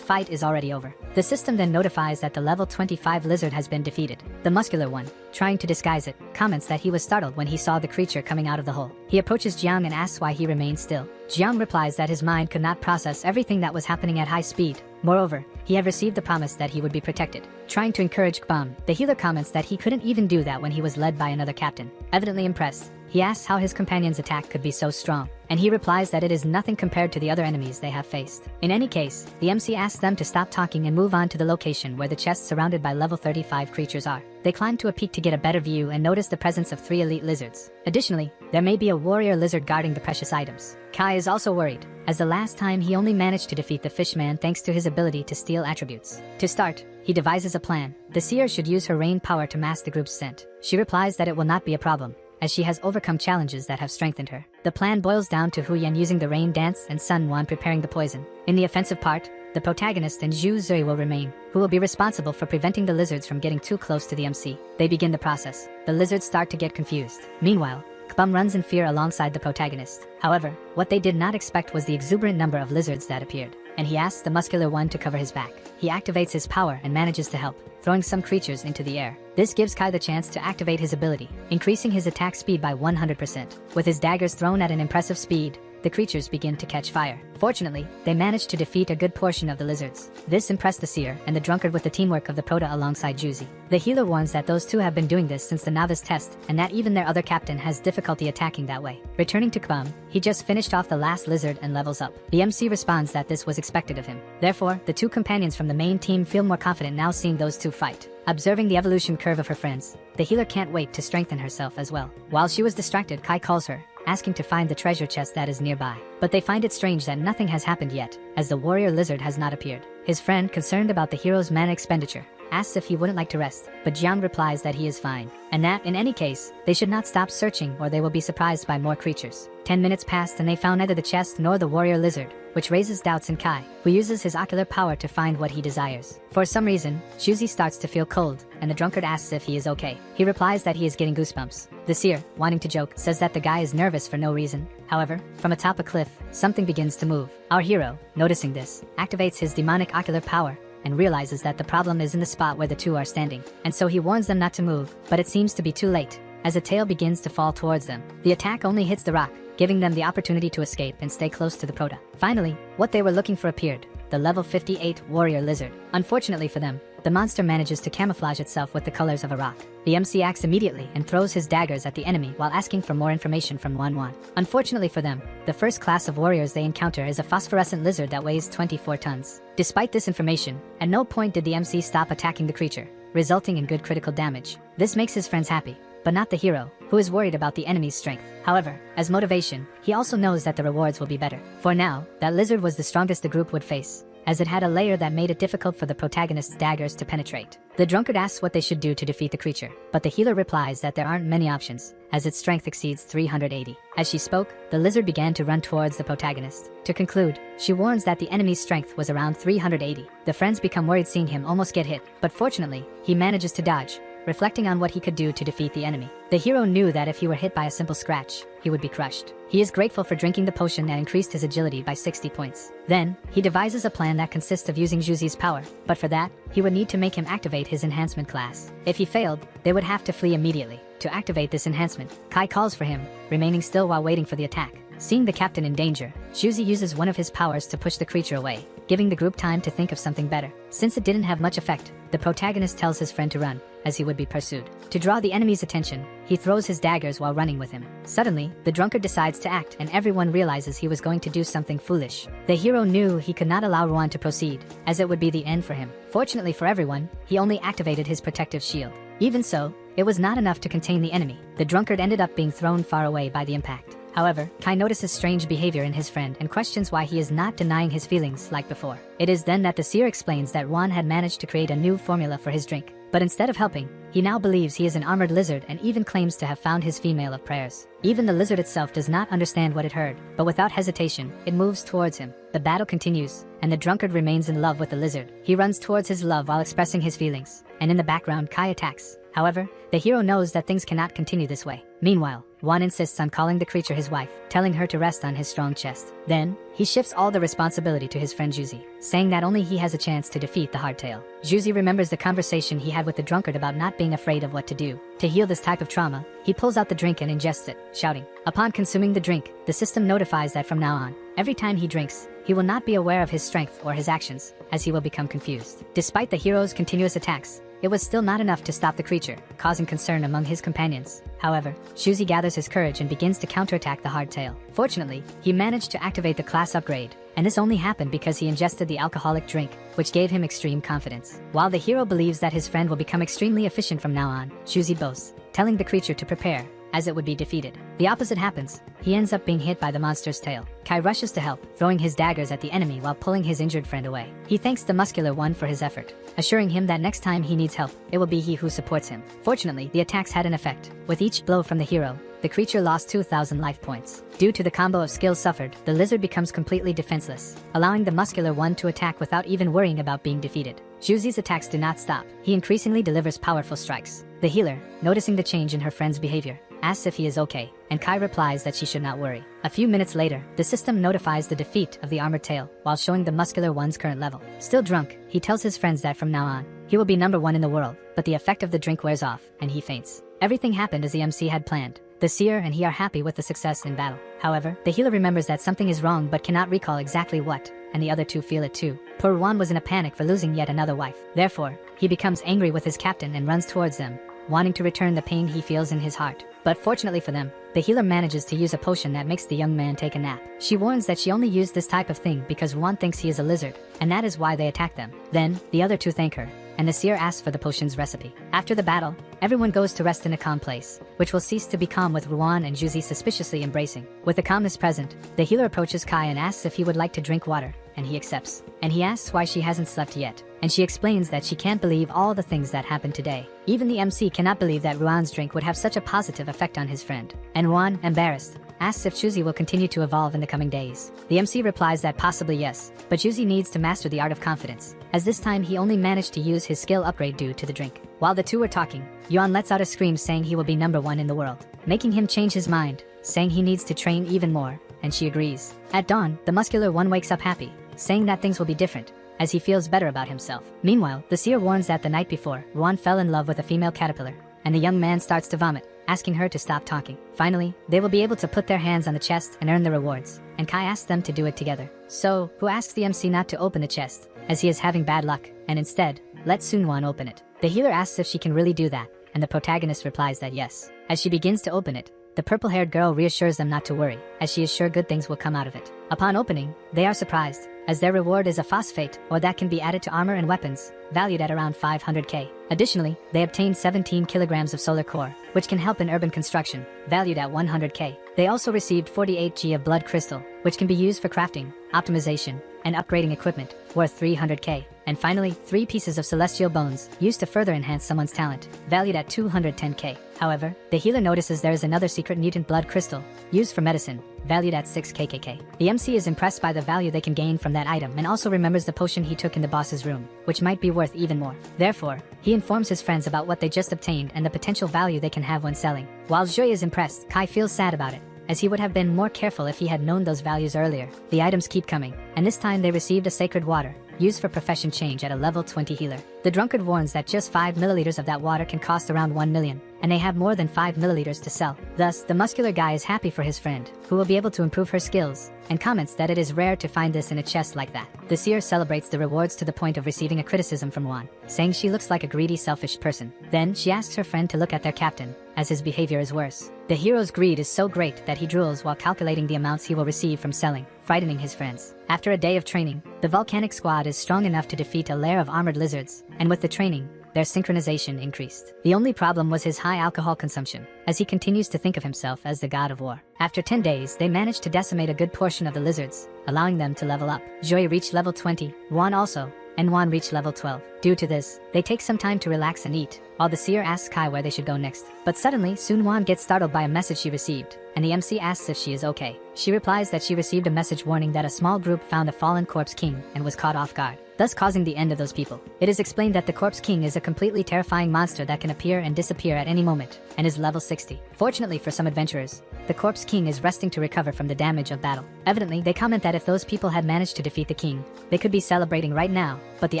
fight is already over. The system then notifies that the level 25 lizard has been defeated. The muscular one, trying to disguise it, comments that he was startled when he saw the creature coming out of the hole. He approaches Jiang and asks why he remained still. Jiang replies that his mind could not process everything that was happening at high speed. Moreover, he had received the promise that he would be protected. Trying to encourage Kbum, the healer comments that he couldn't even do that when he was led by another captain. Evidently impressed, he asks how his companion's attack could be so strong, and he replies that it is nothing compared to the other enemies they have faced. In any case, the MC asks them to stop talking and move on to the location where the chests surrounded by level 35 creatures are. They climb to a peak to get a better view and notice the presence of 3 elite lizards. Additionally, there may be a warrior lizard guarding the precious items. Kai is also worried, as the last time he only managed to defeat the fishman thanks to his ability to steal attributes. To start, he devises a plan. The seer should use her rain power to mask the group's scent. She replies that it will not be a problem, as she has overcome challenges that have strengthened her. The plan boils down to Hu Yan using the rain dance and Sun Wan preparing the poison. In the offensive part, the protagonist and Zhu Zui will remain, who will be responsible for preventing the lizards from getting too close to the MC. They begin the process. The lizards start to get confused. Meanwhile, Kbum runs in fear alongside the protagonist. However, what they did not expect was the exuberant number of lizards that appeared, and he asks the muscular one to cover his back. He activates his power and manages to help, throwing some creatures into the air. This gives Kai the chance to activate his ability, increasing his attack speed by 100%. With his daggers thrown at an impressive speed, the creatures begin to catch fire. Fortunately, they managed to defeat a good portion of the lizards. This impressed the seer and the drunkard with the teamwork of the Prota alongside Juzi. The healer warns that those two have been doing this since the novice test, and that even their other captain has difficulty attacking that way. Returning to Kbum, he just finished off the last lizard and levels up. The MC responds that this was expected of him. Therefore, the 2 companions from the main team feel more confident now seeing those 2 fight. Observing the evolution curve of her friends, the healer can't wait to strengthen herself as well. While she was distracted, Kai calls her, asking to find the treasure chest that is nearby. But they find it strange that nothing has happened yet, as the warrior lizard has not appeared. His friend, concerned about the hero's mana expenditure, asks if he wouldn't like to rest, but Jiang replies that he is fine, and that, in any case, they should not stop searching or they will be surprised by more creatures. 10 minutes passed and they found neither the chest nor the warrior lizard, which raises doubts in Kai, who uses his ocular power to find what he desires. For some reason, Shuzi starts to feel cold, and the drunkard asks if he is okay. He replies that he is getting goosebumps. The seer, wanting to joke, says that the guy is nervous for no reason. However, from atop a cliff, something begins to move. Our hero, noticing this, activates his demonic ocular power, and realizes that the problem is in the spot where the two are standing, and so he warns them not to move, but it seems to be too late, as a tail begins to fall towards them. The attack only hits the rock, giving them the opportunity to escape and stay close to the Prota. Finally, what they were looking for appeared, the level 58 warrior lizard. Unfortunately for them, the monster manages to camouflage itself with the colors of a rock. The MC acts immediately and throws his daggers at the enemy while asking for more information from Manhua. Unfortunately for them, the first class of warriors they encounter is a phosphorescent lizard that weighs 24 tons. Despite this information, at no point did the MC stop attacking the creature, resulting in good critical damage. This makes his friends happy, but not the hero, who is worried about the enemy's strength. However, as motivation, he also knows that the rewards will be better. For now, that lizard was the strongest the group would face, as it had a layer that made it difficult for the protagonist's daggers to penetrate. The drunkard asks what they should do to defeat the creature, but the healer replies that there aren't many options, as its strength exceeds 380. As she spoke, the lizard began to run towards the protagonist. To conclude, she warns that the enemy's strength was around 380. The friends become worried seeing him almost get hit, but fortunately, he manages to dodge, reflecting on what he could do to defeat the enemy. The hero knew that if he were hit by a simple scratch, he would be crushed. He is grateful for drinking the potion that increased his agility by 60 points. Then, he devises a plan that consists of using Juzi's power, but for that, he would need to make him activate his enhancement class. If he failed, they would have to flee immediately. To activate this enhancement, Kai calls for him, remaining still while waiting for the attack. Seeing the captain in danger, Shuzi uses one of his powers to push the creature away, giving the group time to think of something better. Since it didn't have much effect, the protagonist tells his friend to run, as he would be pursued. To draw the enemy's attention, he throws his daggers while running with him. Suddenly, the drunkard decides to act and everyone realizes he was going to do something foolish. The hero knew he could not allow Ruan to proceed, as it would be the end for him. Fortunately for everyone, he only activated his protective shield. Even so, it was not enough to contain the enemy. The drunkard ended up being thrown far away by the impact. However, Kai notices strange behavior in his friend and questions why he is not denying his feelings like before. It is then that the seer explains that Ruan had managed to create a new formula for his drink. But instead of helping, he now believes he is an armored lizard and even claims to have found his female of prayers. Even the lizard itself does not understand what it heard, but without hesitation, it moves towards him. The battle continues, and the drunkard remains in love with the lizard. He runs towards his love while expressing his feelings, and in the background Kai attacks. However, the hero knows that things cannot continue this way. Meanwhile, Juan insists on calling the creature his wife, telling her to rest on his strong chest. Then, he shifts all the responsibility to his friend Juzi, saying that only he has a chance to defeat the hardtail. Juzi remembers the conversation he had with the drunkard about not being afraid of what to do. To heal this type of trauma, he pulls out the drink and ingests it, shouting. Upon consuming the drink, the system notifies that from now on, every time he drinks, he will not be aware of his strength or his actions, as he will become confused. Despite the hero's continuous attacks, it was still not enough to stop the creature, causing concern among his companions. However, Shuzi gathers his courage and begins to counterattack the hardtail. Fortunately, he managed to activate the class upgrade, and this only happened because he ingested the alcoholic drink, which gave him extreme confidence. While the hero believes that his friend will become extremely efficient from now on, Shuzi boasts, telling the creature to prepare, as it would be defeated. The opposite happens. He ends up being hit by the monster's tail. Kai rushes to help, throwing his daggers at the enemy while pulling his injured friend away. He thanks the muscular one for his effort, assuring him that next time he needs help, it will be he who supports him. Fortunately, the attacks had an effect. With each blow from the hero, the creature lost 2,000 life points. Due to the combo of skills suffered, the lizard becomes completely defenseless, allowing the muscular one to attack without even worrying about being defeated. Juzi's attacks do not stop. He increasingly delivers powerful strikes. The healer, noticing the change in her friend's behavior, asks if he is okay, and Kai replies that she should not worry. A few minutes later, the system notifies the defeat of the armored tail, while showing the muscular one's current level. Still drunk, he tells his friends that from now on, he will be #1 in the world, but the effect of the drink wears off, and he faints. Everything happened as the MC had planned. The seer and he are happy with the success in battle. However, the healer remembers that something is wrong but cannot recall exactly what, and the other two feel it too. Poor Juan was in a panic for losing yet another wife. Therefore, he becomes angry with his captain and runs towards them, wanting to return the pain he feels in his heart. But fortunately for them, the healer manages to use a potion that makes the young man take a nap. She warns that she only used this type of thing because Juan thinks he is a lizard, and that is why they attack them. Then, the other two thank her, and the seer asks for the potion's recipe. After the battle, everyone goes to rest in a calm place, which will cease to be calm with Ruan and Juzi suspiciously embracing. With the calmness present, the healer approaches Kai and asks if he would like to drink water, and he accepts. And he asks why she hasn't slept yet, and she explains that she can't believe all the things that happened today. Even the MC cannot believe that Ruan's drink would have such a positive effect on his friend. And Ruan, embarrassed, asks if Shuzi will continue to evolve in the coming days. The MC replies that possibly yes, but Shuzi needs to master the art of confidence, as this time he only managed to use his skill upgrade due to the drink. While the two were talking, Yuan lets out a scream saying he will be #1 in the world, making him change his mind, saying he needs to train even more, and she agrees. At dawn, the muscular one wakes up happy, saying that things will be different, as he feels better about himself. Meanwhile, the seer warns that the night before, Ruan fell in love with a female caterpillar, and the young man starts to vomit, asking her to stop talking. Finally, they will be able to put their hands on the chest and earn the rewards, and Kai asks them to do it together. So, who asks the MC not to open the chest, as he is having bad luck, and instead, let Sunwon open it. The healer asks if she can really do that, and the protagonist replies that yes. As she begins to open it, the purple-haired girl reassures them not to worry, as she is sure good things will come out of it. Upon opening, they are surprised, as their reward is a phosphate ore that can be added to armor and weapons, valued at around 500k. Additionally, they obtained 17 kilograms of solar core, which can help in urban construction, valued at 100k. They also received 48g of blood crystal, which can be used for crafting, optimization, and upgrading equipment, worth 300k. And finally, 3 pieces of celestial bones, used to further enhance someone's talent, valued at 210k. However, the healer notices there is another secret mutant blood crystal, used for medicine, valued at 6kkk. The MC is impressed by the value they can gain from that item and also remembers the potion he took in the boss's room, which might be worth even more. Therefore, he informs his friends about what they just obtained and the potential value they can have when selling. While Jui is impressed, Kai feels sad about it, as he would have been more careful if he had known those values earlier. The items keep coming, and this time they received a sacred water, used for profession change at a level 20 healer. The drunkard warns that just 5 milliliters of that water can cost around 1 million, and they have more than 5 milliliters to sell. Thus, the muscular guy is happy for his friend, who will be able to improve her skills, and comments that it is rare to find this in a chest like that. The seer celebrates the rewards to the point of receiving a criticism from Juan, saying she looks like a greedy, selfish person. Then, she asks her friend to look at their captain, as his behavior is worse. The hero's greed is so great that he drools while calculating the amounts he will receive from selling, frightening his friends. After a day of training, the volcanic squad is strong enough to defeat a lair of armored lizards, and with the training, their synchronization increased. The only problem was his high alcohol consumption, as he continues to think of himself as the god of war. After 10 days, they managed to decimate a good portion of the lizards, allowing them to level up. Joy reached level 20, Juan also, and Juan reached level 12. Due to this, they take some time to relax and eat, while the seer asks Kai where they should go next. But suddenly, Sun Juan gets startled by a message she received, and the MC asks if she is okay. She replies that she received a message warning that a small group found the fallen corpse king and was caught off guard, thus causing the end of those people. It is explained that the corpse king is a completely terrifying monster that can appear and disappear at any moment, and is level 60. Fortunately for some adventurers, the corpse king is resting to recover from the damage of battle. Evidently, they comment that if those people had managed to defeat the king, they could be celebrating right now, but the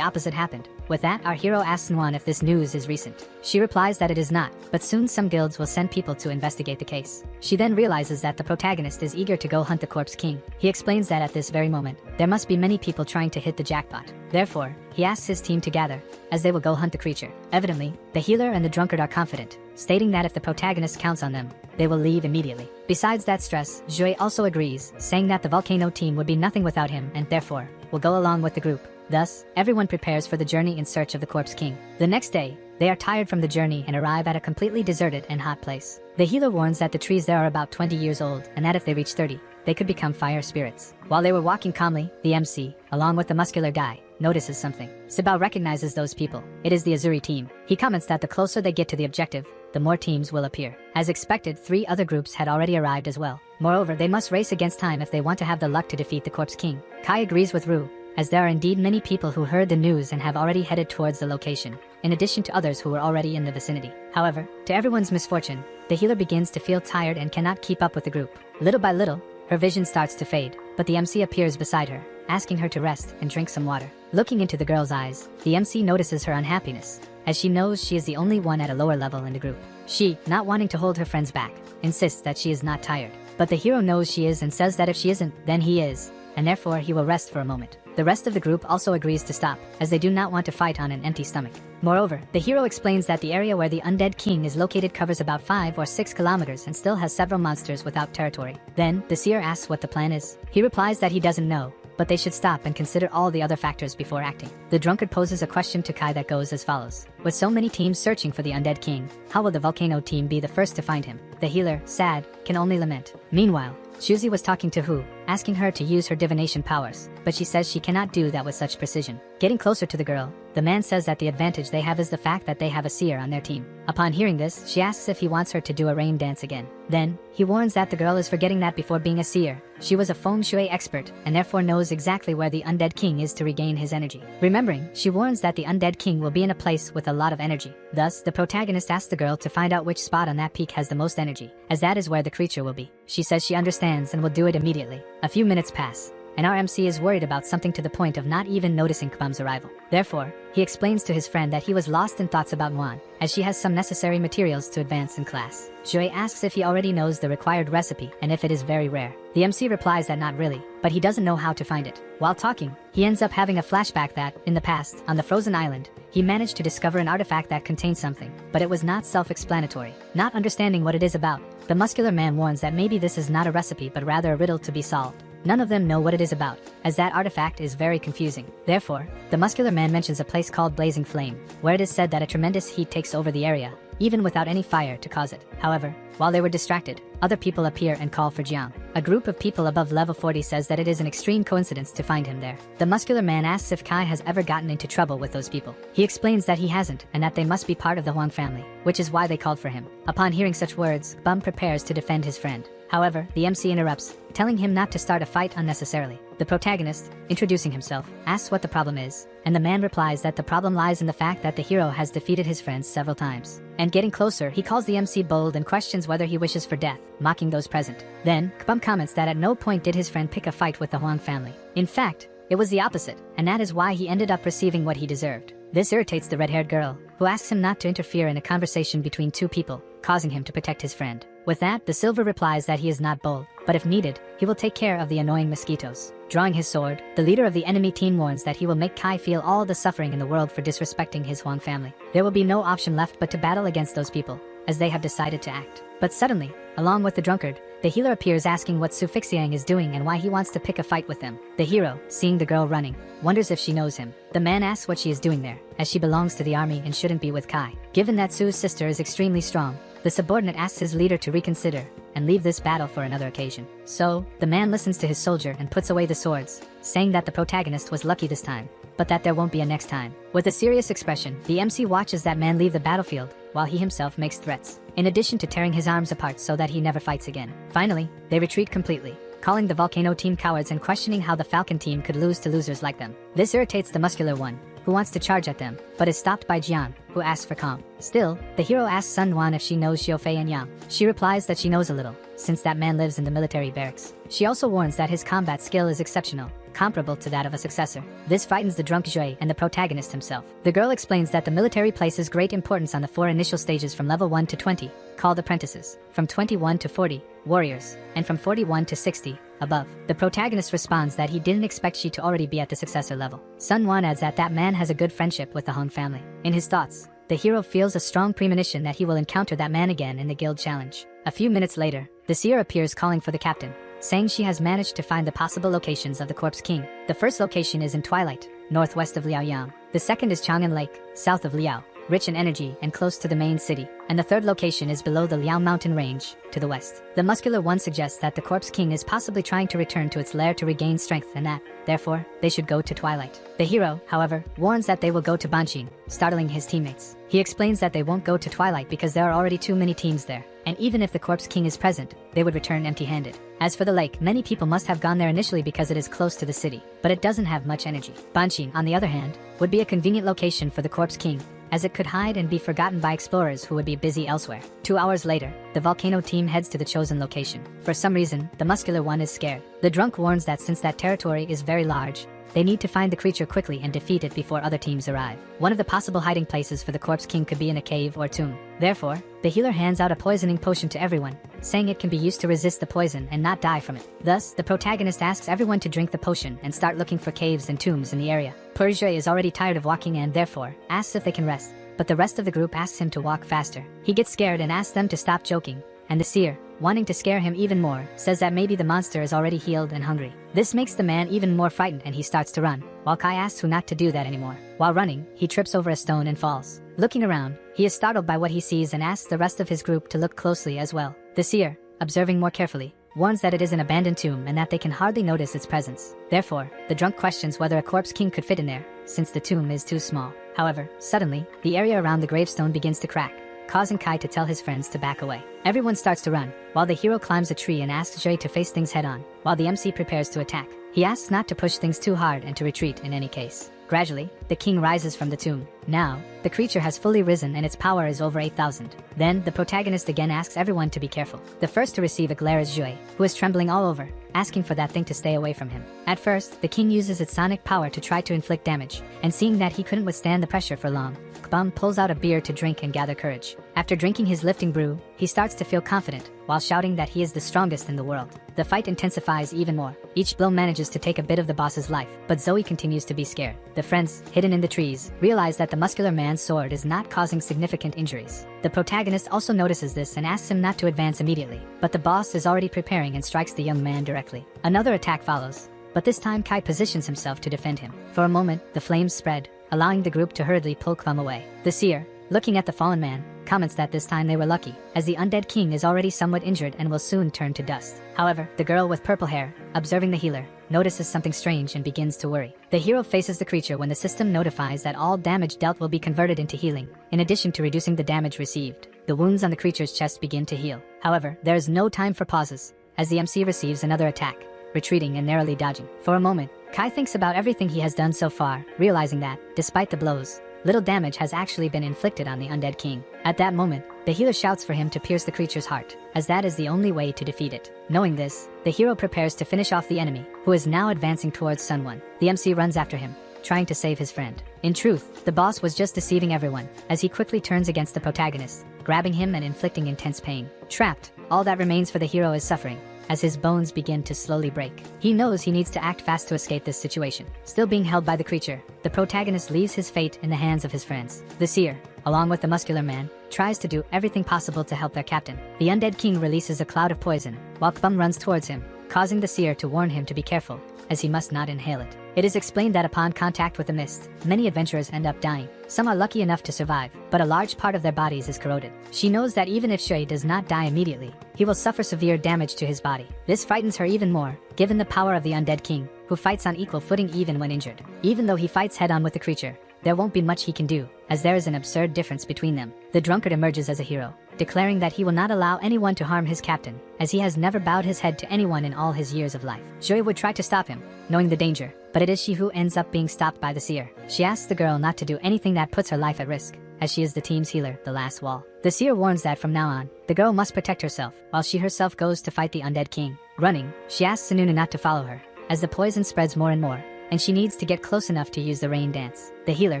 opposite happened. With that, our hero asks Sunwon if this news is recent. She replies that it is not, but soon some guilds will send people to investigate the case. She then realizes that the protagonist is eager to go hunt the corpse king. He explains that at this very moment, there must be many people trying to hit the jackpot. Therefore, he asks his team to gather, as they will go hunt the creature. Evidently, the healer and the drunkard are confident, stating that if the protagonist counts on them, they will leave immediately. Besides that stress, Jui also agrees, saying that the volcano team would be nothing without him and therefore, will go along with the group. Thus, everyone prepares for the journey in search of the corpse king. The next day, they are tired from the journey and arrive at a completely deserted and hot place. The healer warns that the trees there are about 20 years old and that if they reach 30, they could become fire spirits. While they were walking calmly, the MC, along with the muscular guy, notices something. Sibao recognizes those people. It is the Azuri team. He comments that the closer they get to the objective, the more teams will appear. As expected, 3 other groups had already arrived as well. Moreover, they must race against time if they want to have the luck to defeat the corpse king. Kai agrees with Ru, as there are indeed many people who heard the news and have already headed towards the location, in addition to others who were already in the vicinity. However, to everyone's misfortune, the healer begins to feel tired and cannot keep up with the group. Little by little, her vision starts to fade, but the MC appears beside her, asking her to rest and drink some water. Looking into the girl's eyes, the MC notices her unhappiness, as she knows she is the only one at a lower level in the group. She, not wanting to hold her friends back, insists that she is not tired. But the hero knows she is and says that if she isn't, then he is, and therefore he will rest for a moment. The rest of the group also agrees to stop, as they do not want to fight on an empty stomach. Moreover, the hero explains that the area where the undead king is located covers about 5 or 6 kilometers and still has several monsters without territory. Then, the seer asks what the plan is. He replies that he doesn't know, but they should stop and consider all the other factors before acting. The drunkard poses a question to Kai that goes as follows. With so many teams searching for the undead king, how will the volcano team be the first to find him? The healer, sad, can only lament. Meanwhile, Shuzi was talking to Hu, asking her to use her divination powers, but she says she cannot do that with such precision. Getting closer to the girl, The man says that the advantage they have is the fact that they have a seer on their team. Upon hearing this, she asks if he wants her to do a rain dance again. Then, he warns that the girl is forgetting that before being a seer, she was a feng shui expert and therefore knows exactly where the undead king is to regain his energy. Remembering, she warns that the undead king will be in a place with a lot of energy. Thus, the protagonist asks the girl to find out which spot on that peak has the most energy, as that is where the creature will be. She says she understands and will do it immediately. A few minutes pass, and our MC is worried about something to the point of not even noticing Kbum's arrival. Therefore, he explains to his friend that he was lost in thoughts about Muan, as she has some necessary materials to advance in class. Joy asks if he already knows the required recipe and if it is very rare. The MC replies that not really, but he doesn't know how to find it. While talking, he ends up having a flashback that, in the past, on the frozen island, he managed to discover an artifact that contained something, but it was not self-explanatory. Not understanding what it is about, the muscular man warns that maybe this is not a recipe but rather a riddle to be solved. None of them know what it is about, as that artifact is very confusing. Therefore, the muscular man mentions a place called Blazing Flame, where it is said that a tremendous heat takes over the area, even without any fire to cause it. However, while they were distracted, other people appear and call for Jiang. A group of people above level 40 says that it is an extreme coincidence to find him there. The muscular man asks if Kai has ever gotten into trouble with those people. He explains that he hasn't and that they must be part of the Huang family, which is why they called for him. Upon hearing such words, Bum prepares to defend his friend. However, the MC interrupts, telling him not to start a fight unnecessarily. The protagonist, introducing himself, asks what the problem is, and the man replies that the problem lies in the fact that the hero has defeated his friends several times. And getting closer, he calls the MC bold and questions whether he wishes for death, mocking those present. Then, Kbum comments that at no point did his friend pick a fight with the Huang family. In fact, it was the opposite, and that is why he ended up receiving what he deserved. This irritates the red-haired girl, who asks him not to interfere in a conversation between two people, causing him to protect his friend. With that, the silver replies that he is not bold, but if needed, he will take care of the annoying mosquitoes. Drawing his sword, the leader of the enemy team warns that he will make Kai feel all the suffering in the world for disrespecting his Huang family. There will be no option left but to battle against those people, as they have decided to act. But suddenly, along with the drunkard, the healer appears asking what Su Fixiang is doing and why he wants to pick a fight with them. The hero, seeing the girl running, wonders if she knows him. The man asks what she is doing there, as she belongs to the army and shouldn't be with Kai. Given that Su's sister is extremely strong, the subordinate asks his leader to reconsider and leave this battle for another occasion. So, the man listens to his soldier and puts away the swords, saying that the protagonist was lucky this time, but that there won't be a next time. With a serious expression, the MC watches that man leave the battlefield, while he himself makes threats, in addition to tearing his arms apart so that he never fights again. Finally, they retreat completely, calling the Volcano team cowards and questioning how the Falcon team could lose to losers like them. This irritates the muscular one, who wants to charge at them, but is stopped by Jian, who asks for calm. Still, the hero asks Sun Wan if she knows Xiaofei and Yang. She replies that she knows a little, since that man lives in the military barracks. She also warns that his combat skill is exceptional, comparable to that of a successor. This frightens the drunk Jue and the protagonist himself. The girl explains that the military places great importance on the 4 initial stages from level 1 to 20, called apprentices, from 21 to 40, warriors, and from 41 to 60, above. The protagonist responds that he didn't expect she to already be at the successor level. Sun Wan adds that that man has a good friendship with the Hong family. In his thoughts, the hero feels a strong premonition that he will encounter that man again in the guild challenge. A few minutes later, the seer appears calling for the captain, saying she has managed to find the possible locations of the Corpse King. The first location is in Twilight, northwest of Liaoyang. The second is Chang'an Lake, south of Liao, rich in energy and close to the main city. And the third location is below the Liao mountain range, to the west. The muscular one suggests that the Corpse King is possibly trying to return to its lair to regain strength and that, therefore, they should go to Twilight. The hero, however, warns that they will go to Banqing, startling his teammates. He explains that they won't go to Twilight because there are already too many teams there, and even if the Corpse King is present, they would return empty-handed. As for the lake, many people must have gone there initially because it is close to the city, but it doesn't have much energy. Banqing, on the other hand, would be a convenient location for the Corpse King, as it could hide and be forgotten by explorers who would be busy elsewhere. 2 hours later, the Volcano team heads to the chosen location. For some reason, the muscular one is scared. The drunk warns that since that territory is very large, they need to find the creature quickly and defeat it before other teams arrive. One of the possible hiding places for the Corpse King could be in a cave or tomb. Therefore, the healer hands out a poisoning potion to everyone, saying it can be used to resist the poison and not die from it. Thus, the protagonist asks everyone to drink the potion and start looking for caves and tombs in the area. Persia is already tired of walking and therefore, asks if they can rest, but the rest of the group asks him to walk faster. He gets scared and asks them to stop joking, and the seer, wanting to scare him even more, says that maybe the monster is already healed and hungry. This makes the man even more frightened and he starts to run, while Kai asks who not to do that anymore. While running, he trips over a stone and falls. Looking around, he is startled by what he sees and asks the rest of his group to look closely as well. The seer, observing more carefully, warns that it is an abandoned tomb and that they can hardly notice its presence. Therefore, the drunk questions whether a Corpse King could fit in there, since the tomb is too small. However, suddenly, the area around the gravestone begins to crack, causing Kai to tell his friends to back away. Everyone starts to run, while the hero climbs a tree and asks Jay to face things head on, while the MC prepares to attack. He asks not to push things too hard and to retreat in any case. Gradually, the king rises from the tomb. Now, the creature has fully risen and its power is over 8,000. Then, the protagonist again asks everyone to be careful. The first to receive a glare is Jue, who is trembling all over, asking for that thing to stay away from him. At first, the king uses its sonic power to try to inflict damage, and seeing that he couldn't withstand the pressure for long, Kbum pulls out a beer to drink and gather courage. After drinking his lifting brew, he starts to feel confident, while shouting that he is the strongest in the world. The fight intensifies even more. Each blow manages to take a bit of the boss's life, but Zoe continues to be scared. The friends, hidden in the trees, realize that the muscular man's sword is not causing significant injuries. The protagonist also notices this and asks him not to advance immediately, but the boss is already preparing and strikes the young man directly. Another attack follows, but this time Kai positions himself to defend him. For a moment, the flames spread, allowing the group to hurriedly pull Kbum away. The seer, looking at the fallen man, comments that this time they were lucky, as the undead king is already somewhat injured and will soon turn to dust. However, the girl with purple hair, observing the healer, notices something strange and begins to worry. The hero faces the creature when the system notifies that all damage dealt will be converted into healing, in addition to reducing the damage received. The wounds on the creature's chest begin to heal. However, there is no time for pauses, as the MC receives another attack, retreating and narrowly dodging. For a moment, Kai thinks about everything he has done so far, realizing that, despite the blows, little damage has actually been inflicted on the undead king. At that moment, the healer shouts for him to pierce the creature's heart, as that is the only way to defeat it. Knowing this, the hero prepares to finish off the enemy, who is now advancing towards Sunwon. The MC runs after him, trying to save his friend. In truth, the boss was just deceiving everyone, as he quickly turns against the protagonist, grabbing him and inflicting intense pain. Trapped, all that remains for the hero is suffering, as his bones begin to slowly break. He knows he needs to act fast to escape this situation. Still being held by the creature, the protagonist leaves his fate in the hands of his friends. The seer, along with the muscular man, tries to do everything possible to help their captain. The undead king releases a cloud of poison, while Kbum runs towards him, causing the seer to warn him to be careful, as he must not inhale it. It is explained that upon contact with the mist, many adventurers end up dying. Some are lucky enough to survive, but a large part of their bodies is corroded. She knows that even if Shui does not die immediately, he will suffer severe damage to his body. This frightens her even more, given the power of the undead king, who fights on equal footing even when injured. Even though he fights head-on with the creature, there won't be much he can do, as there is an absurd difference between them. The drunkard emerges as a hero, declaring that he will not allow anyone to harm his captain, as he has never bowed his head to anyone in all his years of life. Joy would try to stop him, knowing the danger, but it is she who ends up being stopped by the seer. She asks the girl not to do anything that puts her life at risk, as she is the team's healer, the last wall. The seer warns that from now on, the girl must protect herself, while she herself goes to fight the undead king. Running, she asks Sununa not to follow her, as the poison spreads more and more, and she needs to get close enough to use the rain dance. The healer,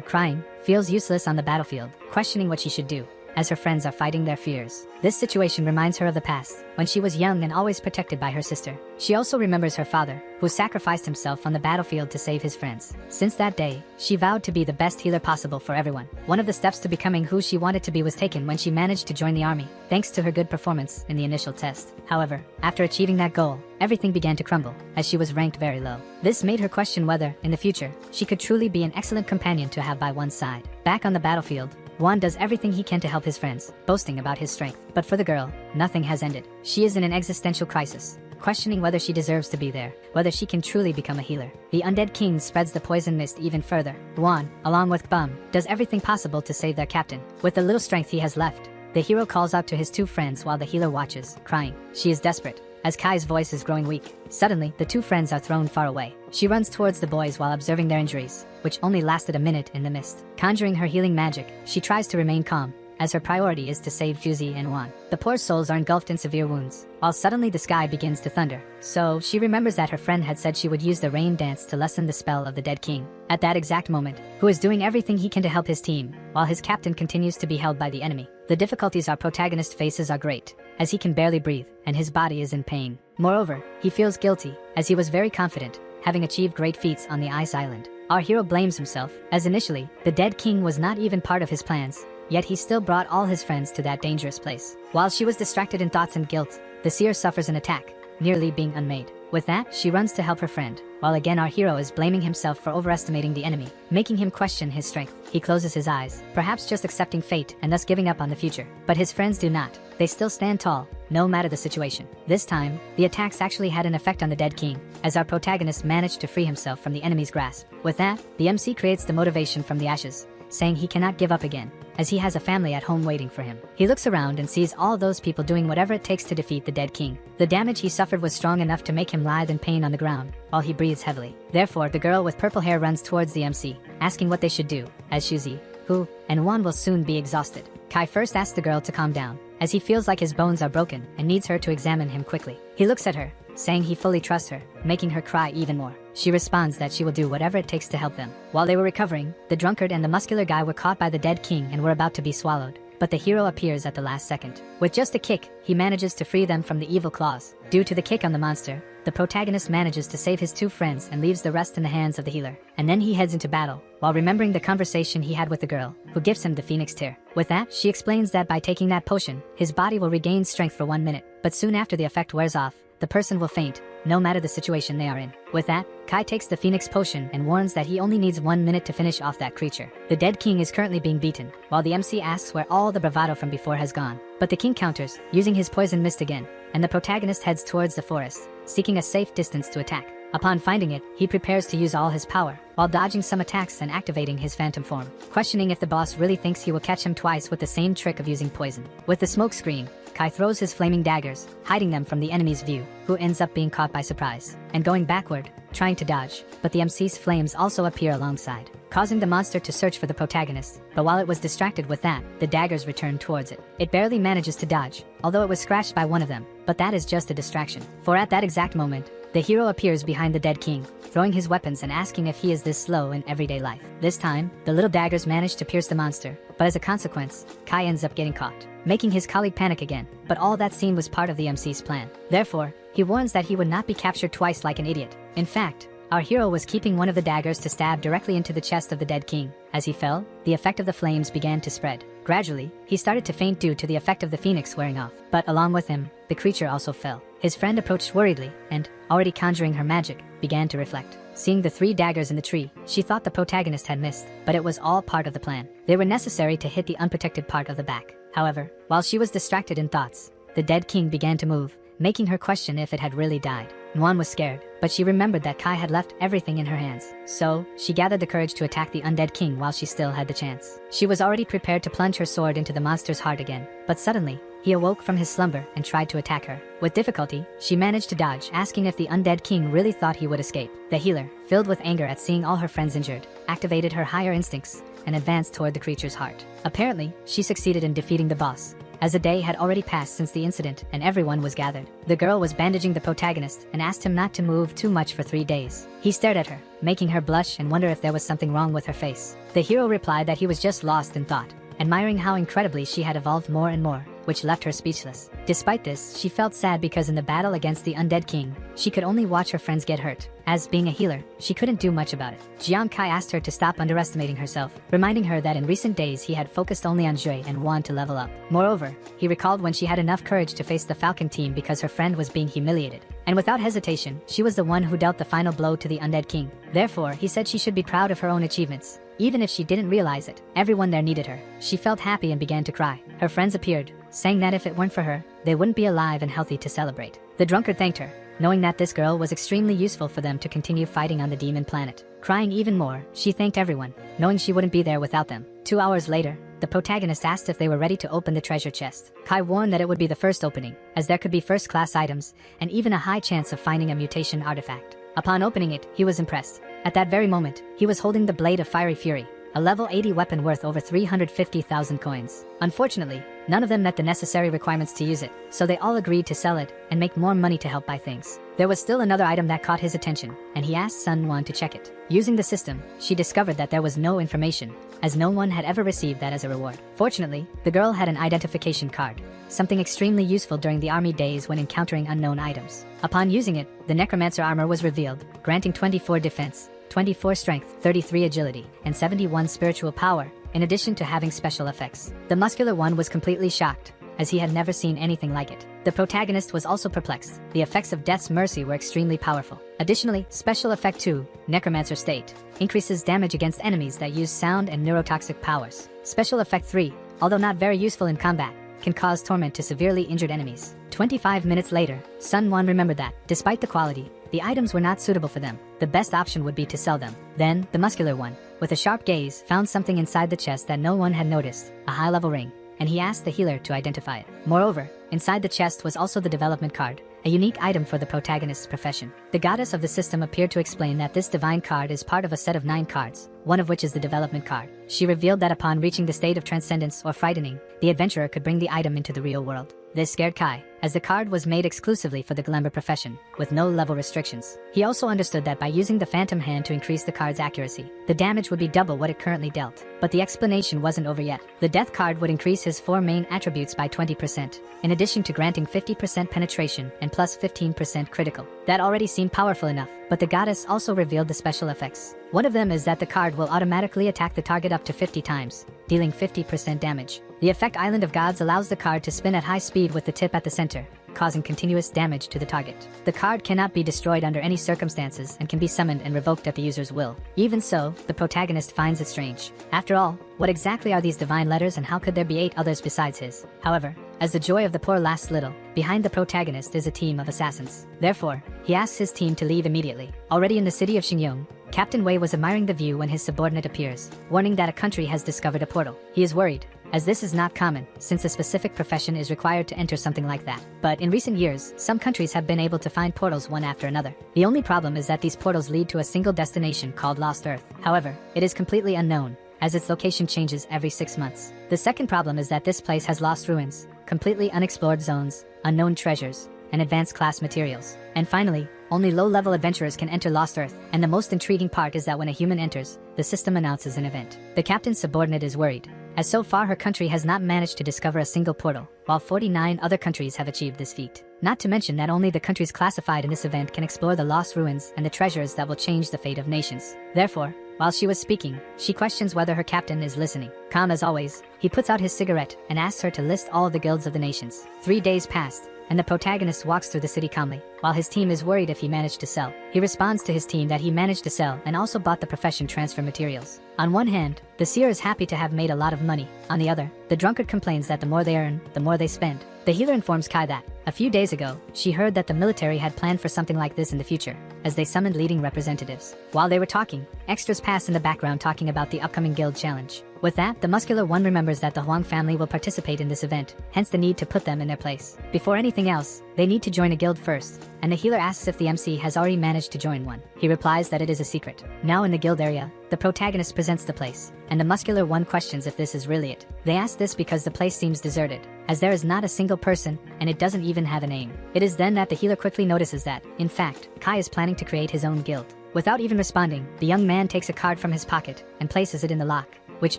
crying, feels useless on the battlefield, questioning what she should do, as her friends are fighting their fears. This situation reminds her of the past, when she was young and always protected by her sister. She also remembers her father, who sacrificed himself on the battlefield to save his friends. Since that day, she vowed to be the best healer possible for everyone. One of the steps to becoming who she wanted to be was taken when she managed to join the army, thanks to her good performance in the initial test. However, after achieving that goal, everything began to crumble, as she was ranked very low. This made her question whether, in the future, she could truly be an excellent companion to have by one's side. Back on the battlefield, Juan does everything he can to help his friends, boasting about his strength. But for the girl, nothing has ended. She is in an existential crisis, questioning whether she deserves to be there, whether she can truly become a healer. The undead king spreads the poison mist even further. Juan, along with Bum, does everything possible to save their captain. With the little strength he has left, the hero calls out to his two friends while the healer watches, crying. She is desperate, as Kai's voice is growing weak. Suddenly, the two friends are thrown far away. She runs towards the boys while observing their injuries, which only lasted a minute in the mist. Conjuring her healing magic, she tries to remain calm, as her priority is to save Fuzi and Juan. The poor souls are engulfed in severe wounds, while suddenly the sky begins to thunder. So, she remembers that her friend had said she would use the rain dance to lessen the spell of the dead king. At that exact moment, who is doing everything he can to help his team, while his captain continues to be held by the enemy. The difficulties our protagonist faces are great, as he can barely breathe, and his body is in pain. Moreover, he feels guilty, as he was very confident, having achieved great feats on the ice island. Our hero blames himself, as initially, the dead king was not even part of his plans, yet he still brought all his friends to that dangerous place. While she was distracted in thoughts and guilt, the seer suffers an attack, nearly being unmade. With that, she runs to help her friend, while again our hero is blaming himself for overestimating the enemy, making him question his strength. He closes his eyes, perhaps just accepting fate and thus giving up on the future. But his friends do not. They still stand tall, no matter the situation. This time, the attacks actually had an effect on the dead king, as our protagonist managed to free himself from the enemy's grasp. With that, the MC creates the motivation from the ashes, saying he cannot give up again, as he has a family at home waiting for him. He looks around and sees all those people doing whatever it takes to defeat the dead king. The damage he suffered was strong enough to make him writhe in pain on the ground, while he breathes heavily. Therefore, the girl with purple hair runs towards the MC, asking what they should do, as Shuzi, Hu, and Wan will soon be exhausted. Kai first asks the girl to calm down, as he feels like his bones are broken and needs her to examine him quickly. He looks at her, saying he fully trusts her, making her cry even more. She responds that she will do whatever it takes to help them. While they were recovering, the drunkard and the muscular guy were caught by the dead king and were about to be swallowed, but the hero appears at the last second. With just a kick, he manages to free them from the evil claws. Due to the kick on the monster, the protagonist manages to save his two friends and leaves the rest in the hands of the healer. And then he heads into battle, while remembering the conversation he had with the girl, who gives him the Phoenix Tear. With that, she explains that by taking that potion, his body will regain strength for 1 minute, but soon after the effect wears off, the person will faint, no matter the situation they are in. With that, Kai takes the Phoenix Potion and warns that he only needs 1 minute to finish off that creature. The dead king is currently being beaten, while the MC asks where all the bravado from before has gone. But the king counters, using his poison mist again, and the protagonist heads towards the forest, seeking a safe distance to attack. Upon finding it, he prepares to use all his power, while dodging some attacks and activating his phantom form, questioning if the boss really thinks he will catch him twice with the same trick of using poison. With the smoke screen, Kai throws his flaming daggers, hiding them from the enemy's view, who ends up being caught by surprise, and going backward, trying to dodge, but the MC's flames also appear alongside, causing the monster to search for the protagonist. But while it was distracted with that, the daggers return towards it. It barely manages to dodge, although it was scratched by one of them, but that is just a distraction. For at that exact moment, the hero appears behind the dead king, throwing his weapons and asking if he is this slow in everyday life. This time, the little daggers manage to pierce the monster, but as a consequence, Kai ends up getting caught, making his colleague panic again. But all that scene was part of the MC's plan. Therefore, he warns that he would not be captured twice like an idiot. In fact, our hero was keeping one of the daggers to stab directly into the chest of the dead king. As he fell, the effect of the flames began to spread. Gradually, he started to faint due to the effect of the phoenix wearing off. But along with him, the creature also fell. His friend approached worriedly and, already conjuring her magic, began to reflect. Seeing the 3 daggers in the tree, she thought the protagonist had missed, but it was all part of the plan. They were necessary to hit the unprotected part of the back. However, while she was distracted in thoughts, the dead king began to move, making her question if it had really died. Nuan was scared, but she remembered that Kai had left everything in her hands. So, she gathered the courage to attack the undead king while she still had the chance. She was already prepared to plunge her sword into the monster's heart again, but suddenly, he awoke from his slumber and tried to attack her. With difficulty, she managed to dodge, asking if the undead king really thought he would escape. The healer, filled with anger at seeing all her friends injured, activated her higher instincts and advanced toward the creature's heart. Apparently, she succeeded in defeating the boss, as a day had already passed since the incident and everyone was gathered. The girl was bandaging the protagonist and asked him not to move too much for 3 days. He stared at her, making her blush and wonder if there was something wrong with her face. The hero replied that he was just lost in thought, admiring how incredibly she had evolved more and more, which left her speechless. Despite this, she felt sad because in the battle against the undead king, she could only watch her friends get hurt. As being a healer, she couldn't do much about it. Jiang Kai asked her to stop underestimating herself, reminding her that in recent days he had focused only on Jue and Wan to level up. Moreover, he recalled when she had enough courage to face the Falcon team because her friend was being humiliated. And without hesitation, she was the one who dealt the final blow to the undead king. Therefore, he said she should be proud of her own achievements. Even if she didn't realize it, everyone there needed her. She felt happy and began to cry. Her friends appeared, saying that if it weren't for her, they wouldn't be alive and healthy to celebrate. The drunkard thanked her, knowing that this girl was extremely useful for them to continue fighting on the demon planet. Crying even more, she thanked everyone, knowing she wouldn't be there without them. 2 hours later, the protagonist asked if they were ready to open the treasure chest. Kai warned that it would be the first opening, as there could be first-class items, and even a high chance of finding a mutation artifact. Upon opening it, he was impressed. At that very moment, he was holding the Blade of Fiery Fury, a level 80 weapon worth over 350,000 coins. Unfortunately, none of them met the necessary requirements to use it, so they all agreed to sell it and make more money to help buy things. There was still another item that caught his attention, and he asked Sun Wan to check it. Using the system, she discovered that there was no information, as no one had ever received that as a reward. Fortunately, the girl had an identification card, something extremely useful during the army days when encountering unknown items. Upon using it, the necromancer armor was revealed, granting 24 defense, 24 strength, 33 agility, and 71 spiritual power, in addition to having special effects. The muscular one was completely shocked, as he had never seen anything like it. The protagonist was also perplexed. The effects of Death's Mercy were extremely powerful. Additionally, Special Effect 2, Necromancer State, increases damage against enemies that use sound and neurotoxic powers. Special Effect 3, although not very useful in combat, can cause torment to severely injured enemies. 25 minutes later, Sun Wan remembered that, despite the quality, the items were not suitable for them. The best option would be to sell them. Then, the muscular one, with a sharp gaze, found something inside the chest that no one had noticed, a high-level ring, and he asked the healer to identify it. Moreover, inside the chest was also the development card, a unique item for the protagonist's profession. The goddess of the system appeared to explain that this divine card is part of a set of 9 cards, one of which is the development card. She revealed that upon reaching the state of transcendence or frightening, the adventurer could bring the item into the real world. This scared Kai, as the card was made exclusively for the glamour profession, with no level restrictions. He also understood that by using the phantom hand to increase the card's accuracy, the damage would be double what it currently dealt. But the explanation wasn't over yet. The death card would increase his 4 main attributes by 20%, in addition to granting 50% penetration and plus 15% critical. That already seemed powerful enough, but the goddess also revealed the special effects. One of them is that the card will automatically attack the target up to 50 times, dealing 50% damage. The effect Island of Gods allows the card to spin at high speed with the tip at the center, causing continuous damage to the target. The card cannot be destroyed under any circumstances and can be summoned and revoked at the user's will. Even so, the protagonist finds it strange. After all, what exactly are these divine letters and how could there be 8 others besides his? However, as the joy of the poor lasts little, behind the protagonist is a team of assassins. Therefore, he asks his team to leave immediately. Already in the city of Xingyong, Captain Wei was admiring the view when his subordinate appears, warning that a country has discovered a portal. He is worried, as this is not common, since a specific profession is required to enter something like that. But in recent years, some countries have been able to find portals one after another. The only problem is that these portals lead to a single destination called Lost Earth. However, it is completely unknown, as its location changes every 6 months. The second problem is that this place has lost ruins, completely unexplored zones, unknown treasures, and advanced class materials. And finally, only low-level adventurers can enter Lost Earth, and the most intriguing part is that when a human enters, the system announces an event. The captain's subordinate is worried, as so far her country has not managed to discover a single portal, while 49 other countries have achieved this feat. Not to mention that only the countries classified in this event can explore the lost ruins and the treasures that will change the fate of nations. Therefore, while she was speaking, she questions whether her captain is listening. Calm as always, he puts out his cigarette and asks her to list all of the guilds of the nations. 3 days passed, and the protagonist walks through the city calmly, while his team is worried if he managed to sell. He responds to his team that he managed to sell and also bought the profession transfer materials. On one hand, the seer is happy to have made a lot of money. On the other, the drunkard complains that the more they earn, the more they spend. The healer informs Kai that, a few days ago, she heard that the military had planned for something like this in the future, as they summoned leading representatives. While they were talking, extras pass in the background talking about the upcoming guild challenge. With that, the muscular one remembers that the Huang family will participate in this event, hence the need to put them in their place. Before anything else, they need to join a guild first, and the healer asks if the MC has already managed to join one. He replies that it is a secret. Now in the guild area, the protagonist presents the place, and the muscular one questions if this is really it. They ask this because the place seems deserted, as there is not a single person, and it doesn't even have a name. It is then that the healer quickly notices that, in fact, Kai is planning to create his own guild. Without even responding, the young man takes a card from his pocket and places it in the lock, which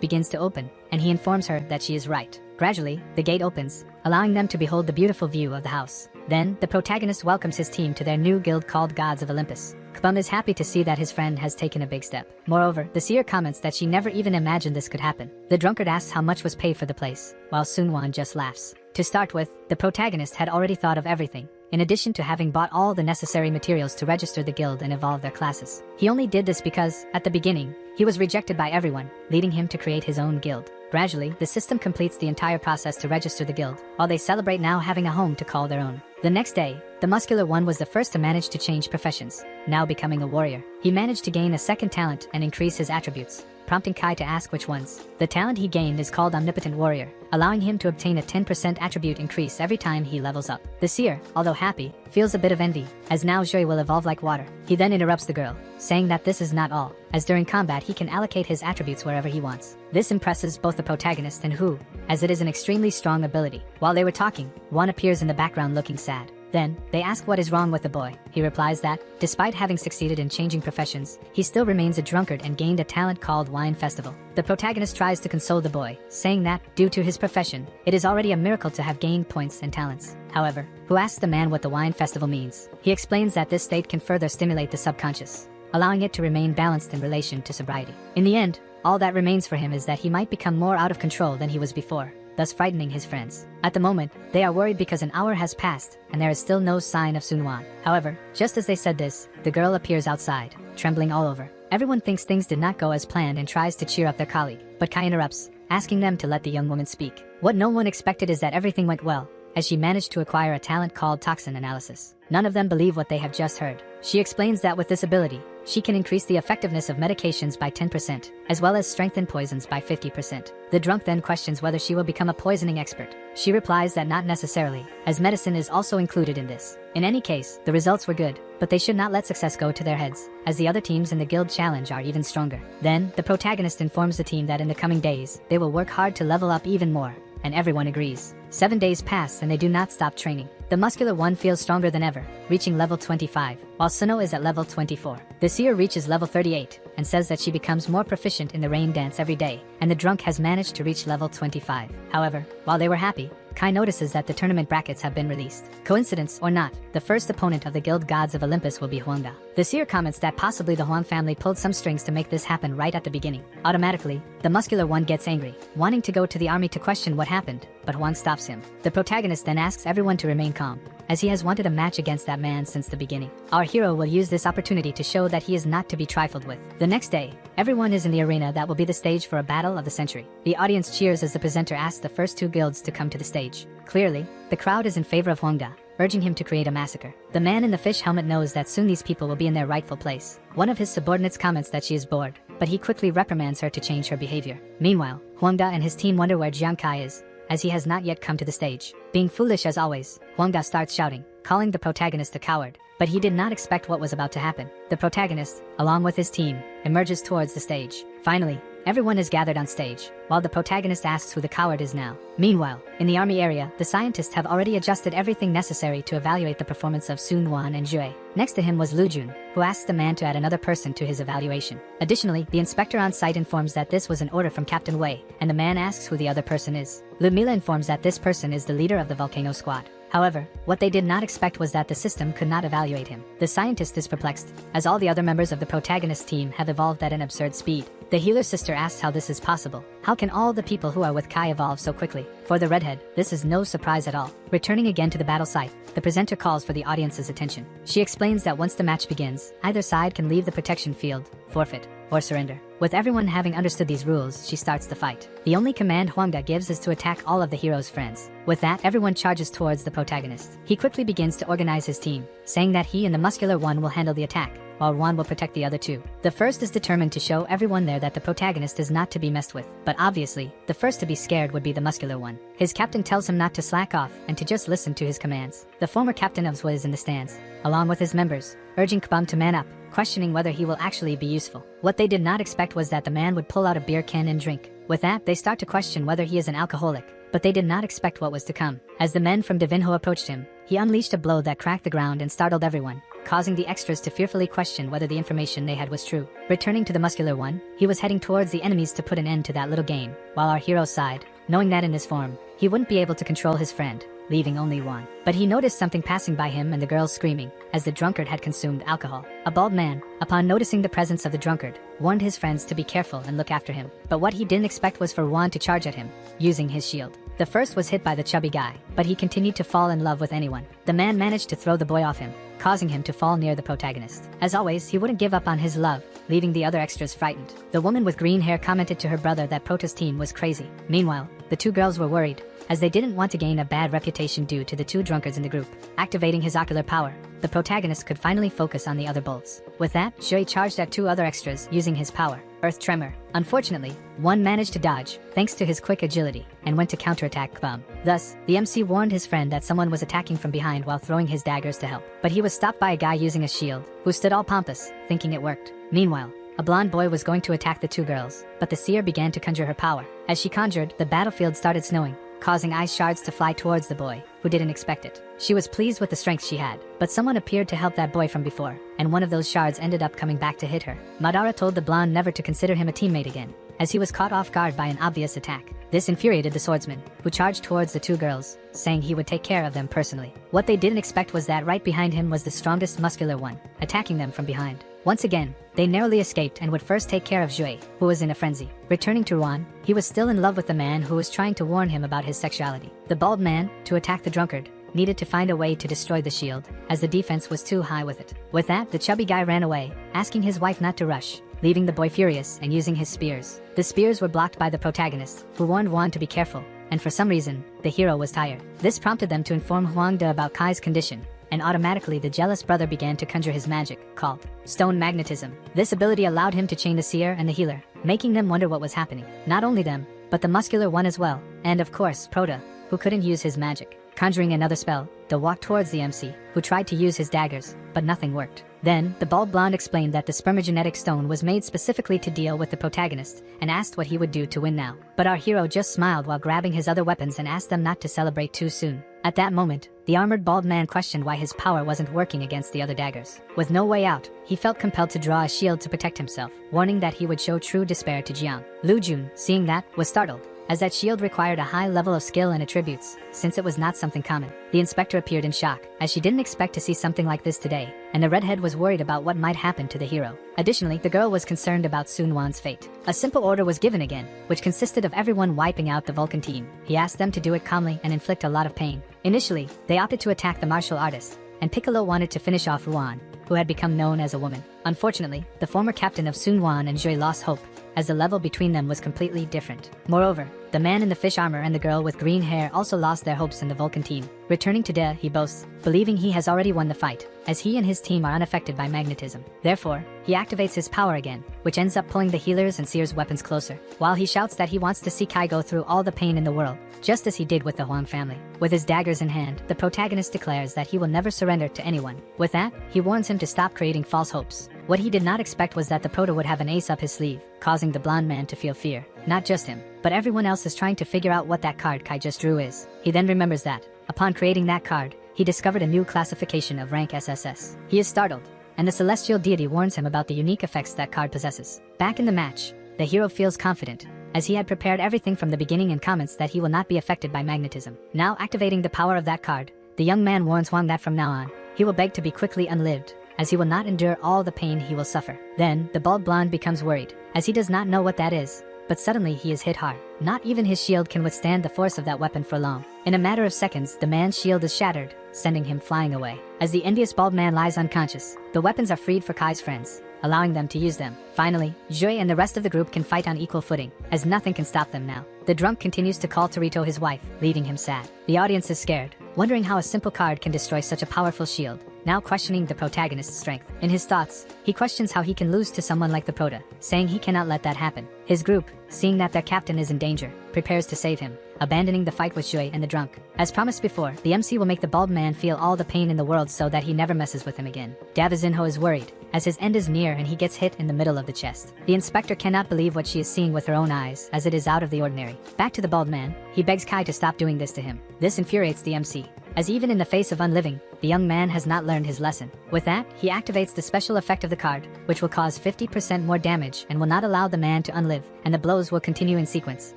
begins to open, and he informs her that she is right. Gradually, the gate opens, allowing them to behold the beautiful view of the house. Then, the protagonist welcomes his team to their new guild called Gods of Olympus. Kbum is happy to see that his friend has taken a big step. Moreover, the seer comments that she never even imagined this could happen. The drunkard asks how much was paid for the place, while Sunwon just laughs. To start with, the protagonist had already thought of everything, in addition to having bought all the necessary materials to register the guild and evolve their classes. He only did this because, at the beginning, he was rejected by everyone, leading him to create his own guild. Gradually, the system completes the entire process to register the guild, while they celebrate now having a home to call their own. The next day, the muscular one was the first to manage to change professions, now becoming a warrior. He managed to gain a second talent and increase his attributes, prompting Kai to ask which ones. The talent he gained is called Omnipotent Warrior, allowing him to obtain a 10% attribute increase every time he levels up. The seer, although happy, feels a bit of envy, as now Joy will evolve like water. He then interrupts the girl, saying that this is not all, as during combat he can allocate his attributes wherever he wants. This impresses both the protagonist and Hu, as it is an extremely strong ability. While they were talking, Juan appears in the background looking sad. Then, they ask what is wrong with the boy. He replies that, despite having succeeded in changing professions, he still remains a drunkard and gained a talent called Wine Festival. The protagonist tries to console the boy, saying that, due to his profession, it is already a miracle to have gained points and talents. However, Hu asks the man what the Wine Festival means. He explains that this state can further stimulate the subconscious, allowing it to remain balanced in relation to sobriety. In the end, all that remains for him is that he might become more out of control than he was before, thus frightening his friends. At the moment, they are worried because an hour has passed, and there is still no sign of Sunwan. However, just as they said this, the girl appears outside, trembling all over. Everyone thinks things did not go as planned and tries to cheer up their colleague, but Kai interrupts, asking them to let the young woman speak. What no one expected is that everything went well, as she managed to acquire a talent called Toxin Analysis. None of them believe what they have just heard. She explains that with this ability, she can increase the effectiveness of medications by 10%, as well as strengthen poisons by 50%. The drunk then questions whether she will become a poisoning expert. She replies that not necessarily, as medicine is also included in this. In any case, the results were good, but they should not let success go to their heads, as the other teams in the guild challenge are even stronger. Then, the protagonist informs the team that in the coming days, they will work hard to level up even more, and everyone agrees. 7 days pass and they do not stop training. The muscular one feels stronger than ever, reaching level 25, while Suno is at level 24. The seer reaches level 38, and says that she becomes more proficient in the rain dance every day, and the drunk has managed to reach level 25. However, while they were happy, Kai notices that the tournament brackets have been released. Coincidence or not, the first opponent of the guild gods of Olympus will be Huangda. The seer comments that possibly the Huang family pulled some strings to make this happen right at the beginning. Automatically, the muscular one gets angry, wanting to go to the army to question what happened, but Huang stops him. The protagonist then asks everyone to remain calm, as he has wanted a match against that man since the beginning. Our hero will use this opportunity to show that he is not to be trifled with. The next day, everyone is in the arena that will be the stage for a battle of the century. The audience cheers as the presenter asks the first two guilds to come to the stage. Clearly, the crowd is in favor of Huangda, urging him to create a massacre. The man in the fish helmet knows that soon these people will be in their rightful place. One of his subordinates comments that she is bored, but he quickly reprimands her to change her behavior. Meanwhile, Huangda and his team wonder where Jiang Kai is, as he has not yet come to the stage. Being foolish as always, Huangda starts shouting, calling the protagonist a coward. But he did not expect what was about to happen. The protagonist, along with his team, emerges towards the stage. Finally, everyone is gathered on stage, while the protagonist asks who the coward is now. Meanwhile, in the army area, the scientists have already adjusted everything necessary to evaluate the performance of Sun Wan and Jue. Next to him was Lu Jun, who asks the man to add another person to his evaluation. Additionally, the inspector on site informs that this was an order from Captain Wei, and the man asks who the other person is. Ludmila informs that this person is the leader of the volcano squad. However, what they did not expect was that the system could not evaluate him. The scientist is perplexed, as all the other members of the protagonist team have evolved at an absurd speed. The healer sister asks how this is possible. How can all the people who are with Kai evolve so quickly? For the redhead, this is no surprise at all. Returning again to the battle site, the presenter calls for the audience's attention. She explains that once the match begins, either side can leave the protection field, forfeit, or surrender. With everyone having understood these rules, she starts the fight. The only command Huangda gives is to attack all of the hero's friends. With that, everyone charges towards the protagonist. He quickly begins to organize his team, saying that he and the muscular one will handle the attack, while Wan will protect the other two. The first is determined to show everyone there that the protagonist is not to be messed with. But obviously, the first to be scared would be the muscular one. His captain tells him not to slack off and to just listen to his commands. The former captain of Zwa is in the stands, along with his members, urging Kabam to man up, questioning whether he will actually be useful. What they did not expect was that the man would pull out a beer can and drink. With that, they start to question whether he is an alcoholic, but they did not expect what was to come. As the men from Divinho approached him, he unleashed a blow that cracked the ground and startled everyone, causing the extras to fearfully question whether the information they had was true. Returning to the muscular one, he was heading towards the enemies to put an end to that little game, while our hero sighed, knowing that in this form, he wouldn't be able to control his friend, leaving only one. But he noticed something passing by him and the girls screaming, as the drunkard had consumed alcohol. A bald man, upon noticing the presence of the drunkard, warned his friends to be careful and look after him. But what he didn't expect was for Wan to charge at him, using his shield. The first was hit by the chubby guy, but he continued to fall in love with anyone. The man managed to throw the boy off him, causing him to fall near the protagonist. As always, he wouldn't give up on his love, leaving the other extras frightened. The woman with green hair commented to her brother that Prota's team was crazy. Meanwhile, the two girls were worried, as they didn't want to gain a bad reputation due to the two drunkards in the group. Activating his ocular power, the protagonist could finally focus on the other bolts. With that, Shui charged at two other extras using his power, Earth Tremor. Unfortunately, one managed to dodge, thanks to his quick agility, and went to counterattack Kbum. Thus, the MC warned his friend that someone was attacking from behind while throwing his daggers to help. But he was stopped by a guy using a shield, who stood all pompous, thinking it worked. Meanwhile, a blonde boy was going to attack the two girls, but the seer began to conjure her power. As she conjured, the battlefield started snowing, causing ice shards to fly towards the boy, who didn't expect it. She was pleased with the strength she had, but someone appeared to help that boy from before, and one of those shards ended up coming back to hit her. Madara told the blonde never to consider him a teammate again, as he was caught off guard by an obvious attack. This infuriated the swordsman, who charged towards the two girls, saying he would take care of them personally. What they didn't expect was that right behind him was the strongest muscular one, attacking them from behind. Once again, they narrowly escaped and would first take care of Jue, who was in a frenzy. Returning to Ruan, he was still in love with the man who was trying to warn him about his sexuality. The bald man, to attack the drunkard, needed to find a way to destroy the shield, as the defense was too high with it. With that, the chubby guy ran away, asking his wife not to rush, leaving the boy furious and using his spears. The spears were blocked by the protagonist, who warned Juan to be careful, and for some reason, the hero was tired. This prompted them to inform Huangde about Kai's condition, and automatically the jealous brother began to conjure his magic, called stone magnetism. This ability allowed him to chain the seer and the healer, making them wonder what was happening. Not only them, but the muscular one as well, and of course Prota, who couldn't use his magic. Conjuring another spell, they walked towards the MC, who tried to use his daggers, but nothing worked. Then, the bald blonde explained that the spermagenetic stone was made specifically to deal with the protagonist, and asked what he would do to win now. But our hero just smiled while grabbing his other weapons and asked them not to celebrate too soon. At that moment, the armored bald man questioned why his power wasn't working against the other daggers. With no way out, he felt compelled to draw a shield to protect himself, warning that he would show true despair to Jiang. Lu Jun, seeing that, was startled, as that shield required a high level of skill and attributes, since it was not something common. The inspector appeared in shock, as she didn't expect to see something like this today, and the redhead was worried about what might happen to the hero. Additionally, the girl was concerned about Sun Wan's fate. A simple order was given again, which consisted of everyone wiping out the Vulcan team. He asked them to do it calmly and inflict a lot of pain. Initially, they opted to attack the martial artist, and Piccolo wanted to finish off Ruan, who had become known as a woman. Unfortunately, the former captain of Sun Wan and Joy lost hope, as the level between them was completely different. Moreover, the man in the fish armor and the girl with green hair also lost their hopes in the Vulcan team. Returning to De, he boasts, believing he has already won the fight, as he and his team are unaffected by magnetism. Therefore, he activates his power again, which ends up pulling the healers and seers' weapons closer, while he shouts that he wants to see Kai go through all the pain in the world, just as he did with the Huang family. With his daggers in hand, the protagonist declares that he will never surrender to anyone. With that, he warns him to stop creating false hopes. What he did not expect was that the Prota would have an ace up his sleeve, causing the blonde man to feel fear. Not just him, but everyone else is trying to figure out what that card Kai just drew is. He then remembers that, upon creating that card, he discovered a new classification of rank SSS. He is startled, and the celestial deity warns him about the unique effects that card possesses. Back in the match, the hero feels confident, as he had prepared everything from the beginning and comments that he will not be affected by magnetism. Now activating the power of that card, the young man warns Huang that from now on, he will beg to be quickly unlived, as he will not endure all the pain he will suffer. Then, the bald blonde becomes worried, as he does not know what that is, but suddenly he is hit hard. Not even his shield can withstand the force of that weapon for long. In a matter of seconds, the man's shield is shattered, sending him flying away. As the envious bald man lies unconscious, the weapons are freed for Kai's friends, allowing them to use them. Finally, Joy and the rest of the group can fight on equal footing, as nothing can stop them now. The drunk continues to call Torito his wife, leaving him sad. The audience is scared, wondering how a simple card can destroy such a powerful shield, now questioning the protagonist's strength. In his thoughts, he questions how he can lose to someone like the Prota, saying he cannot let that happen. His group, seeing that their captain is in danger, prepares to save him, abandoning the fight with Joy and the drunk. As promised before, the MC will make the bald man feel all the pain in the world so that he never messes with him again. Davizinho is worried, as his end is near and he gets hit in the middle of the chest. The inspector cannot believe what she is seeing with her own eyes, as it is out of the ordinary. Back to the bald man, he begs Kai to stop doing this to him. This infuriates the MC, as even in the face of unliving, the young man has not learned his lesson. With that, he activates the special effect of the card, which will cause 50% more damage and will not allow the man to unlive, and the blows will continue in sequence,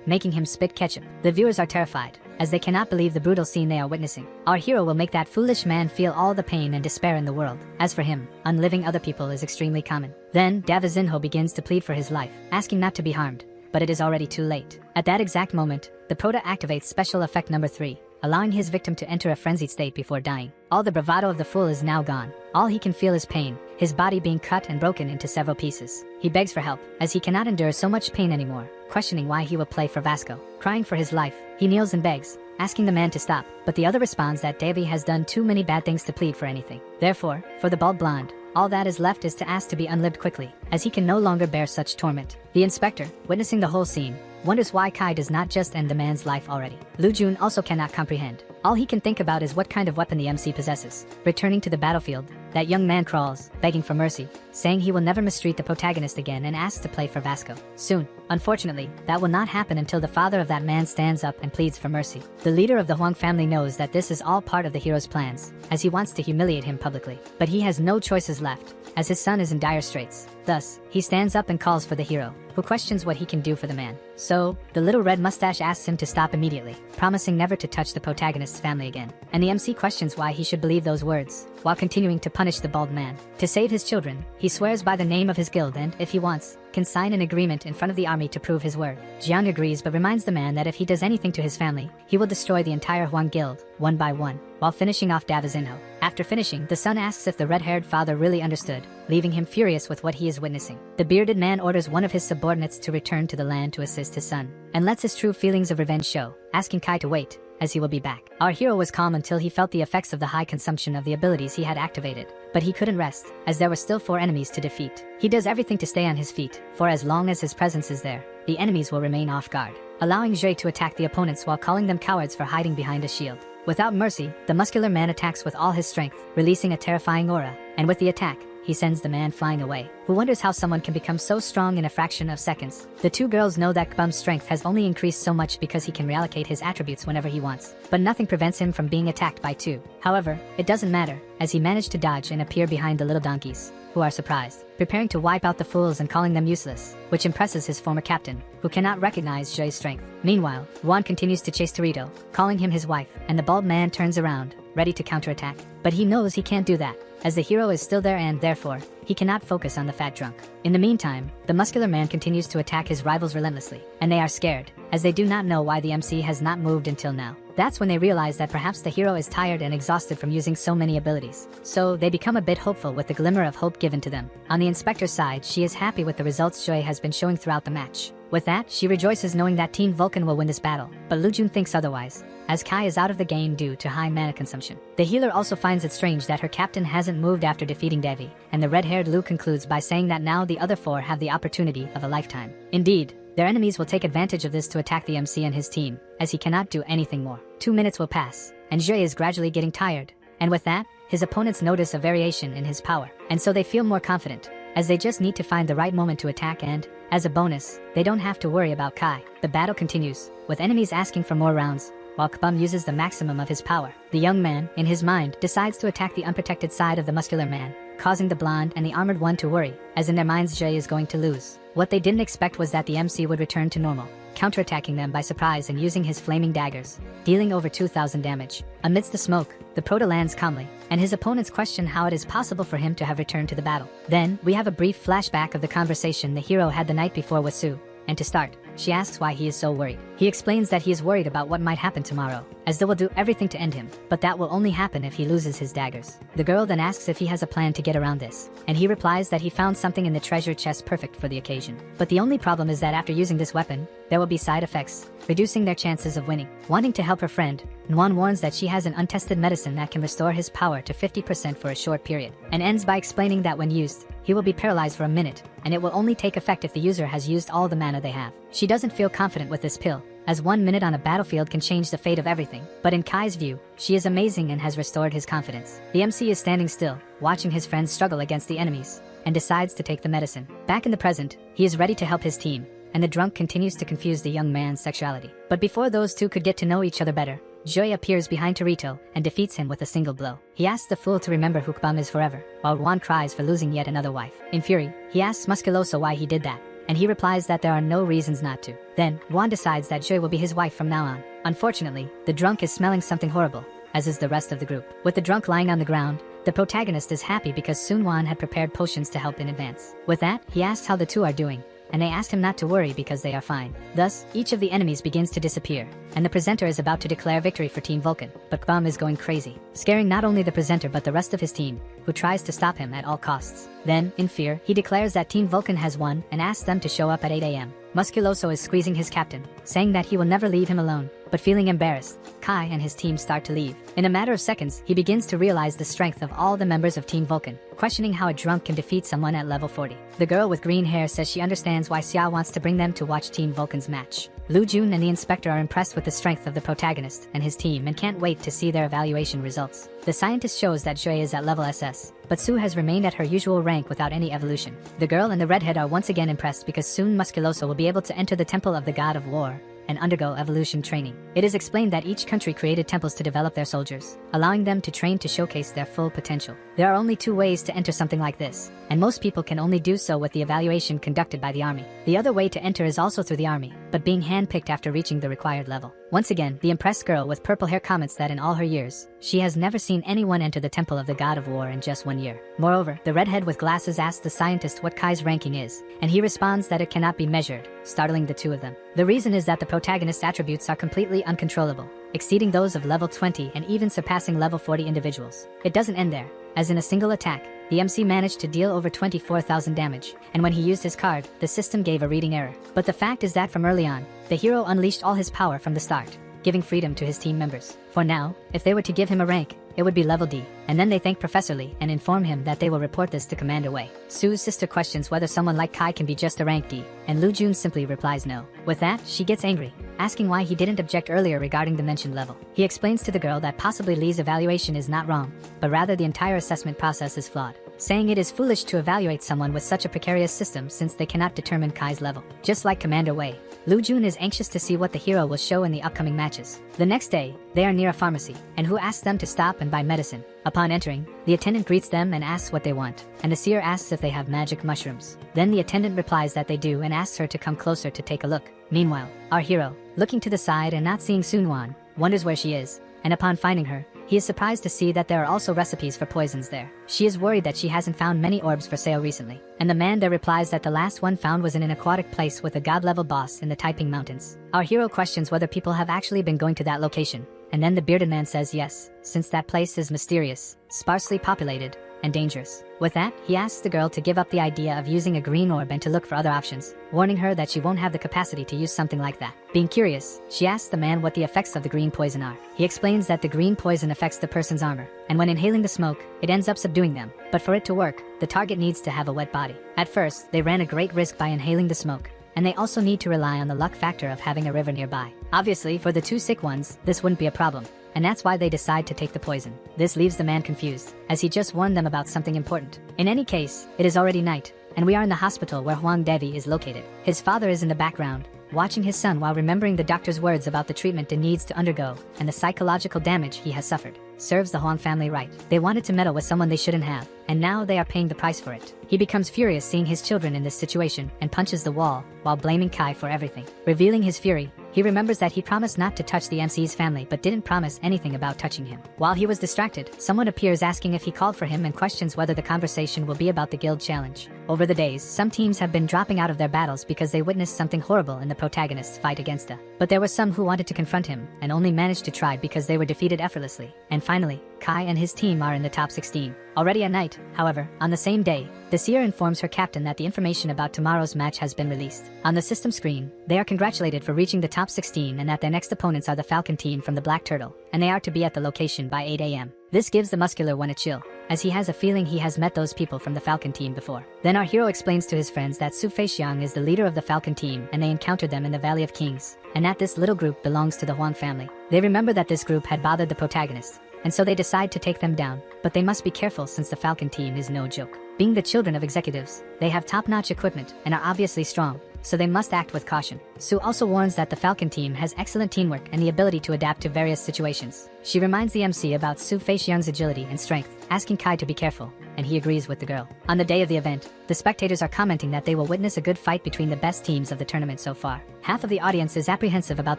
making him spit ketchup. The viewers are terrified, as they cannot believe the brutal scene they are witnessing. Our hero will make that foolish man feel all the pain and despair in the world. As for him, unliving other people is extremely common. Then, Davizinho begins to plead for his life, asking not to be harmed, but it is already too late. At that exact moment, the Prota activates special effect number 3, allowing his victim to enter a frenzied state before dying. All the bravado of the fool is now gone. All he can feel is pain, his body being cut and broken into several pieces. He begs for help, as he cannot endure so much pain anymore, questioning why he will play for Vasco. Crying for his life, he kneels and begs, asking the man to stop, but the other responds that Davy has done too many bad things to plead for anything. Therefore, for the bald blonde, all that is left is to ask to be unlived quickly, as he can no longer bear such torment. The inspector, witnessing the whole scene, wonders why Kai does not just end the man's life already. Lu Jun also cannot comprehend. All he can think about is what kind of weapon the MC possesses. Returning to the battlefield, that young man crawls, begging for mercy, saying he will never mistreat the protagonist again and asks to play for Vasco. Soon. Unfortunately, that will not happen until the father of that man stands up and pleads for mercy. The leader of the Huang family knows that this is all part of the hero's plans, as he wants to humiliate him publicly. But he has no choices left, as his son is in dire straits. Thus, he stands up and calls for the hero, who questions what he can do for the man. So, the little red mustache asks him to stop immediately, promising never to touch the protagonist's family again. And the MC questions why he should believe those words, while continuing to punish the bald man. To save his children, he swears by the name of his guild and, if he wants, can sign an agreement in front of the army to prove his word. Jiang agrees but reminds the man that if he does anything to his family, he will destroy the entire Huang guild, one by one, while finishing off Davizinho. After finishing, the son asks if the red-haired father really understood, leaving him furious with what he is witnessing. The bearded man orders one of his subordinates to return to the land to assist his son, and lets his true feelings of revenge show, asking Kai to wait, as he will be back. Our hero was calm until he felt the effects of the high consumption of the abilities he had activated. But he couldn't rest, as there were still 4 enemies to defeat. He does everything to stay on his feet, for as long as his presence is there, the enemies will remain off guard, allowing Jue to attack the opponents while calling them cowards for hiding behind a shield. Without mercy, the muscular man attacks with all his strength, releasing a terrifying aura, and with the attack, he sends the man flying away, who wonders how someone can become so strong in a fraction of seconds. The 2 girls know that Kbum's strength has only increased so much because he can reallocate his attributes whenever he wants, but nothing prevents him from being attacked by 2. However, it doesn't matter, as he managed to dodge and appear behind the little donkeys, who are surprised, preparing to wipe out the fools and calling them useless, which impresses his former captain, who cannot recognize Jue's strength. Meanwhile, Juan continues to chase Torito, calling him his wife, and the bald man turns around, ready to counterattack, but he knows he can't do that, as the hero is still there and, therefore, he cannot focus on the fat drunk. In the meantime, the muscular man continues to attack his rivals relentlessly, and they are scared, as they do not know why the MC has not moved until now. That's when they realize that perhaps the hero is tired and exhausted from using so many abilities. So they become a bit hopeful with the glimmer of hope given to them. On the inspector's side, she is happy with the results Jue has been showing throughout the match. With that, she rejoices knowing that Team Vulcan will win this battle, but Lu Jun thinks otherwise, as Kai is out of the game due to high mana consumption. The healer also finds it strange that her captain hasn't moved after defeating Devi, and the red-haired Lu concludes by saying that now the other 4 have the opportunity of a lifetime. Indeed, their enemies will take advantage of this to attack the MC and his team, as he cannot do anything more. 2 minutes will pass, and Jue is gradually getting tired, and with that, his opponents notice a variation in his power, and so they feel more confident, as they just need to find the right moment to attack and, as a bonus, they don't have to worry about Kai. The battle continues, with enemies asking for more rounds, while Kbum uses the maximum of his power. The young man, in his mind, decides to attack the unprotected side of the muscular man, causing the blonde and the armored one to worry, as in their minds Jue is going to lose. What they didn't expect was that the MC would return to normal, counterattacking them by surprise and using his flaming daggers, dealing over 2,000 damage. Amidst the smoke, the Prota lands calmly, and his opponents question how it is possible for him to have returned to the battle. Then, we have a brief flashback of the conversation the hero had the night before with Sue, and to start, she asks why he is so worried. He explains that he is worried about what might happen tomorrow, as they will do everything to end him, but that will only happen if he loses his daggers. The girl then asks if he has a plan to get around this, and he replies that he found something in the treasure chest perfect for the occasion. But the only problem is that after using this weapon, there will be side effects, reducing their chances of winning. Wanting to help her friend, Nguyen warns that she has an untested medicine that can restore his power to 50% for a short period, and ends by explaining that when used, he will be paralyzed for a minute, and it will only take effect if the user has used all the mana they have. She doesn't feel confident with this pill, as 1 minute on a battlefield can change the fate of everything, but in Kai's view, she is amazing and has restored his confidence. The MC is standing still, watching his friends struggle against the enemies, and decides to take the medicine. Back in the present, he is ready to help his team, and the drunk continues to confuse the young man's sexuality. But before those two could get to know each other better, Jue appears behind Torito and defeats him with a single blow. He asks the fool to remember who Kbum is forever, while Juan cries for losing yet another wife. In fury, he asks Musculoso why he did that, and he replies that there are no reasons not to. Then, Juan decides that Jue will be his wife from now on. Unfortunately, the drunk is smelling something horrible, as is the rest of the group. With the drunk lying on the ground, the protagonist is happy because Sun Juan had prepared potions to help in advance. With that, he asks how the two are doing, and they asked him not to worry because they are fine. Thus, each of the enemies begins to disappear, and the presenter is about to declare victory for Team Vulcan, but Kbum is going crazy, scaring not only the presenter but the rest of his team, who tries to stop him at all costs. Then, in fear, he declares that Team Vulcan has won and asks them to show up at 8 AM. Musculoso is squeezing his captain, saying that he will never leave him alone, but feeling embarrassed, Kai and his team start to leave. In a matter of seconds, he begins to realize the strength of all the members of Team Vulcan, questioning how a drunk can defeat someone at level 40. The girl with green hair says she understands why Xia wants to bring them to watch Team Vulcan's match. Lu Jun and the inspector are impressed with the strength of the protagonist and his team and can't wait to see their evaluation results. The scientist shows that Jue is at level SS, but Sue has remained at her usual rank without any evolution. The girl and the redhead are once again impressed because soon Musculoso will be able to enter the Temple of the God of War and undergo evolution training. It is explained that each country created temples to develop their soldiers, allowing them to train to showcase their full potential. There are only 2 ways to enter something like this, and most people can only do so with the evaluation conducted by the army. The other way to enter is also through the army, but being handpicked after reaching the required level. Once again, the impressed girl with purple hair comments that in all her years, she has never seen anyone enter the Temple of the God of War in just 1 year. Moreover, the redhead with glasses asks the scientist what Kai's ranking is, and he responds that it cannot be measured, startling the two of them. The reason is that the protagonist's attributes are completely uncontrollable, exceeding those of level 20 and even surpassing level 40 individuals. It doesn't end there, as in a single attack, the MC managed to deal over 24,000 damage, and when he used his card, the system gave a reading error. But the fact is that from early on, the hero unleashed all his power from the start, giving freedom to his team members. For now, if they were to give him a rank, it would be level D, and then they thank Professor Lee and inform him that they will report this to Commander Wei. Su's sister questions whether someone like Kai can be just a rank D, and Lu Jun simply replies no. With that, she gets angry, asking why he didn't object earlier regarding the mentioned level. He explains to the girl that possibly Lee's evaluation is not wrong, but rather the entire assessment process is flawed, saying it is foolish to evaluate someone with such a precarious system since they cannot determine Kai's level. Just like Commander Wei, Lu Jun is anxious to see what the hero will show in the upcoming matches. The next day, they are near a pharmacy, and Hu asks them to stop and buy medicine. Upon entering, the attendant greets them and asks what they want, and the seer asks if they have magic mushrooms. Then the attendant replies that they do and asks her to come closer to take a look. Meanwhile, our hero, looking to the side and not seeing Sunwan, wonders where she is, and upon finding her, he is surprised to see that there are also recipes for poisons there. She is worried that she hasn't found many orbs for sale recently, and the man there replies that the last one found was in an aquatic place with a god-level boss in the Taiping Mountains. Our hero questions whether people have actually been going to that location, and then the bearded man says yes, since that place is mysterious, sparsely populated, and dangerous. With that, he asks the girl to give up the idea of using a green orb and to look for other options, warning her that she won't have the capacity to use something like that. Being curious, she asks the man what the effects of the green poison are. He explains that the green poison affects the person's armor, and when inhaling the smoke, it ends up subduing them. But for it to work, the target needs to have a wet body. At first, they ran a great risk by inhaling the smoke, and they also need to rely on the luck factor of having a river nearby. Obviously, for the two sick ones, this wouldn't be a problem, and that's why they decide to take the poison. This leaves the man confused, as he just warned them about something important. In any case, it is already night, and we are in the hospital where Huang Devi is located. His father is in the background, watching his son while remembering the doctor's words about the treatment he needs to undergo and the psychological damage he has suffered. Serves the Huang family right. They wanted to meddle with someone they shouldn't have, and now they are paying the price for it. He becomes furious seeing his children in this situation and punches the wall while blaming Kai for everything. Revealing his fury, he remembers that he promised not to touch the MC's family but didn't promise anything about touching him. While he was distracted, someone appears asking if he called for him and questions whether the conversation will be about the guild challenge. Over the days, some teams have been dropping out of their battles because they witnessed something horrible in the protagonist's fight against A. But there were some who wanted to confront him and only managed to try because they were defeated effortlessly. And finally, Kai and his team are in the top 16. Already at night, however, on the same day, the seer informs her captain that the information about tomorrow's match has been released. On the system screen, they are congratulated for reaching the top 16 and that their next opponents are the Falcon team from the Black Turtle, and they are to be at the location by 8 AM. This gives the muscular one a chill, as he has a feeling he has met those people from the Falcon team before. Then our hero explains to his friends that Su Feixiang is the leader of the Falcon team and they encountered them in the Valley of Kings, and that this little group belongs to the Huang family. They remember that this group had bothered the protagonist, and so they decide to take them down, but they must be careful since the Falcon team is no joke. Being the children of executives, they have top-notch equipment and are obviously strong, so they must act with caution. Su also warns that the Falcon team has excellent teamwork and the ability to adapt to various situations. She reminds the MC about Su Feixiang's agility and strength, asking Kai to be careful, and he agrees with the girl. On the day of the event, the spectators are commenting that they will witness a good fight between the best teams of the tournament so far. Half of the audience is apprehensive about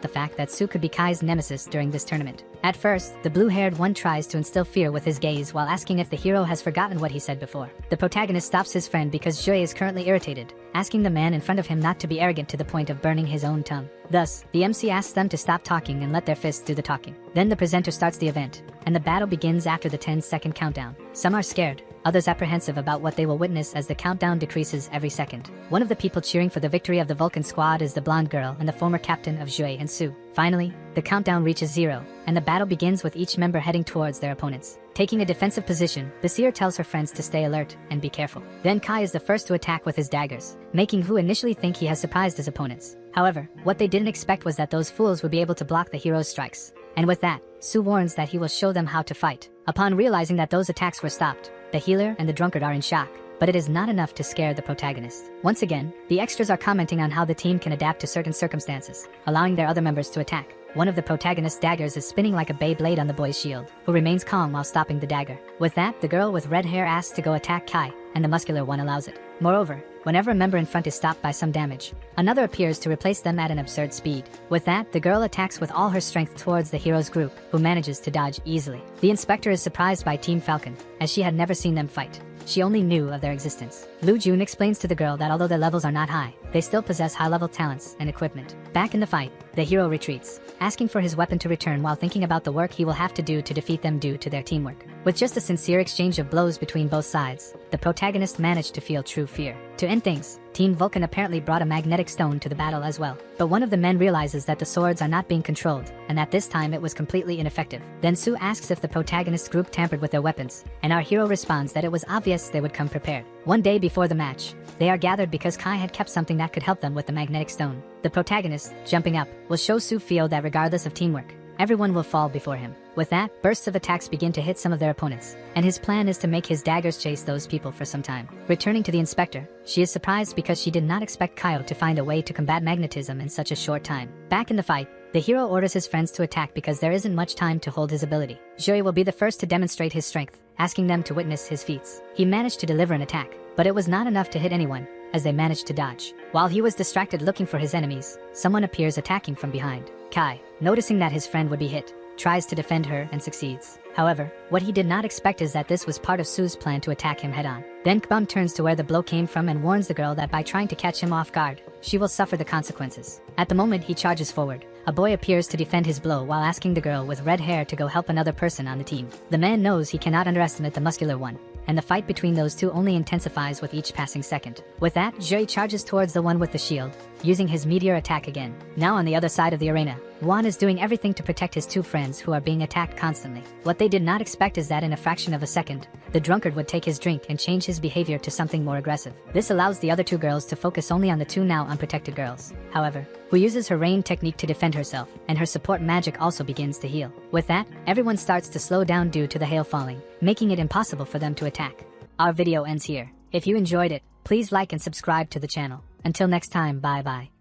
the fact that Su could be Kai's nemesis during this tournament. At first, the blue-haired one tries to instill fear with his gaze while asking if the hero has forgotten what he said before. The protagonist stops his friend because Jue is currently irritated, asking the man in front of him not to be arrogant to the point of burning his own tongue. Thus, the MC asks them to stop talking and let their fists do the talking. Then the presenter starts the event, and the battle begins after the 10-second countdown. Some are scared, others apprehensive about what they will witness as the countdown decreases every second. One of the people cheering for the victory of the Vulcan squad is the blonde girl and the former captain of Jue and Su. Finally, the countdown reaches 0, and the battle begins with each member heading towards their opponents. Taking a defensive position, the seer tells her friends to stay alert and be careful. Then Kai is the first to attack with his daggers, making Hu initially think he has surprised his opponents. However, what they didn't expect was that those fools would be able to block the hero's strikes. And with that, Su warns that he will show them how to fight. Upon realizing that those attacks were stopped, the healer and the drunkard are in shock, but it is not enough to scare the protagonist. Once again, the extras are commenting on how the team can adapt to certain circumstances, allowing their other members to attack. One of the protagonist's daggers is spinning like a Beyblade on the boy's shield, who remains calm while stopping the dagger. With that, the girl with red hair asks to go attack Kai, and the muscular one allows it. Moreover, whenever a member in front is stopped by some damage, another appears to replace them at an absurd speed. With that, the girl attacks with all her strength towards the hero's group, who manages to dodge easily. The inspector is surprised by Team Falcon, as she had never seen them fight. She only knew of their existence. Lu Jun explains to the girl that although their levels are not high, they still possess high-level talents and equipment. Back in the fight, the hero retreats, asking for his weapon to return while thinking about the work he will have to do to defeat them due to their teamwork. With just a sincere exchange of blows between both sides, the protagonist managed to feel true fear. To end things, Team Vulcan apparently brought a magnetic stone to the battle as well. But one of the men realizes that the swords are not being controlled, and that this time it was completely ineffective. Then Sue asks if the protagonist group tampered with their weapons, and our hero responds that it was obvious they would come prepared. One day before the match, they are gathered because Kai had kept something that could help them with the magnetic stone. The protagonist, jumping up, will show Sue feel that regardless of teamwork, everyone will fall before him. With that, bursts of attacks begin to hit some of their opponents, and his plan is to make his daggers chase those people for some time. Returning to the inspector, she is surprised because she did not expect Kaio to find a way to combat magnetism in such a short time. Back in the fight, the hero orders his friends to attack because there isn't much time to hold his ability. Joi will be the first to demonstrate his strength, asking them to witness his feats. He managed to deliver an attack, but it was not enough to hit anyone, as they managed to dodge. While he was distracted looking for his enemies, someone appears attacking from behind. Kai, noticing that his friend would be hit, tries to defend her and succeeds. However, what he did not expect is that this was part of Sue's plan to attack him head-on. Then Kbum turns to where the blow came from and warns the girl that by trying to catch him off guard, she will suffer the consequences. At the moment he charges forward, a boy appears to defend his blow while asking the girl with red hair to go help another person on the team. The man knows he cannot underestimate the muscular one, and the fight between those two only intensifies with each passing second. With that, Joi charges towards the one with the shield, using his meteor attack again. Now on the other side of the arena, Juan is doing everything to protect his two friends who are being attacked constantly. What they did not expect is that in a fraction of a second, the drunkard would take his drink and change his behavior to something more aggressive. This allows the other two girls to focus only on the two now unprotected girls, however, who uses her rain technique to defend herself, and her support magic also begins to heal. With that, everyone starts to slow down due to the hail falling, making it impossible for them to attack. Our video ends here. If you enjoyed it, please like and subscribe to the channel. Until next time, bye bye.